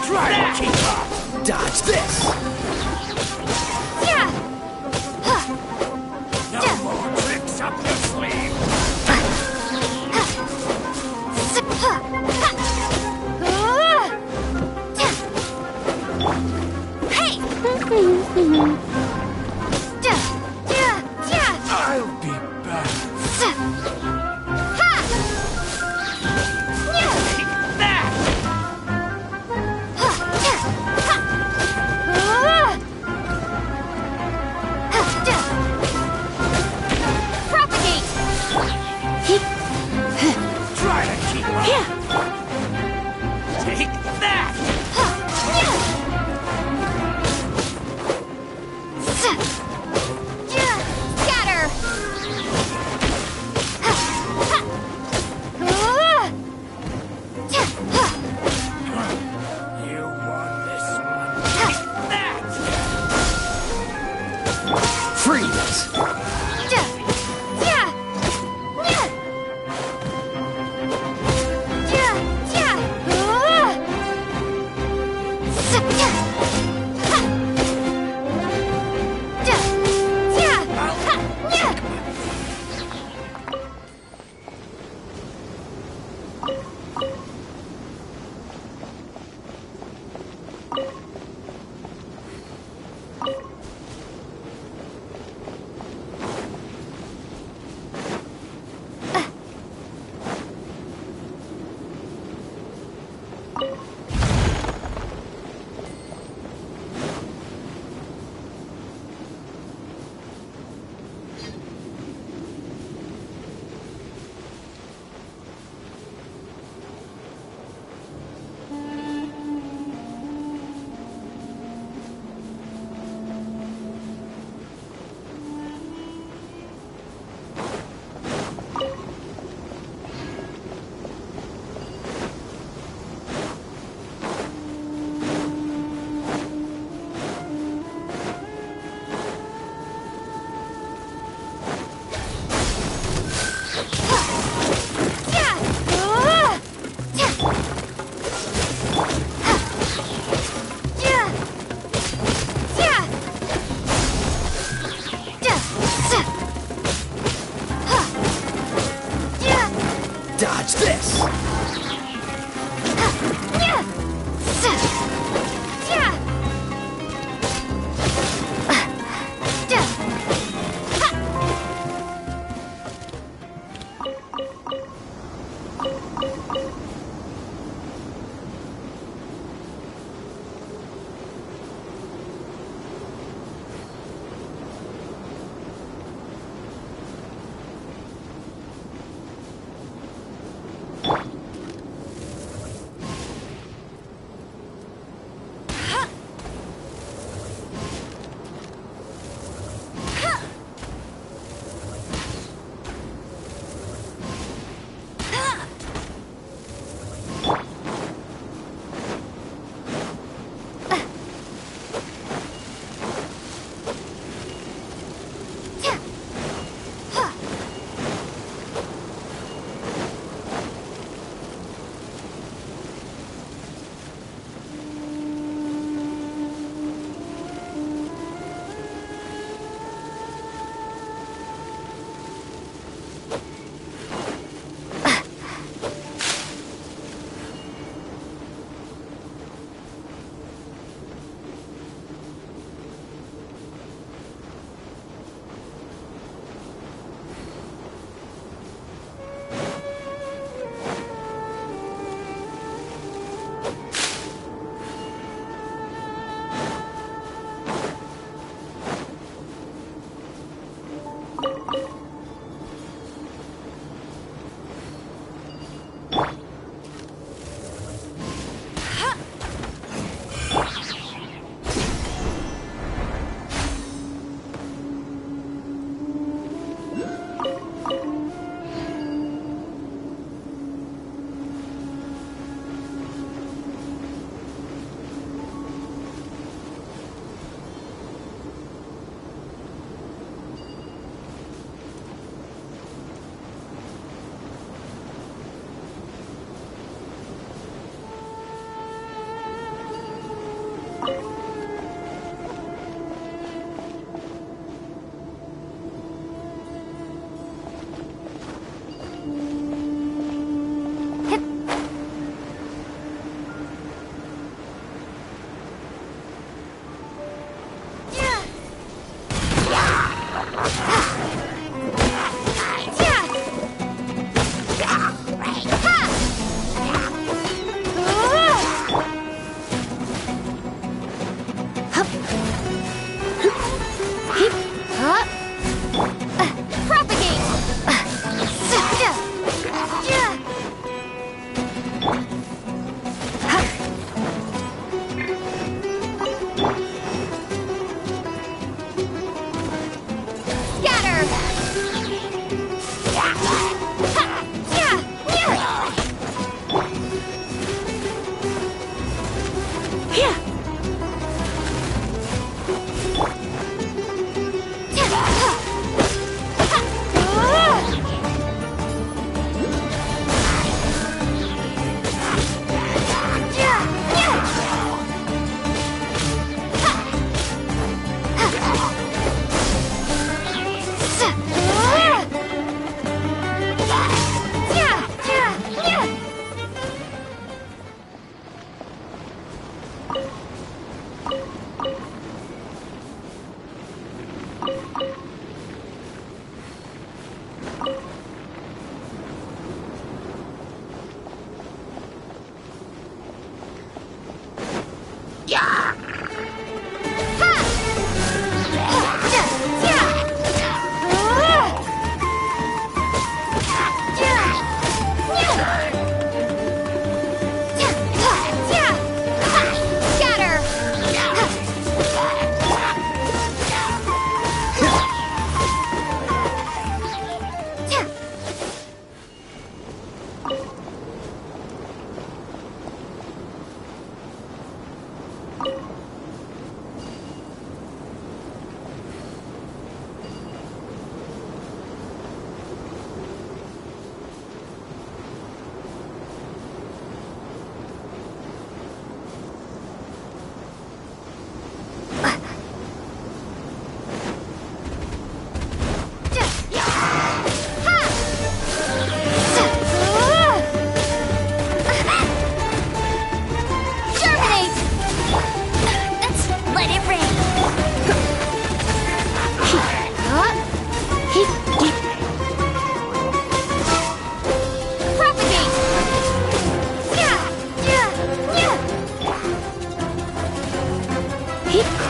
Try to keep up! Dodge this! No more tricks up your sleeve! Hey! I'll be back! Take that! Propagate! Try to keep up! Take that! Scatter! You won this one! Take that! Freeze! Dodge this! Yeah!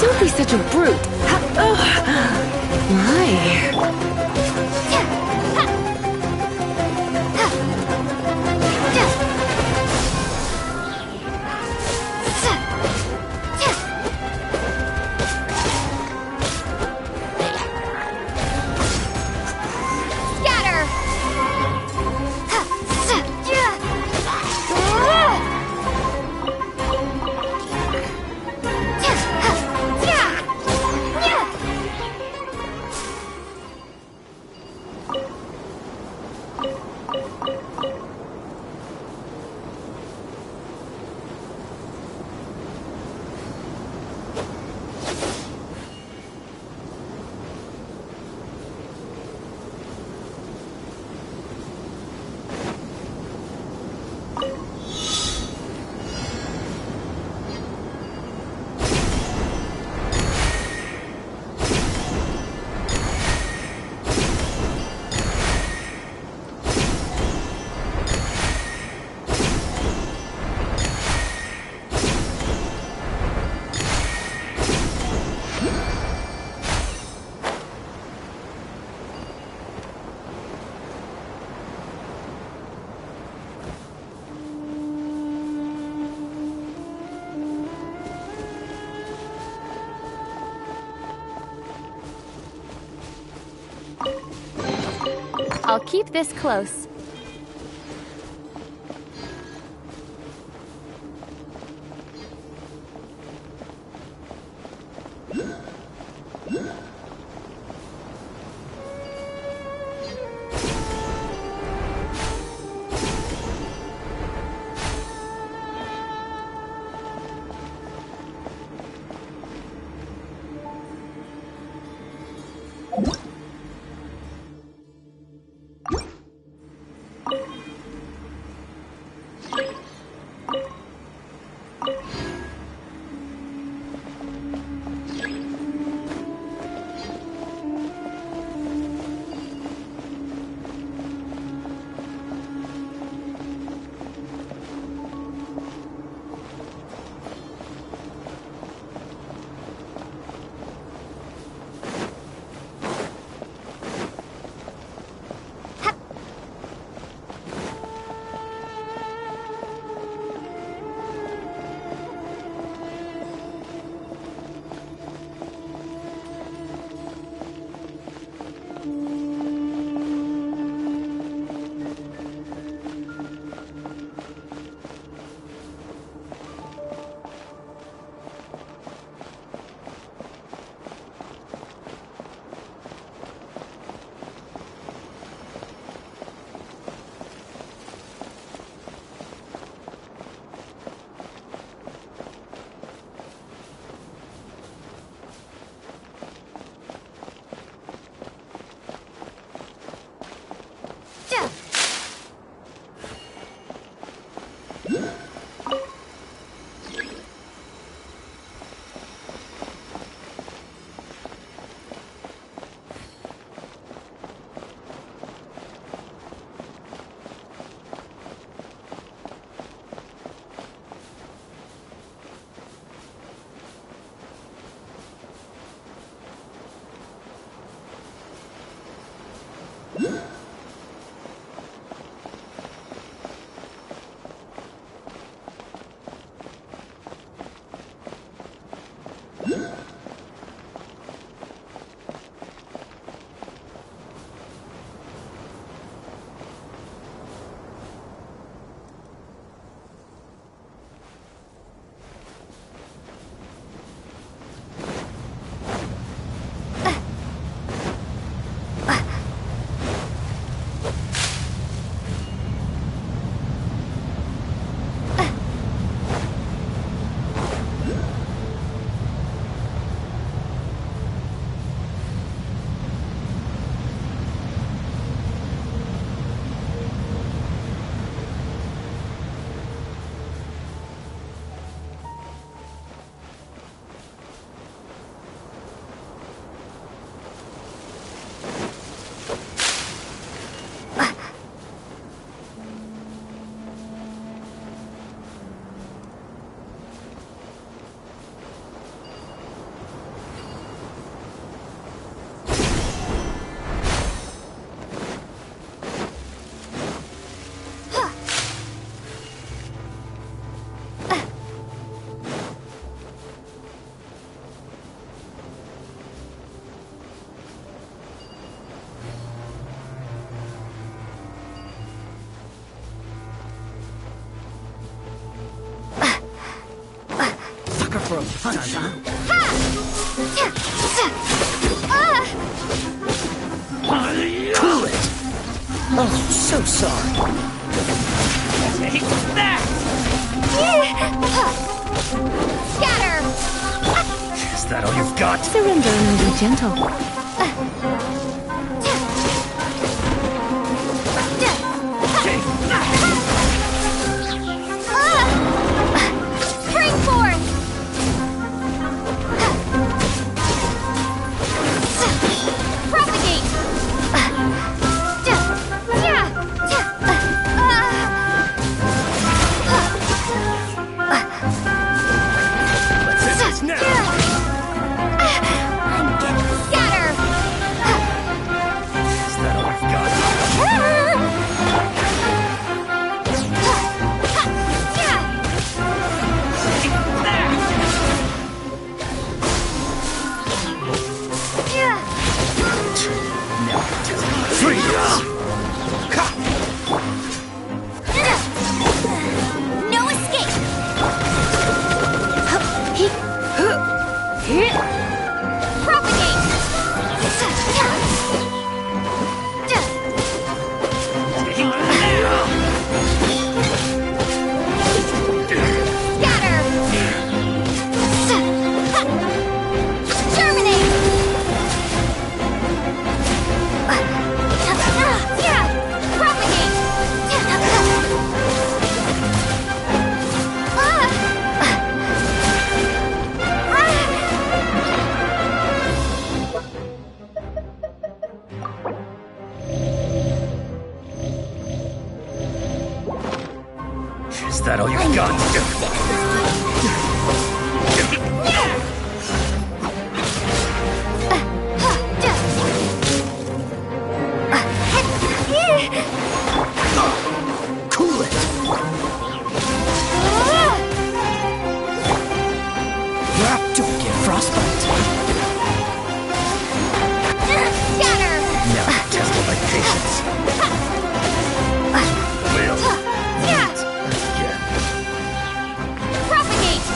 Don't be such a brute. My. I'll keep this close. For a punch, huh? Cool it! Oh, so sorry. Take that! Scatter! Is that all you've got? Surrender and be gentle. Spring forth! Propagate! Let's now! Scatter! Is that all I've got? No escape! Is that all you've got? Cool it! Don't get frostbite. Scatter! Now tested my patience. Will. Again. Propagate!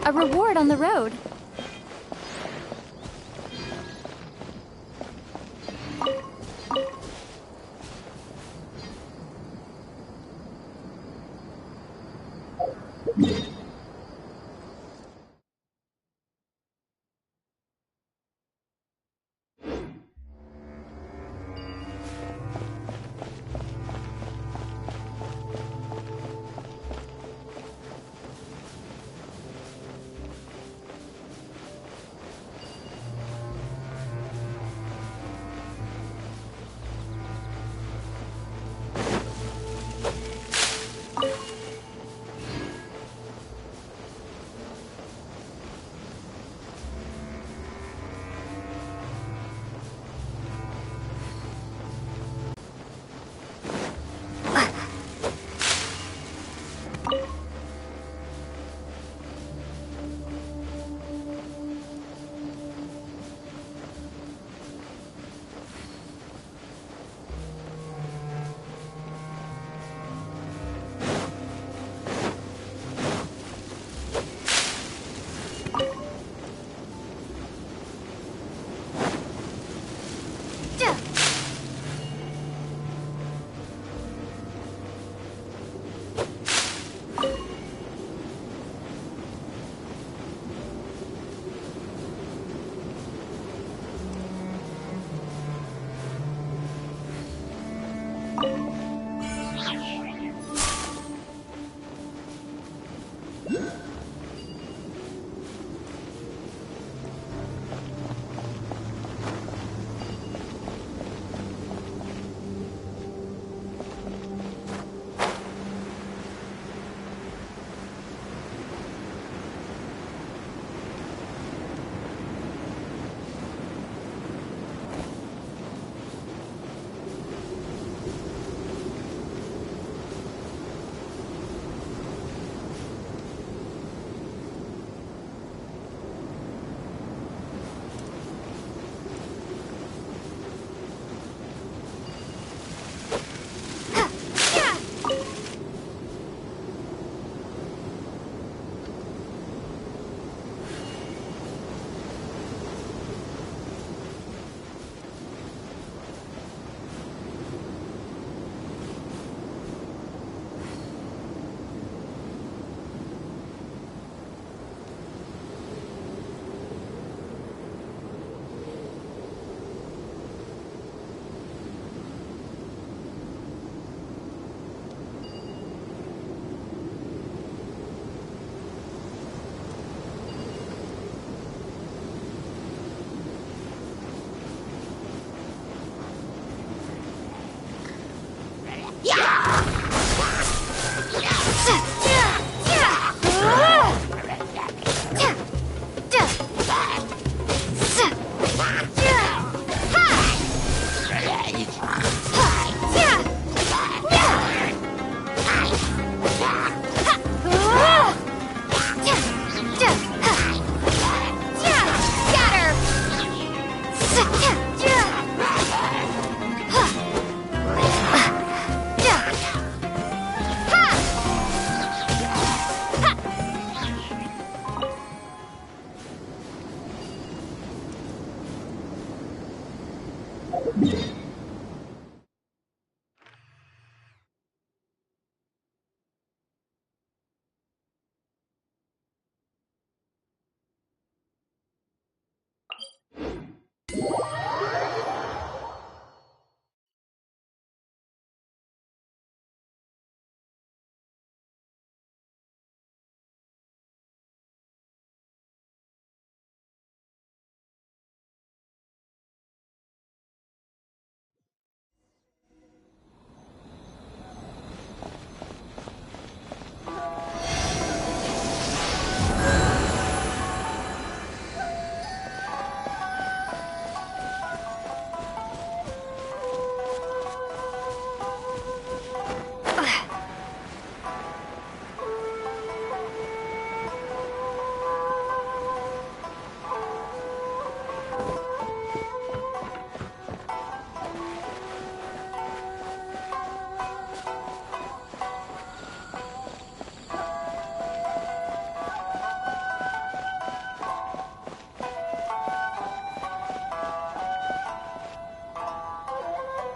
A reward on the road.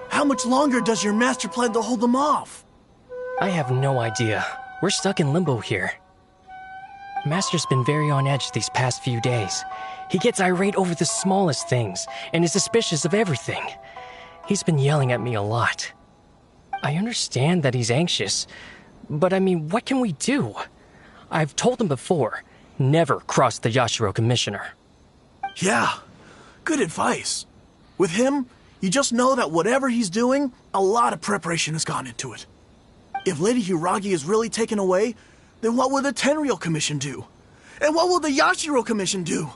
How much longer does your master plan to hold them off? I have no idea. We're stuck in limbo here. Master's been very on edge these past few days. He gets irate over the smallest things and is suspicious of everything. He's been yelling at me a lot. I understand that he's anxious, but I mean, what can we do? I've told him before, never cross the Yashiro Commissioner. Yeah, good advice. With him, you just know that whatever he's doing, a lot of preparation has gone into it. If Lady Hiragi is really taken away, then what will the Tenryou Commission do? And what will the Yashiro Commission do?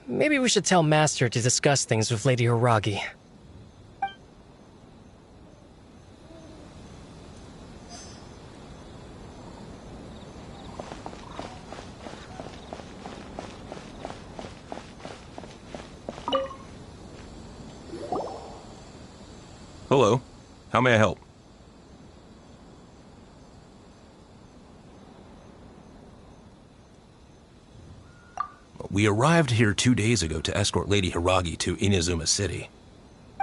Maybe we should tell Master to discuss things with Lady Hiragi. Hello. How may I help? We arrived here 2 days ago to escort Lady Hiragi to Inazuma City.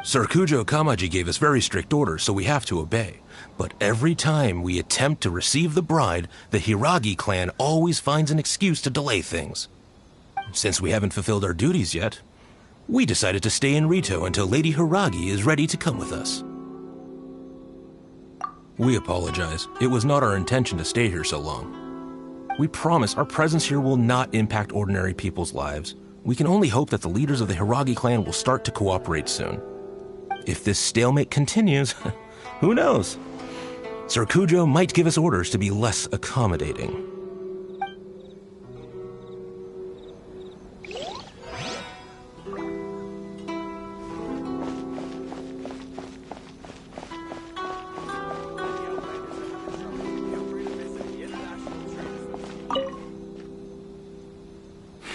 Sir Kujo Kamaji gave us very strict orders, so we have to obey. But every time we attempt to receive the bride, the Hiragi clan always finds an excuse to delay things. Since we haven't fulfilled our duties yet, we decided to stay in Rito until Lady Hiragi is ready to come with us. We apologize. It was not our intention to stay here so long. We promise our presence here will not impact ordinary people's lives. We can only hope that the leaders of the Hiragi clan will start to cooperate soon. If this stalemate continues, who knows? Sir Kujo might give us orders to be less accommodating.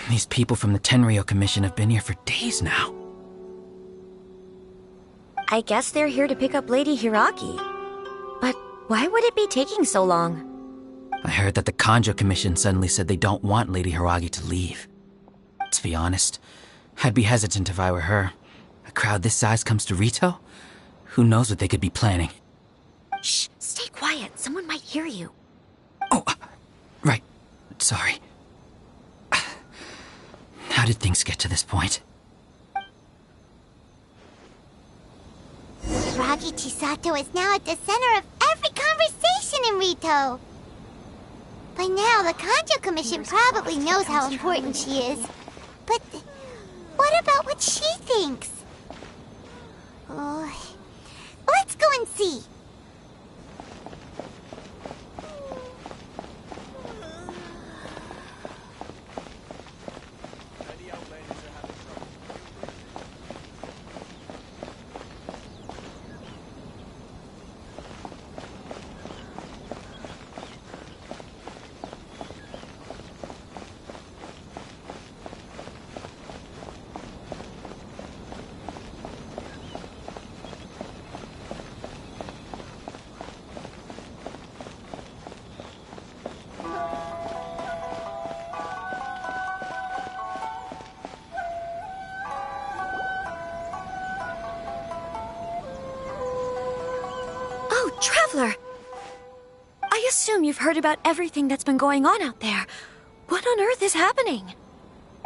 These people from the Tenryou Commission have been here for days now. I guess they're here to pick up Lady Hiragi. But why would it be taking so long? I heard that the Kanjo Commission suddenly said they don't want Lady Hiragi to leave. To be honest, I'd be hesitant if I were her. A crowd this size comes to Rito? Who knows what they could be planning? Shh, stay quiet. Someone might hear you. Oh, right. Sorry. How did things get to this point? Hiragi Chisato is now at the center of every conversation in Rito. By now, the Kanjo Commission probably knows how important she is. But what about what she thinks? Oh, let's go and see. traveler. I assume you've heard about everything that's been going on out there. What on earth is happening?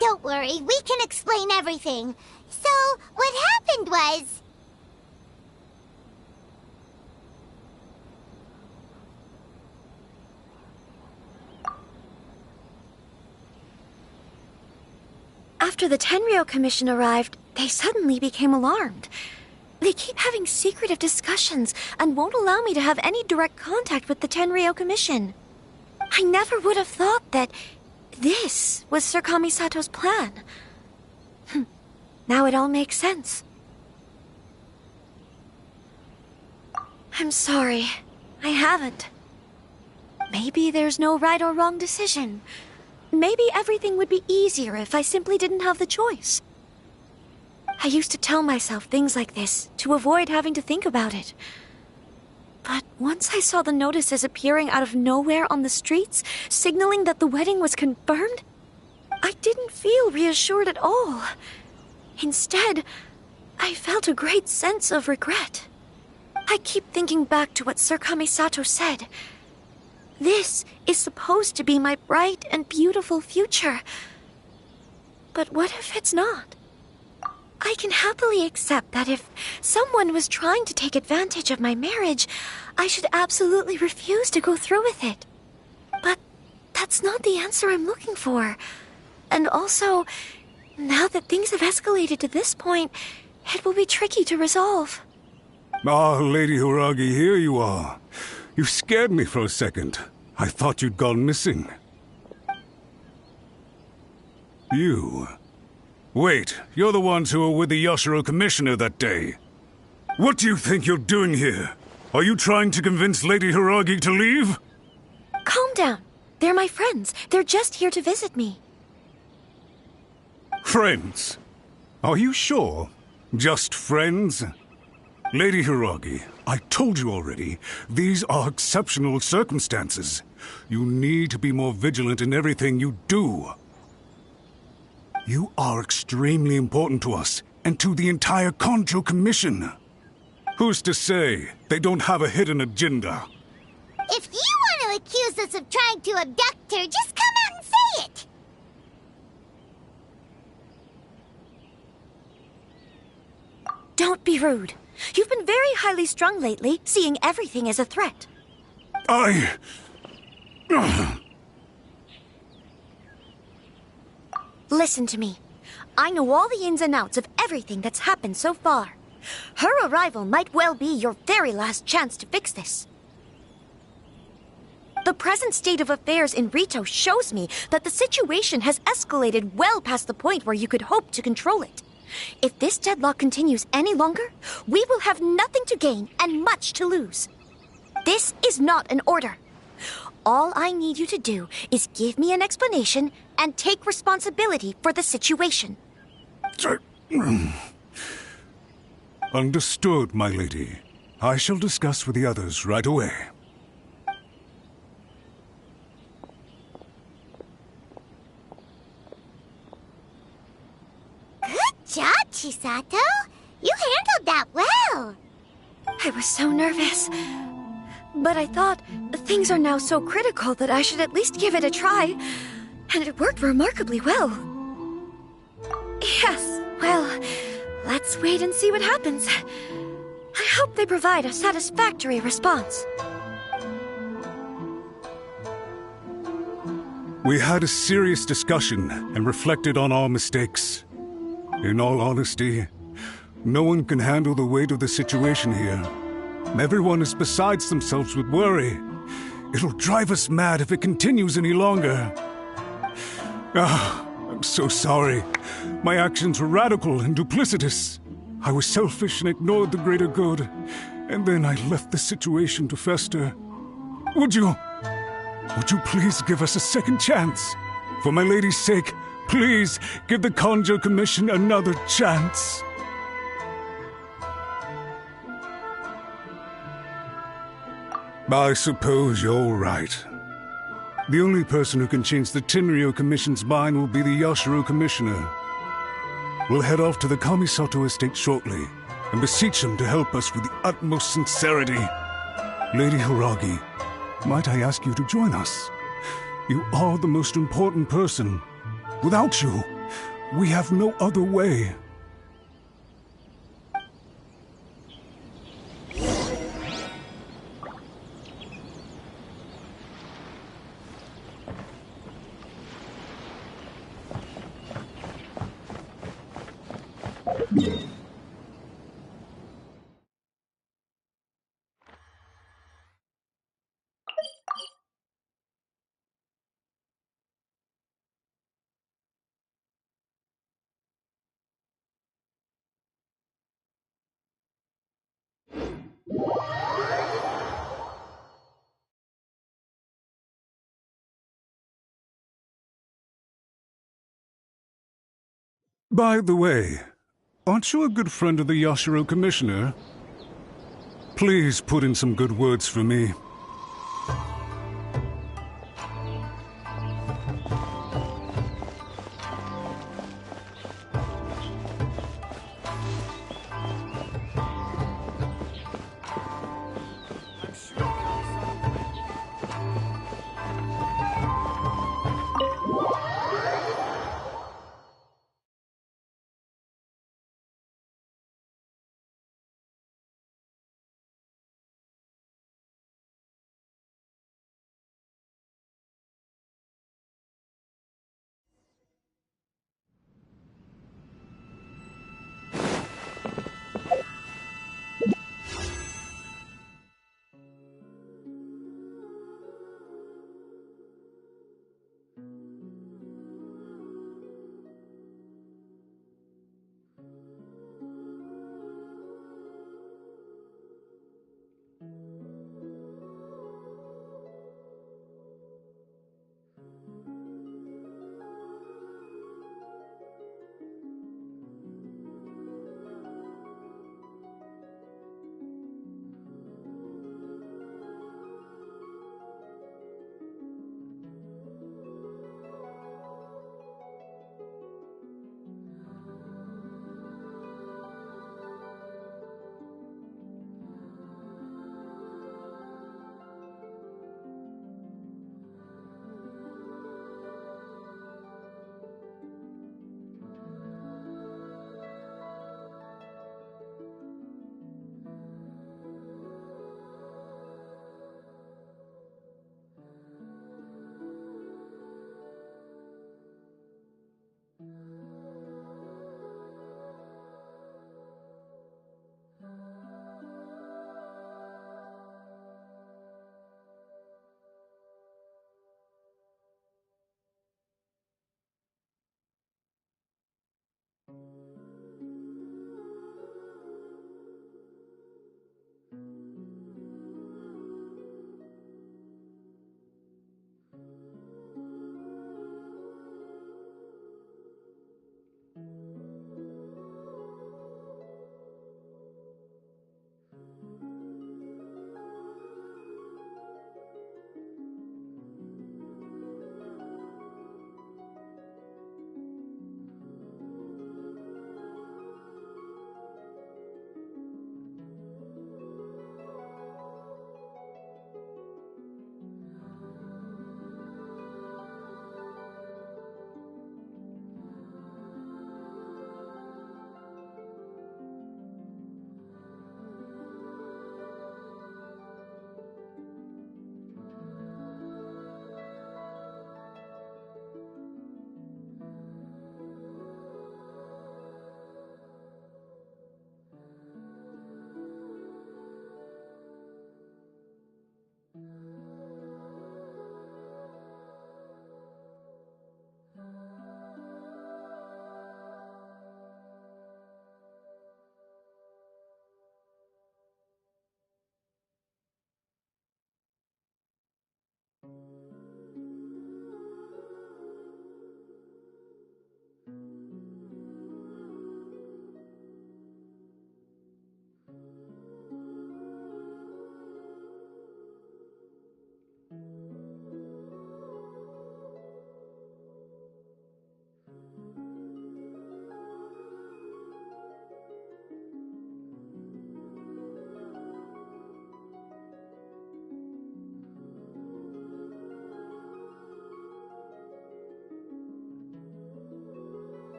Don't worry, we can explain everything. So, what happened was... After the Tenryou Commission arrived, they suddenly became alarmed. They keep having secretive discussions and won't allow me to have any direct contact with the Tenryou Commission. I never would have thought that this was Sir Kamisato's plan. Now it all makes sense. I'm sorry. I haven't. Maybe there's no right or wrong decision. Maybe everything would be easier if I simply didn't have the choice. I used to tell myself things like this to avoid having to think about it. But once I saw the notices appearing out of nowhere on the streets, signaling that the wedding was confirmed, I didn't feel reassured at all. Instead, I felt a great sense of regret. I keep thinking back to what Sir Kamisato said. This is supposed to be my bright and beautiful future. But what if it's not? I can happily accept that if someone was trying to take advantage of my marriage, I should absolutely refuse to go through with it. But that's not the answer I'm looking for. And also, now that things have escalated to this point, it will be tricky to resolve. Ah, Lady Hiragi, here you are. You scared me for a second. I thought you'd gone missing. You... Wait, you're the ones who were with the Yashiro Commissioner that day. What do you think you're doing here? Are you trying to convince Lady Hiragi to leave? Calm down. They're my friends. They're just here to visit me. Friends? Are you sure? Just friends? Lady Hiragi, I told you already, these are exceptional circumstances. You need to be more vigilant in everything you do. You are extremely important to us, and to the entire Kanjo Commission. Who's to say they don't have a hidden agenda? If you want to accuse us of trying to abduct her, just come out and say it! Don't be rude. You've been very highly strung lately, seeing everything as a threat. Listen to me. I know all the ins and outs of everything that's happened so far. Her arrival might well be your very last chance to fix this. The present state of affairs in Rito shows me that the situation has escalated well past the point where you could hope to control it. If this deadlock continues any longer, we will have nothing to gain and much to lose. This is not an order. All I need you to do is give me an explanation and take responsibility for the situation. Understood, my lady. I shall discuss with the others right away. Good job, Chisato. You handled that well. I was so nervous. But I thought, things are now so critical that I should at least give it a try. And it worked remarkably well. Yes, well, let's wait and see what happens. I hope they provide a satisfactory response. We had a serious discussion and reflected on our mistakes. In all honesty, no one can handle the weight of the situation here. Everyone is besides themselves with worry. It'll drive us mad if it continues any longer. I'm so sorry. My actions were radical and duplicitous. I was selfish and ignored the greater good. And then I left the situation to fester. Would you please give us a second chance? For my lady's sake, please give the Kanjo Commission another chance. I suppose you're right. The only person who can change the Tenryou Commission's mind will be the Yashiro Commissioner. We'll head off to the Kamisato estate shortly and beseech him to help us with the utmost sincerity. Lady Hiragi, might I ask you to join us? You are the most important person. Without you, we have no other way. By the way, aren't you a good friend of the Yashiro Commissioner? Please put in some good words for me.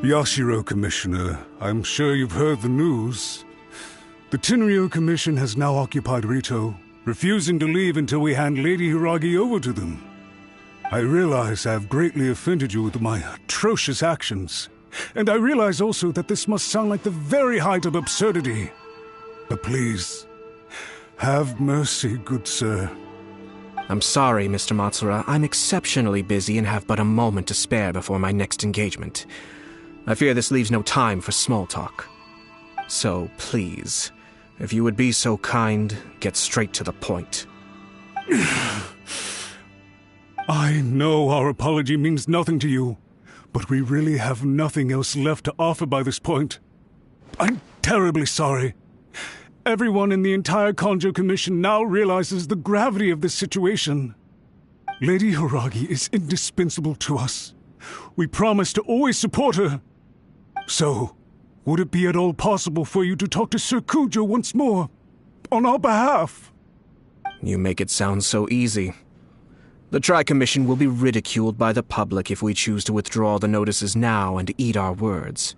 Yashiro, Commissioner, I'm sure you've heard the news. The Tenryo Commission has now occupied Rito, refusing to leave until we hand Lady Hiragi over to them. I realize I have greatly offended you with my atrocious actions, and I realize also that this must sound like the very height of absurdity. But please, have mercy, good sir. I'm sorry, Mr. Matsura. I'm exceptionally busy and have but a moment to spare before my next engagement. I fear this leaves no time for small talk. So, please, if you would be so kind, get straight to the point. I know our apology means nothing to you, but we really have nothing else left to offer by this point. I'm terribly sorry. Everyone in the entire Kanjo Commission now realizes the gravity of this situation. Lady Hiragi is indispensable to us. We promise to always support her. So, would it be at all possible for you to talk to Sir Kujo once more, on our behalf? You make it sound so easy. The Tri-Commission will be ridiculed by the public if we choose to withdraw the notices now and eat our words.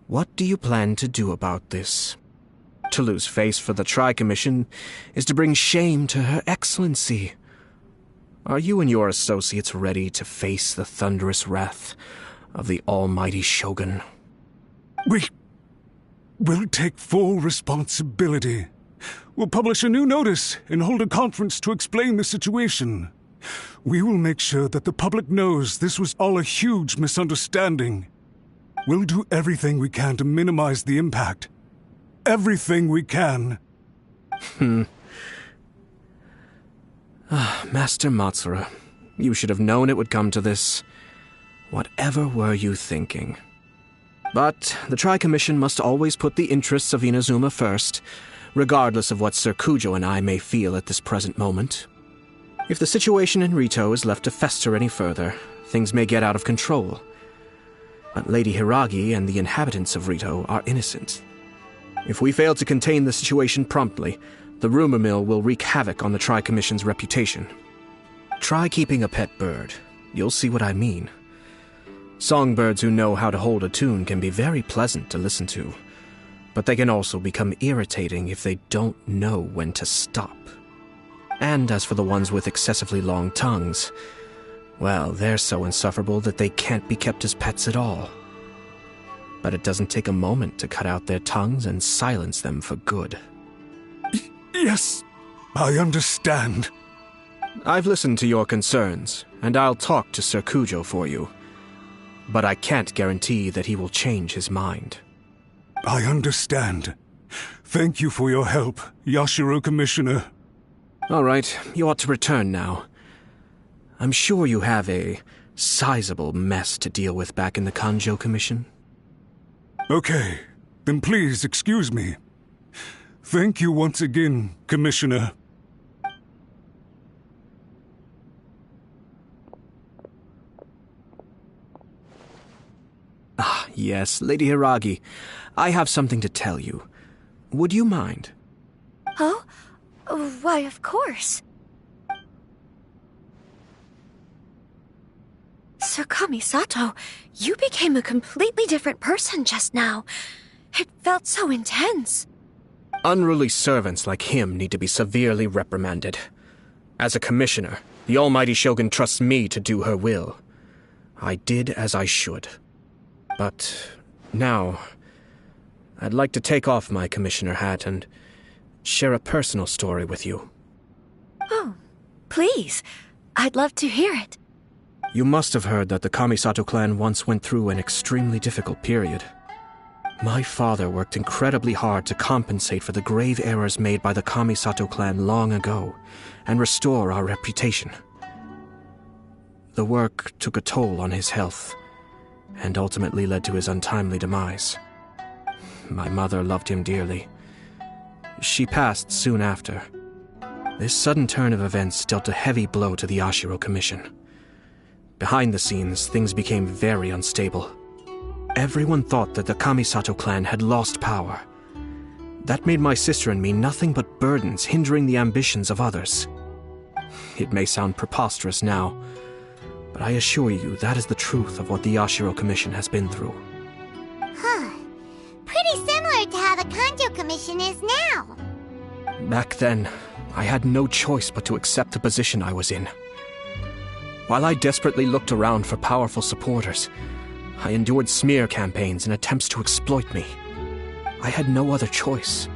What do you plan to do about this? To lose face for the Tri-Commission is to bring shame to Her Excellency. Are you and your associates ready to face the thunderous wrath of the almighty Shogun? We will take full responsibility. We'll publish a new notice and hold a conference to explain the situation. We will make sure that the public knows this was all a huge misunderstanding. We'll do everything we can to minimize the impact. Everything we can. Master Matsura, you should have known it would come to this. Whatever were you thinking? But the Tri-Commission must always put the interests of Inazuma first, regardless of what Sir Kujo and I may feel at this present moment. If the situation in Rito is left to fester any further, things may get out of control. But Lady Hiragi and the inhabitants of Rito are innocent. If we fail to contain the situation promptly, the rumor mill will wreak havoc on the Tri-Commission's reputation. Try keeping a pet bird. You'll see what I mean. Songbirds who know how to hold a tune can be very pleasant to listen to, but they can also become irritating if they don't know when to stop. And as for the ones with excessively long tongues, well, they're so insufferable that they can't be kept as pets at all. But it doesn't take a moment to cut out their tongues and silence them for good. Yes, I understand. I've listened to your concerns, and I'll talk to Sir Kujo for you. But I can't guarantee that he will change his mind. I understand. Thank you for your help, Yashiro Commissioner. All right, you ought to return now. I'm sure you have a sizable mess to deal with back in the Kanjo Commission. Okay, then please excuse me. Thank you once again, Commissioner. Ah, yes, Lady Hiragi. I have something to tell you. Would you mind? Oh? Why, of course. Sir Kamisato, you became a completely different person just now. It felt so intense. Unruly servants like him need to be severely reprimanded. As a commissioner, the almighty Shogun trusts me to do her will. I did as I should. But now, I'd like to take off my commissioner hat and share a personal story with you. Oh, please. I'd love to hear it. You must have heard that the Kamisato clan once went through an extremely difficult period. My father worked incredibly hard to compensate for the grave errors made by the Kamisato clan long ago and restore our reputation. The work took a toll on his health and ultimately led to his untimely demise. My mother loved him dearly. She passed soon after. This sudden turn of events dealt a heavy blow to the Yashiro Commission. Behind the scenes, things became very unstable. Everyone thought that the Kamisato clan had lost power. That made my sister and me nothing but burdens hindering the ambitions of others. It may sound preposterous now, but I assure you that is the truth of what the Yashiro Commission has been through. Huh. Pretty similar to how the Kanjo Commission is now. Back then, I had no choice but to accept the position I was in. While I desperately looked around for powerful supporters, I endured smear campaigns and attempts to exploit me. I had no other choice.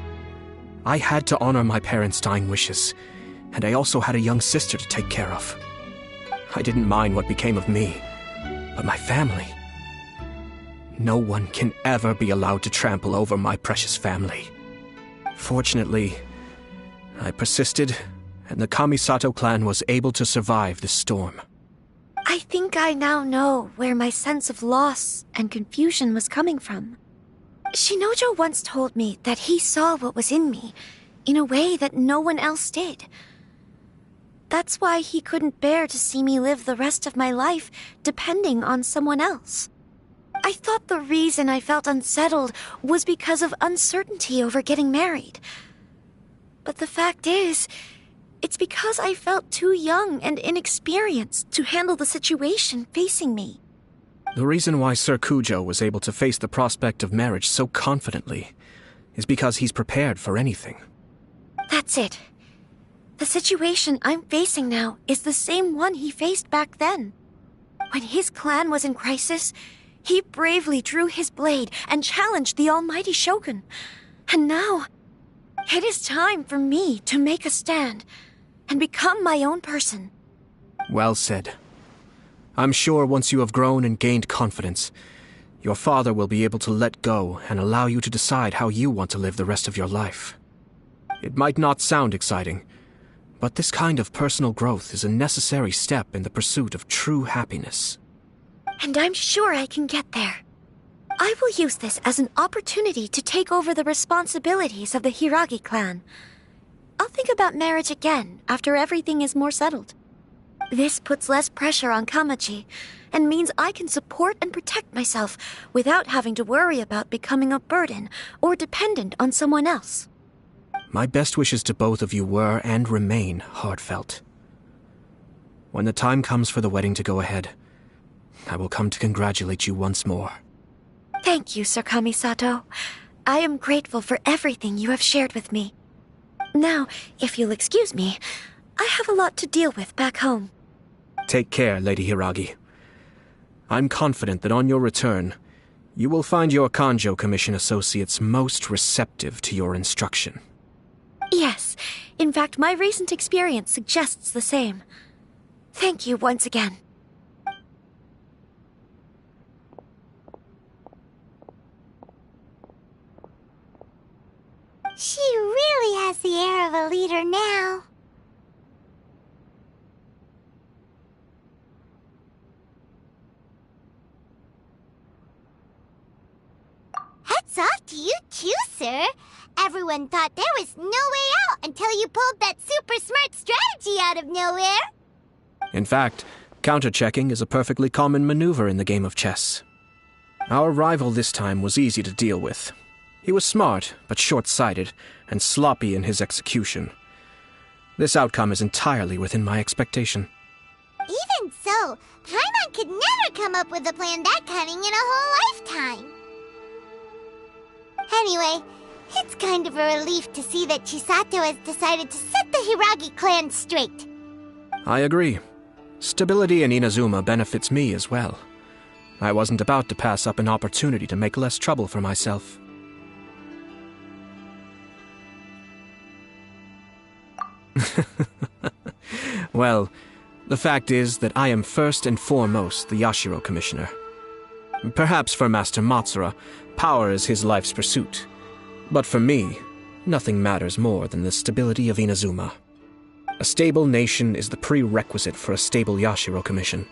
I had to honor my parents' dying wishes, and I also had a young sister to take care of. I didn't mind what became of me, but my family. No one can ever be allowed to trample over my precious family. Fortunately, I persisted, and the Kamisato clan was able to survive this storm. I think I now know where my sense of loss and confusion was coming from. Shinojo once told me that he saw what was in me in a way that no one else did. That's why he couldn't bear to see me live the rest of my life depending on someone else. I thought the reason I felt unsettled was because of uncertainty over getting married. But the fact is, it's because I felt too young and inexperienced to handle the situation facing me. The reason why Sir Kujo was able to face the prospect of marriage so confidently is because he's prepared for anything. That's it. The situation I'm facing now is the same one he faced back then. When his clan was in crisis, he bravely drew his blade and challenged the almighty Shogun. And now, it is time for me to make a stand and become my own person. Well said. I'm sure once you have grown and gained confidence, your father will be able to let go and allow you to decide how you want to live the rest of your life. It might not sound exciting, but this kind of personal growth is a necessary step in the pursuit of true happiness. And I'm sure I can get there. I will use this as an opportunity to take over the responsibilities of the Hiragi clan. I'll think about marriage again after everything is more settled. This puts less pressure on Kamaji, and means I can support and protect myself without having to worry about becoming a burden or dependent on someone else. My best wishes to both of you were and remain heartfelt. When the time comes for the wedding to go ahead, I will come to congratulate you once more. Thank you, Sir Kamisato. I am grateful for everything you have shared with me. Now, if you'll excuse me, I have a lot to deal with back home. Take care, Lady Hiragi. I'm confident that on your return, you will find your Kanjo Commission associates most receptive to your instruction. Yes, in fact, my recent experience suggests the same. Thank you once again. She really has the air of a leader now. Hats off to you too, sir. Everyone thought there was no way out until you pulled that super smart strategy out of nowhere. In fact, counter-checking is a perfectly common maneuver in the game of chess. Our rival this time was easy to deal with. He was smart, but short-sighted, and sloppy in his execution. This outcome is entirely within my expectation. Even so, Paimon could never come up with a plan that cunning in a whole lifetime. Anyway, it's kind of a relief to see that Chisato has decided to set the Hiragi clan straight. I agree. Stability in Inazuma benefits me as well. I wasn't about to pass up an opportunity to make less trouble for myself. Well, the fact is that I am first and foremost the Yashiro Commissioner. Perhaps for Master Matsura, power is his life's pursuit. But for me, nothing matters more than the stability of Inazuma. A stable nation is the prerequisite for a stable Yashiro Commission.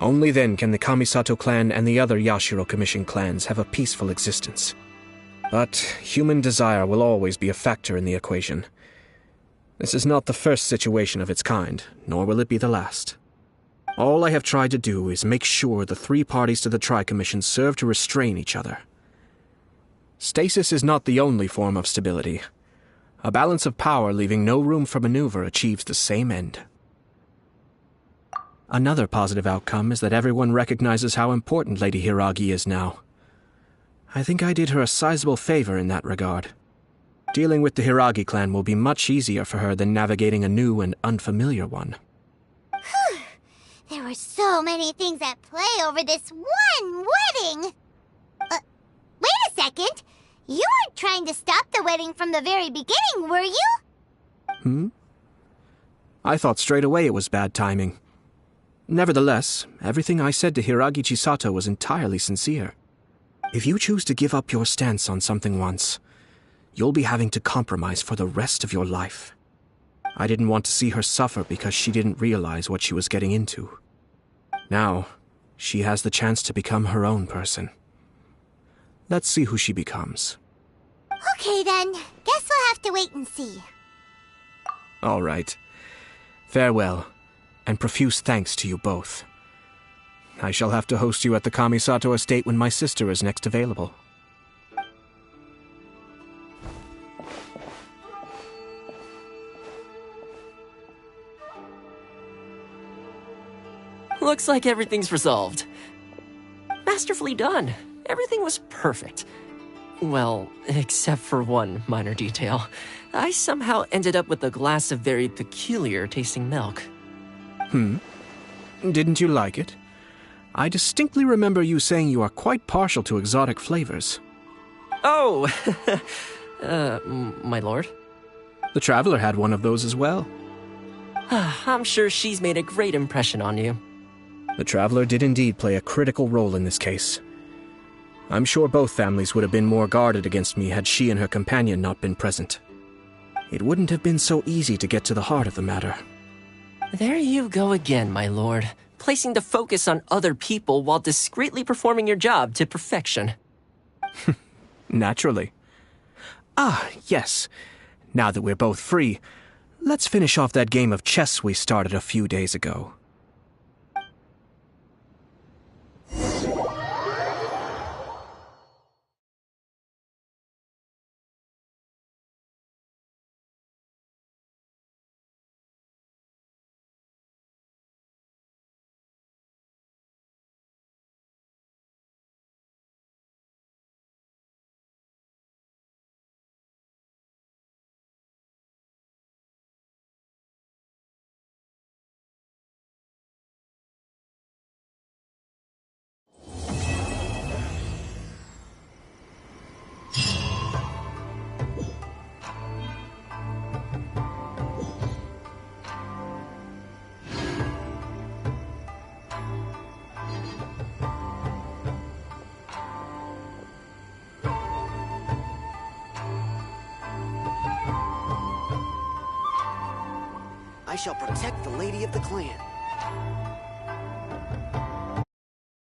Only then can the Kamisato clan and the other Yashiro Commission clans have a peaceful existence. But human desire will always be a factor in the equation. This is not the first situation of its kind, nor will it be the last. All I have tried to do is make sure the three parties to the Tri-Commission serve to restrain each other. Stasis is not the only form of stability. A balance of power leaving no room for maneuver achieves the same end. Another positive outcome is that everyone recognizes how important Lady Hiragi is now. I think I did her a sizable favor in that regard. Dealing with the Hiragi clan will be much easier for her than navigating a new and unfamiliar one. There were so many things at play over this one wedding! Wait a second! You weren't trying to stop the wedding from the very beginning, were you? I thought straight away it was bad timing. Nevertheless, everything I said to Hiragi Chisato was entirely sincere. If you choose to give up your stance on something once, you'll be having to compromise for the rest of your life. I didn't want to see her suffer because she didn't realize what she was getting into. Now, she has the chance to become her own person. Let's see who she becomes. Okay then, guess we'll have to wait and see. All right. Farewell, and profuse thanks to you both. I shall have to host you at the Kamisato estate when my sister is next available. Looks like everything's resolved. Masterfully done. Everything was perfect. Well, except for one minor detail. I somehow ended up with a glass of very peculiar tasting milk. Didn't you like it? I distinctly remember you saying you are quite partial to exotic flavors. Oh! My lord? The Traveler had one of those as well. I'm sure she's made a great impression on you. The Traveler did indeed play a critical role in this case. I'm sure both families would have been more guarded against me had she and her companion not been present. It wouldn't have been so easy to get to the heart of the matter. There you go again, my lord. Placing the focus on other people while discreetly performing your job to perfection. Naturally. Yes. Now that we're both free, let's finish off that game of chess we started a few days ago. I shall protect the lady of the clan.